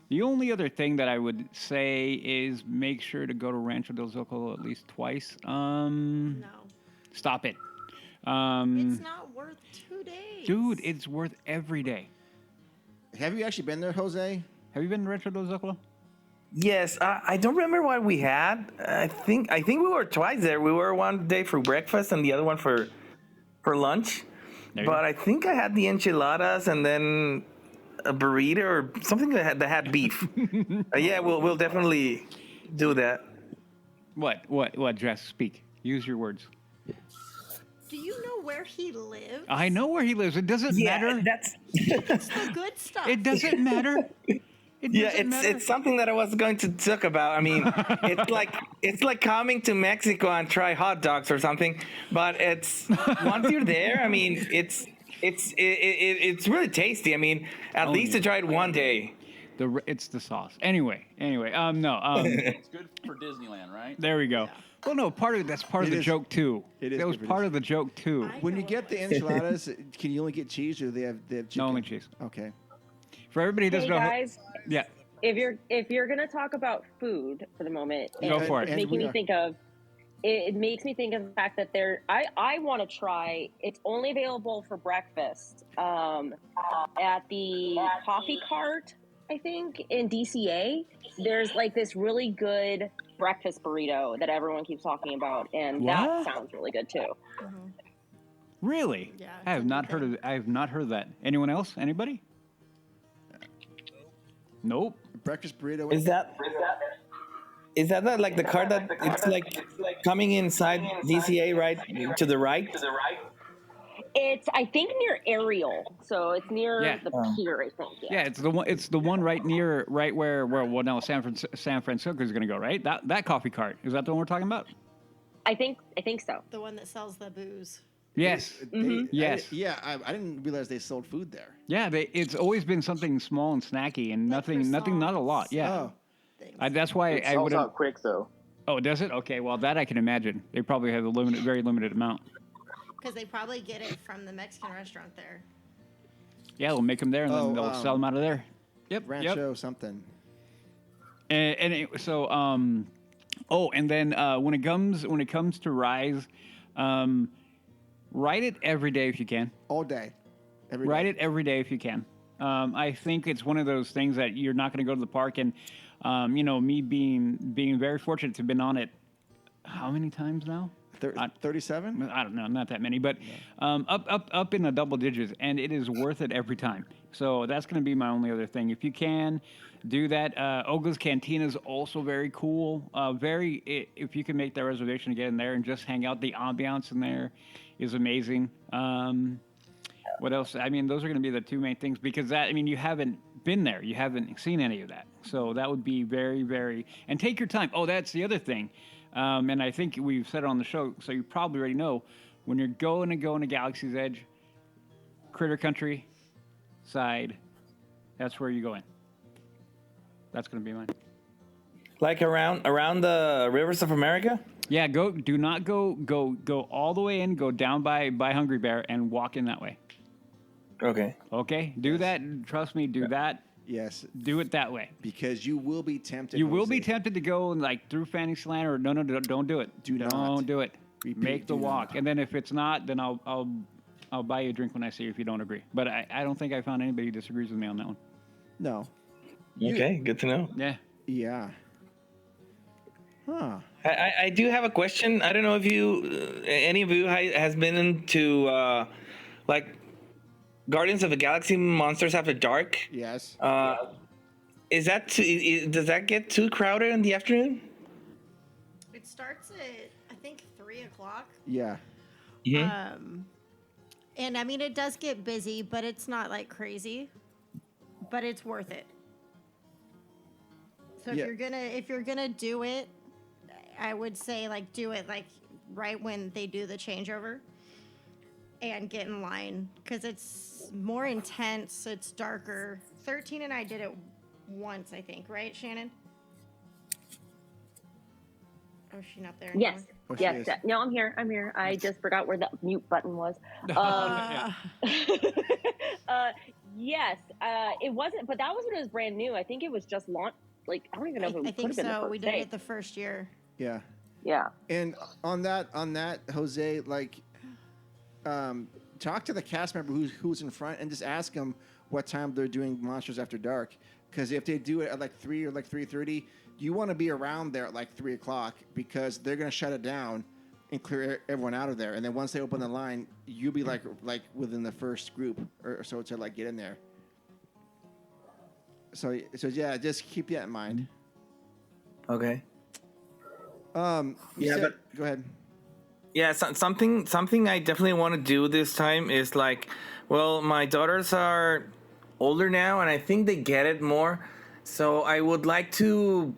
The only other thing that I would say is make sure to go to Rancho del Zocalo at least twice. No. Stop it. It's not worth 2 days. Dude, it's worth every day. Have you actually been there, Jose? Have you been to Rancho del Zocalo? Yes, I don't remember what we had. I think we were twice there. We were one day for breakfast and the other one for lunch. But I think I had the enchiladas and then a burrito or something that had beef. Yeah, we'll definitely do that. What, Jess? Speak. Use your words. Do you know where he lives? I know where he lives. It doesn't matter. It's the good stuff. It doesn't matter. It's something that I was going to talk about. I mean, it's like coming to Mexico and try hot dogs or something. But it's once you're there, I mean, it's really tasty. I mean, at least to try it one day. It's the sauce. Anyway, no. It's good for Disneyland, right? There we go. Yeah. Well, no, that's part of the joke too. That was part of the joke too. When you get the enchiladas, can you only get cheese, or do they have chicken? No, only cheese. Okay. For everybody who doesn't know. Guys. Yeah. If you're gonna talk about food for the moment, Go for it. It makes me think of the fact that I want to try. It's only available for breakfast at the coffee cart, I think, in DCA. There's like this really good breakfast burrito that everyone keeps talking about, and that sounds really good too. Mm-hmm. Really? Yeah. I have not heard of that. Anyone else? Anybody? Nope. Breakfast burrito. Is that like the card that it's like coming inside DCA right to the right? It's, I think, near Ariel, so it's near the pier, I think. Yeah, it's the one right where San Fransokyo is going to go, right? That coffee cart. Is that the one we're talking about? I think so. The one that sells the booze. Yes. Yes. I didn't realize they sold food there. Yeah, it's always been something small and snacky and nothing, not a lot. Yeah. Oh. That's why It I sells would. out quick though. Oh, does it? Okay, well that I can imagine. They probably have a very limited amount. Because they probably get it from the Mexican restaurant there. Yeah, they'll make them there and then they'll sell them out of there. Yep. Rancho something. And and then when it comes to Rise, ride it every day if you can. All day. Ride it every day if you can. I think it's one of those things that you're not going to go to the park and, me being very fortunate to have been on it. How many times now? 37? I don't know, not that many, but up in the double digits, and it is worth it every time. So that's going to be my only other thing. If you can, do that. Ogla's Cantina is also very cool. If you can make that reservation to get in there and just hang out, the ambiance in there is amazing. What else? I mean, those are going to be the two main things because you haven't been there. You haven't seen any of that. So that would be very, very... And take your time. Oh, that's the other thing. And I think we've said it on the show, so you probably already know, when you're going to Galaxy's Edge, Critter Country side, that's where you go in. That's going to be mine. Like around the rivers of America? Yeah, do not go all the way in, go down by Hungry Bear and walk in that way. Okay, do that. Trust me, do that. Yes. Do it that way. Because you will be tempted. You will be tempted to go like through Fantasyland or no, don't do it. Don't do it. Repeat, Make the walk. And then if it's not, then I'll buy you a drink when I see you if you don't agree. But I don't think I found anybody who disagrees with me on that one. No. Okay, good to know. Yeah. Yeah. Huh. I do have a question. I don't know if any of you has been into like Guardians of the Galaxy Monsters After Dark. Yes. Is that does that get too crowded in the afternoon? It starts at I think 3:00. Yeah. Mm-hmm. And I mean it does get busy, but it's not like crazy. But it's worth it. So if you're gonna do it, I would say like do it like right when they do the changeover. And get in line because it's more intense. It's darker. 13 and I did it once, I think, right, Shannon? Oh, is she not there anymore? Yes. Yes. No, I'm here. I just forgot where the mute button was. Yes, it wasn't, but that was when it was brand new. I think it was just launched. Like, I don't even know if it I could think have been the so. first We did day. it the first year. Yeah. Yeah. And on that, Jose, like, talk to the cast member who's in front and just ask them what time they're doing Monsters After Dark. Because if they do it at like 3 or like 3:30, you want to be around there at like 3 o'clock because they're gonna shut it down and clear everyone out of there. And then once they open the line, you'll be like within the first group or so to like get in there. So yeah, just keep that in mind. Okay. You said, go ahead. Yeah, something I definitely want to do this time is like, well, my daughters are older now, and I think they get it more. So I would like to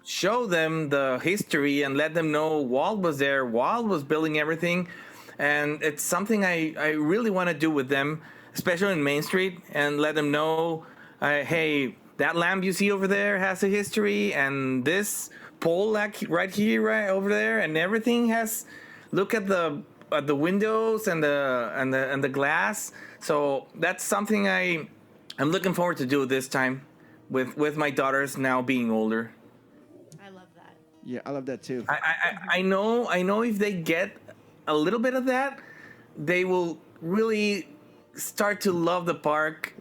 show them the history and let them know Walt was there. Walt was building everything, and it's something I really want to do with them, especially in Main Street, and let them know, hey, that lamp you see over there has a history, and this pole like right here, right over there, and everything has. Look at the windows and the glass. So that's something I'm looking forward to do this time, with my daughters now being older. I love that. Yeah, I love that too. I know if they get a little bit of that, they will really start to love the park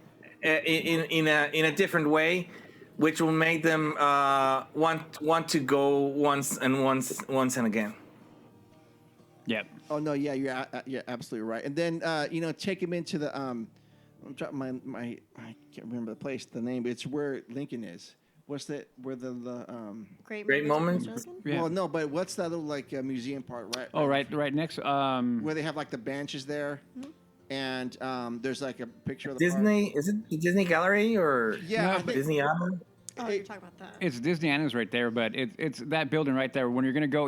in a different way, which will make them want to go once and again. Yep. Oh no, yeah, you're absolutely right. And then take him into the I'm dropping my I can't remember the place, the name. It's where Lincoln is. What's that? Where the Great moments. Well, no, but what's that little like museum part, right? Oh, right next. Where they have like the benches there, and there's like a picture of the Disney. park. Is it the Disney Gallery or Disney Island? Oh, you're talking about that. It's Disney Island's right there, but it's that building right there. When you're gonna go,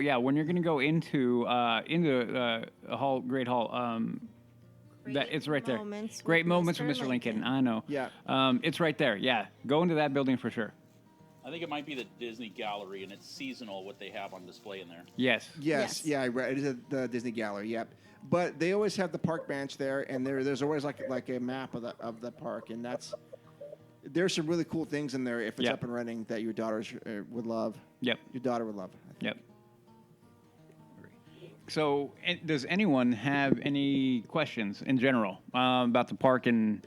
into the hall, Great Hall, that it's right there. Great moments with Mr. Lincoln. I know. Yeah. It's right there. Yeah, go into that building for sure. I think it might be the Disney Gallery, and it's seasonal what they have on display in there. Yes. Yes. Yeah. Right. It is the Disney Gallery. Yep. But they always have the park bench there, and there's always like a map of the park, and there's some really cool things in there if it's up and running that your daughters would love. Yep. Your daughter would love. Yep. So, does anyone have any questions in general about the park and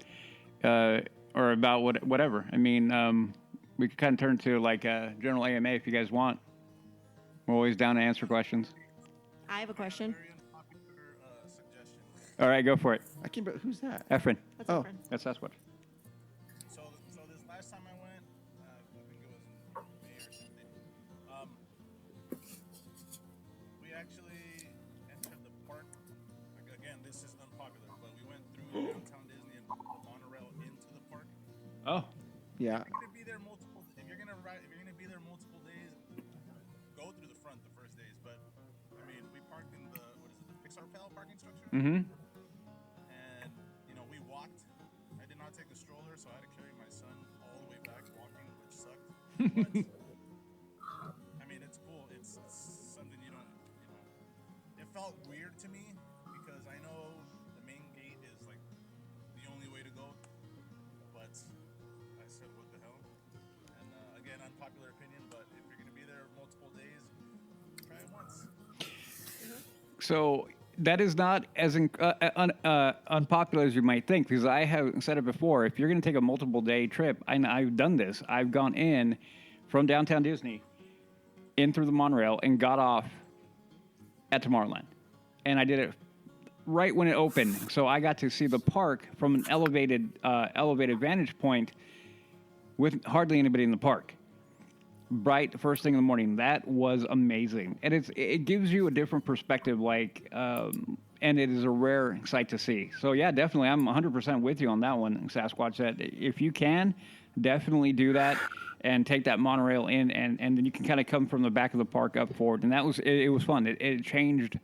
or about whatever? I mean, we could kind of turn to like a general AMA if you guys want. We're always down to answer questions. I have a question. All right, go for it. I can't. Who's that? Efren. That's Efren. That's Sasquatch. So this last time I went, I think it was in May or something. We actually entered the park. Again, this is unpopular, but we went through downtown Disney and the monorail into the park. Oh. Yeah. If you're gonna be there multiple days, go through the front the first days. But I mean, we parked in the Pixar Pal parking structure. Mm-hmm. We walked. I did not take a stroller, so I had to carry my son all the way back walking, which sucked. But, I mean, it's cool. It's something you don't. It felt weird to me because I know the main gate is like the only way to go. But I said, what the hell? And again, unpopular opinion, but if you're gonna be there multiple days, try it once. So that is not as unpopular as you might think, because I have said it before. If you're going to take a multiple day trip, and I've done this, I've gone in from downtown Disney, in through the monorail, and got off at Tomorrowland. And I did it right when it opened, so I got to see the park from an elevated vantage point with hardly anybody in the park. Bright first thing in the morning. That was amazing, and it gives you a different perspective, and it is a rare sight to see. So yeah, definitely, I'm 100% with you on that one, Sasquatch. That if you can, definitely do that and take that monorail in, and then you can kind of come from the back of the park up forward, and that was it was fun. It changed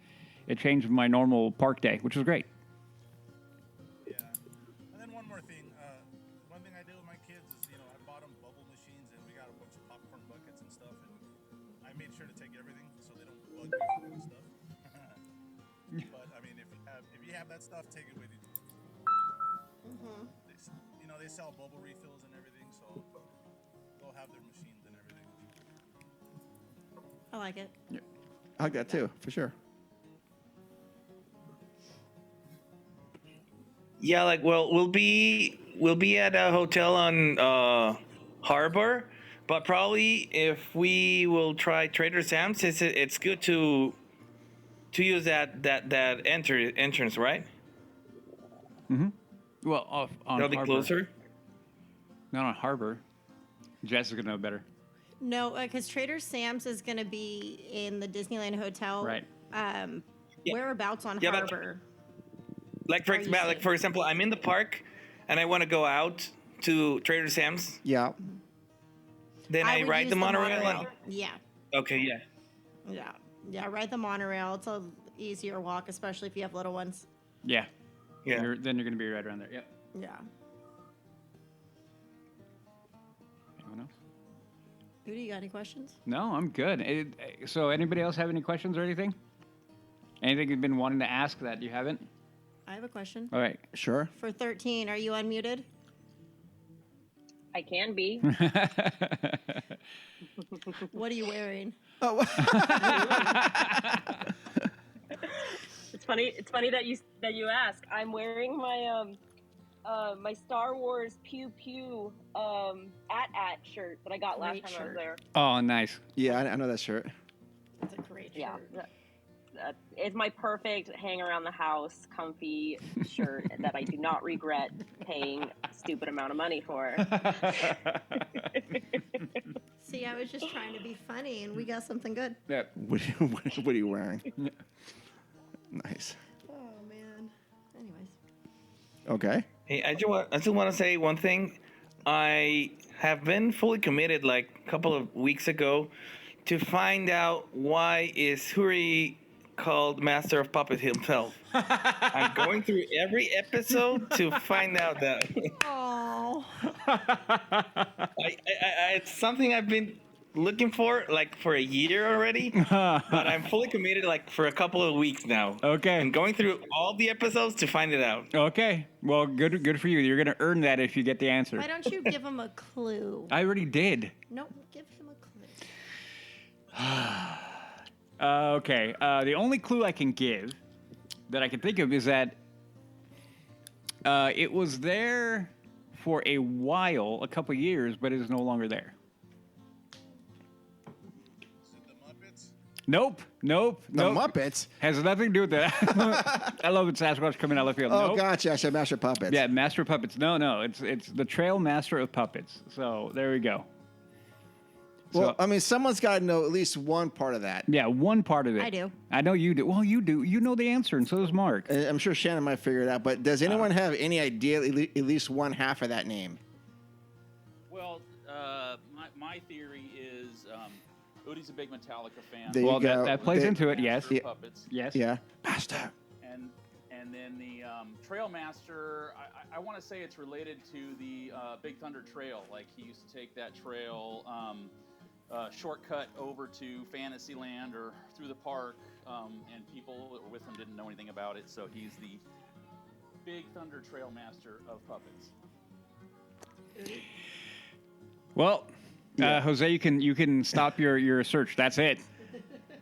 my normal park day, which was great. Yeah, and then one more thing. One thing I did with my kids is, I bought them bubble machines, and we got a bunch of popcorn buckets and stuff, and I made sure to take everything so they don't bug me with stuff. But I mean, if you have that stuff, take it with you. they sell bubble refills and everything, so they'll have their machines and everything. I like it. Yeah. I like that too, for sure. Yeah, like we'll be at a hotel on Harbor, but probably if we will try Trader Sam's, it's good to use that entrance, right? Mm-hmm. Well, on That'll be Harbor. closer. Not on Harbor. Jess is gonna know better. No, because Trader Sam's is going to be in the Disneyland Hotel. Right. Whereabouts on Yeah, but- Harbor? Like for example, I'm in the park, and I want to go out to Trader Sam's. Yeah. Then I would ride use the monorail. And, Yeah. okay, yeah. Yeah, ride the monorail. It's a easier walk, especially if you have little ones. Yeah. Yeah. Then you're gonna be right around there. Yep. Yeah. Anyone else? Who do you got any questions? No, I'm good. So, anybody else have any questions or anything? Anything you've been wanting to ask that you haven't? I have a question. All right. Sure. For 13, are you unmuted? I can be. What are you wearing? Oh. It's funny that you ask. I'm wearing my my Star Wars Pew Pew at shirt that I got last Great time I was shirt. there. Oh, nice. Yeah, I know that shirt. It's a great Yeah. shirt. It's my perfect hang around the house comfy shirt that I do not regret paying a stupid amount of money for. See, I was just trying to be funny, and we got something good. Yeah. What are you wearing? Nice. Oh, man. Anyways. Okay. Hey, I just want to say one thing. I have been fully committed, like a couple of weeks ago, to find out why is Huri called Master of Puppet himself. I'm going through every episode to find out that. Oh. It's something I've been looking for like for a year already, but I'm fully committed like for a couple of weeks now. Okay. I'm going through all the episodes to find it out. Okay. Well, good for you. You're gonna earn that if you get the answer. Why don't you give him a clue? I already did. Nope, give him a clue. Okay. The only clue I can give that I can think of is that it was there for a while, a couple years, but it is no longer there. Nope. The Muppets? Has nothing to do with that. I love it. Sasquatch coming out of the field. Oh, Nope. gotcha. I said Master Puppets. Yeah, Master of Puppets. No. It's the Trail Master of Puppets. So there we go. Well, So- I mean, someone's got to know at least one part of that. Yeah, one part of it. I do. I know you do. Well, you do. You know the answer, and so does Mark. I'm sure Shannon might figure it out, but does anyone have any idea at least one half of that name? Well, my theory is Udi's a big Metallica fan. There you Well, go. that plays There- into it. Yes. Master of Puppets. Yes. Yeah. Master. And then the Trail Master, I want to say it's related to the Big Thunder Trail. Like he used to take that trail shortcut over to Fantasyland or through the park, and people that were with him didn't know anything about it. So he's the Big Thunder Trail Master of Puppets. Well, Jose, you can stop your search. That's it.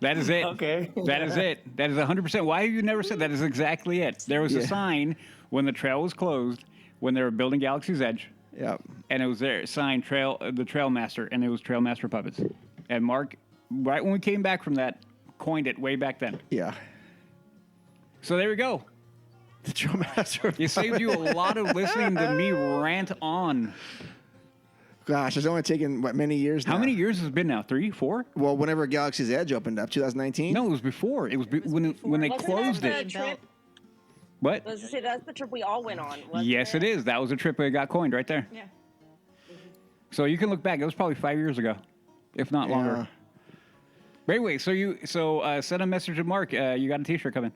That is it. Okay. That is it. That is 100%. Why have you never said that? Is exactly it. There was a sign when the trail was closed, when they were building Galaxy's Edge. Yep. And it was there, signed the Trail Master, and it was Trail Master Puppets. And Mark, right when we came back from that, coined it way back then. Yeah. So there we go. The Trail Master. You saved you a lot of listening to me rant on. Gosh, it's only taken, many years now? How many years has it been now? 3, 4? Well, whenever Galaxy's Edge opened up, 2019? No, it was before. It was when they Wasn't closed that it. the trip? What? I was gonna say that's the trip we all went on. Wasn't Yes, it is. That was a trip that got coined right there. Yeah. So you can look back. It was probably 5 years ago, if not longer. But anyway, so send a message to Mark. You got a T-shirt coming.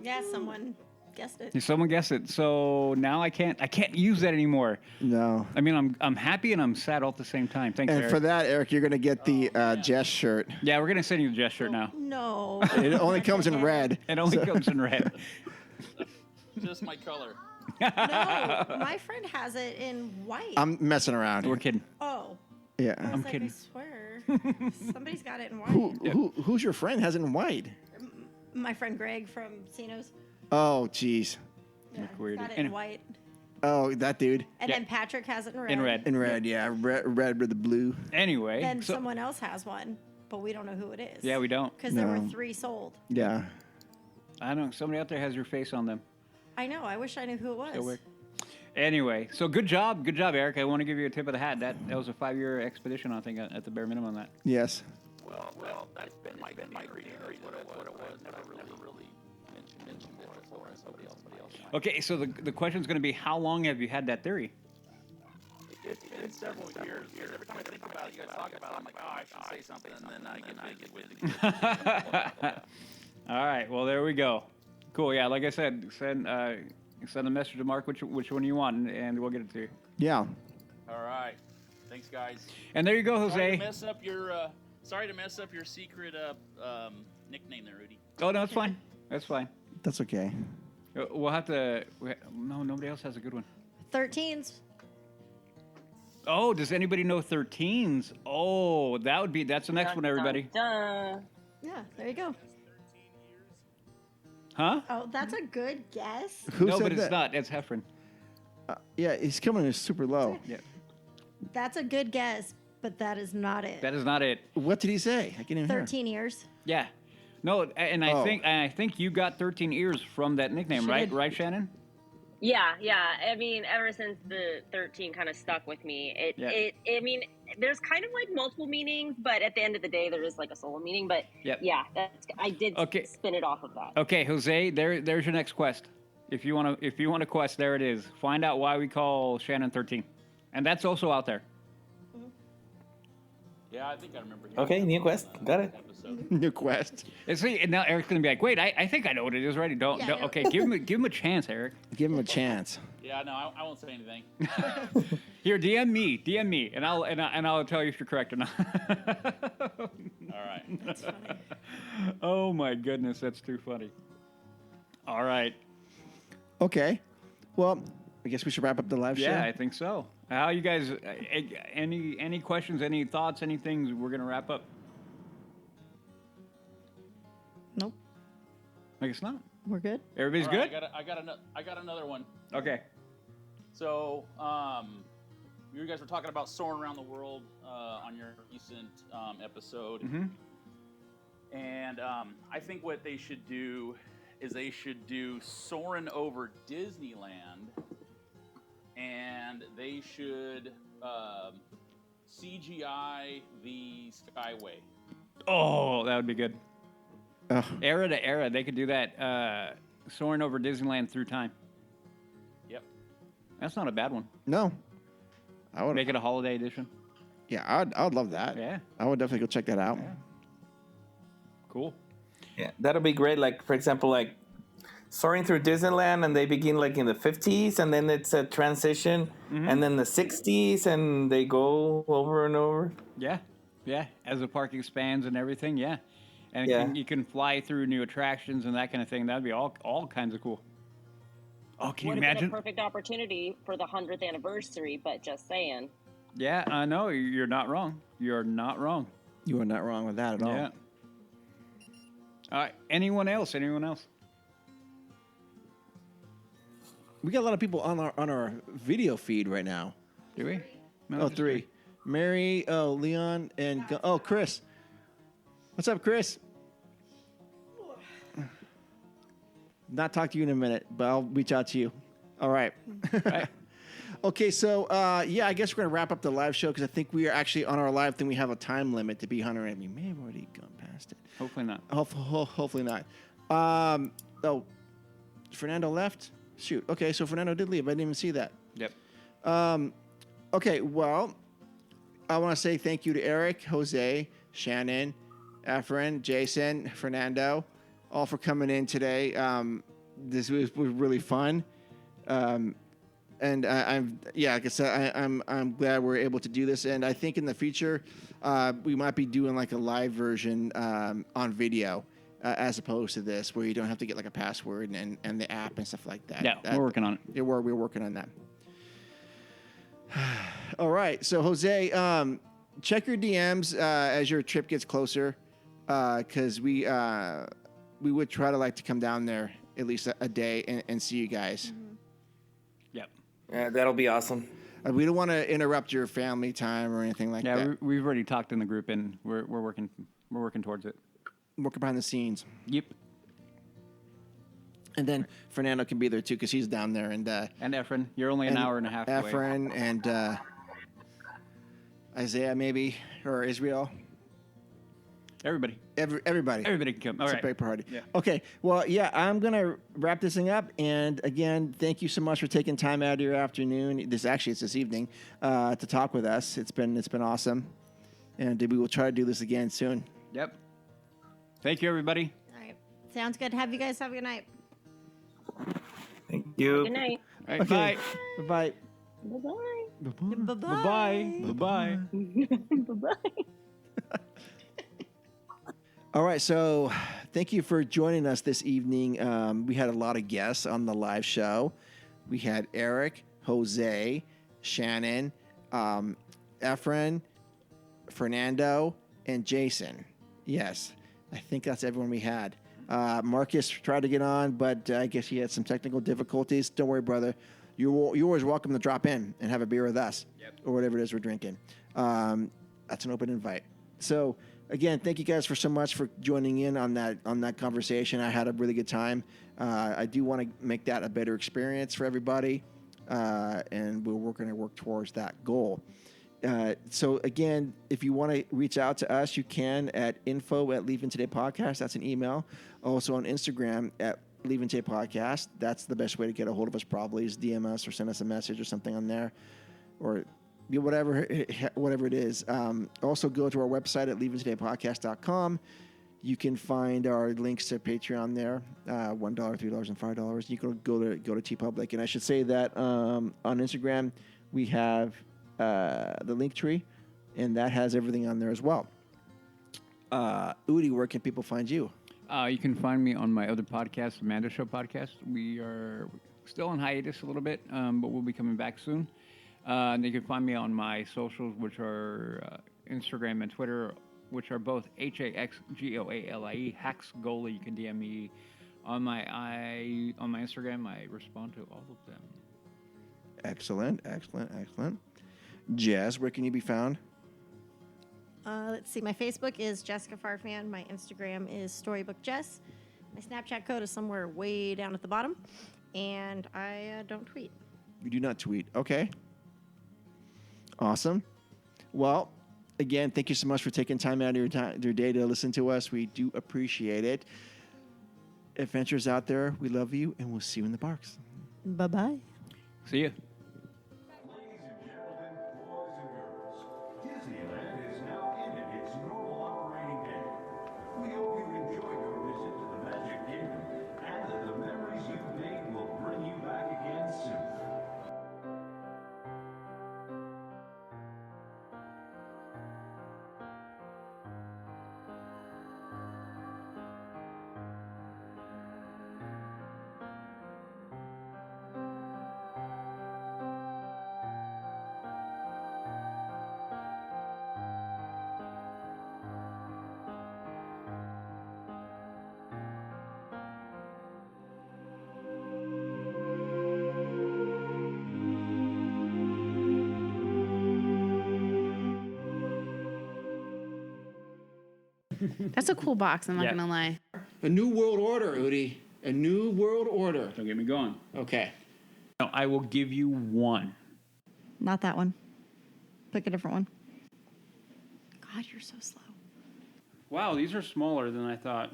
Yeah, someone guessed it. Someone guessed it. So now I can't use that anymore. No. I mean, I'm happy and I'm sad all at the same time. Thanks, And Eric. for that, Eric, you're going to get the Jess shirt. Yeah, we're gonna send you the Jess shirt now. No. It only comes in red. It only comes in red. Just my color. No, my friend has it in white. I'm messing around. We're kidding. Oh. Yeah. I was I'm like, kidding. I swear. Somebody's got it in white. Who's your friend has it in white? My friend Greg from Cino's. Oh, jeez. Yeah, weird. got it in white. Oh, that dude. And then Patrick has it in red. In red. In red, yeah. Red with the blue. Anyway. Then so- someone else has one, but we don't know who it is. Yeah, we don't. Because there were 3 sold. Yeah. I don't know. Somebody out there has your face on them. I know. I wish I knew who it was. Still weird. Anyway, so good job, Eric. I want to give you a tip of the hat. That was a 5-year expedition, I think, at the bare minimum on that. Yes. Well, that's been my reading. What it was. Never really mentioned it before. Somebody else. Okay, so the question's going to be, how long have you had that theory? It's been several years. Every time I think about it, you guys talk about it, I'm like, oh, I should say something, and then I get with it. All right, well, there we go. Cool, yeah, like I said, send a message to Mark which one you want, and we'll get it to you. Yeah. All right. Thanks, guys. And there you go, Jose. Sorry to mess up your secret nickname there, Rudy. Oh, no, it's fine. That's fine. That's okay. We'll have to... No, nobody else has a good one. 13s. Oh, does anybody know 13s? Oh, that's the next one, everybody. Yeah, there you go. Huh? Oh, that's a good guess. Who no, said but it's that? not. It's Heffron. Yeah, he's coming in super low. Yeah. That's a good guess, but that is not it. That is not it. What did he say? I can't even 13 years. Yeah. No, and I think you got 13 ears from that nickname, She right? did. Right, Shannon? Yeah. I mean, ever since the 13 kind of stuck with me, I mean, there's kind of like multiple meanings, but at the end of the day, there is like a solo meaning. But yeah, I did spin it off of that. Okay, Jose, there's your next quest. If you want to quest, there it is. Find out why we call Shannon 13, and that's also out there. Yeah, I think I remember. Okay, new quest. Got it. New quest. And see, and now Eric's gonna be like, wait, I think I know what it is already. Don't. Okay, give him a chance, Eric. Give him a chance. Yeah, no, I won't say anything. Here, DM me, and I'll tell you if you're correct or not. All right. That's funny. Oh my goodness, that's too funny. All right. Okay. Well, I guess we should wrap up the live show. Yeah, I think so. How you guys? Any questions? Any thoughts? Any things? We're gonna wrap up. Nope. I guess not. We're good. Everybody's All right, good. I got another one. Okay. So, you guys were talking about soaring around the world on your recent episode, and I think what they should do is they should do soaring over Disneyland, and they should CGI the Skyway. Oh, that would be good. Era to era, they could do that. Soaring over Disneyland through time. Yep. That's not a bad one. No. I would make it a holiday edition. Yeah, I would love that. Yeah. I would definitely go check that out. Yeah. Cool. Yeah, that'll be great. Like, for example, like soaring through Disneyland, and they begin like in the 50s, and then it's a transition, and then the 60s, and they go over and over. Yeah. Yeah. As the park expands and everything, yeah. And you can fly through new attractions and that kind of thing. That'd be all kinds of cool. Oh, can you Would have imagine? been a perfect opportunity for the 100th anniversary, but just saying. Yeah, I know. You're not wrong. You're not wrong. You are not wrong with that at all. Yeah. All right. Anyone else? We got a lot of people on our video feed right now. Do we? No, Oh, just 3. Mary, Leon, and Chris. What's up, Chris? Not talk to you in a minute, but I'll reach out to you. All right. Okay, so I guess we're gonna wrap up the live show because I think we are actually on our live thing. We have a time limit to be 100. We may have already gone past it. Hopefully not. Hopefully not. Fernando left. Shoot. Okay, so Fernando did leave. I didn't even see that. Yep. Okay. Well, I want to say thank you to Eric, Jose, Shannon, Efren, Jason, Fernando, all for coming in today. This was really fun. And like I said, I'm glad we're able to do this. And I think in the future, we might be doing like a live version on video. as opposed to this, where you don't have to get like a password and the app and stuff like that. Yeah, we're working on it. Yeah, we're working on that. All right, so Jose, check your DMs as your trip gets closer, because we would try to like to come down there at least a day and see you guys. Yep. Yeah, that'll be awesome. We don't want to interrupt your family time or anything like that. Yeah, we've already talked in the group, and we're working towards it. Working behind the scenes. Yep. And then Fernando can be there too, because he's down there. And Efren, you're only an hour and a half away. Efren and Isaiah maybe, or Israel. Everybody. Everybody. Everybody can come. All it's right. a big party. Yeah. Okay. Well, yeah, I'm going to wrap this thing up. And again, thank you so much for taking time out of your afternoon. It's this evening to talk with us. It's been awesome. And we will try to do this again soon. Yep. Thank you, everybody. All right. Sounds good. Have you guys have a good night. Thank you. Good night. All right, Okay. bye. Bye-bye. Bye-bye. Bye-bye. Bye-bye. Bye-bye. All right, so thank you for joining us this evening. We had a lot of guests on the live show. We had Eric, Jose, Shannon, Efren, Fernando, and Jason. Yes, I think that's everyone we had. Marcus tried to get on, but I guess he had some technical difficulties. Don't worry, brother. You're always welcome to drop in and have a beer with us, or whatever it is we're drinking. That's an open invite. So again, thank you guys so much for joining in on that conversation. I had a really good time. I do want to make that a better experience for everybody, and we're going to work towards that goal. So again, if you want to reach out to us, you can at info@leavingtodaypodcast. That's an email. Also on Instagram at Leaving Today Podcast. That's the best way to get a hold of us. Probably is DM us or send us a message or something on there, or whatever it is. Also go to our website at leavingtodaypodcast.com. You can find our links to Patreon there, $1, $3, and $5. You can go to TeePublic, and I should say that on Instagram we have the link tree, and that has everything on there as well. Udi, where can people find you? You can find me on my other podcast, Amanda Show Podcast. We are still on hiatus a little bit, but we'll be coming back soon. And you can find me on my socials, which are Instagram and Twitter, which are both HAXGOALIE, Hacks Goalie. You can DM me on my Instagram. I respond to all of them. Excellent. Jess, where can you be found? Let's see. My Facebook is Jessica Farfan. My Instagram is Storybook Jess. My Snapchat code is somewhere way down at the bottom. And I don't tweet. You do not tweet. Okay. Awesome. Well, again, thank you so much for taking time out of your day to listen to us. We do appreciate it. Adventures out there, we love you, and we'll see you in the parks. Bye-bye. See ya. That's a cool box, I'm not going to lie. A new world order, Udi. A new world order. Don't get me going. Okay. No, I will give you one. Not that one. Pick a different one. God, you're so slow. Wow, these are smaller than I thought.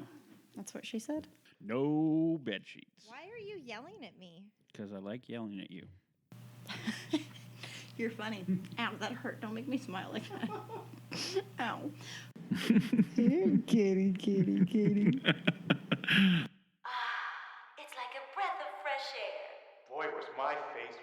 That's what she said. No bed sheets. Why are you yelling at me? Because I like yelling at you. You're funny. Ow, that hurt. Don't make me smile like that. Ow. Kitty. It's like a breath of fresh air. Boy, was my face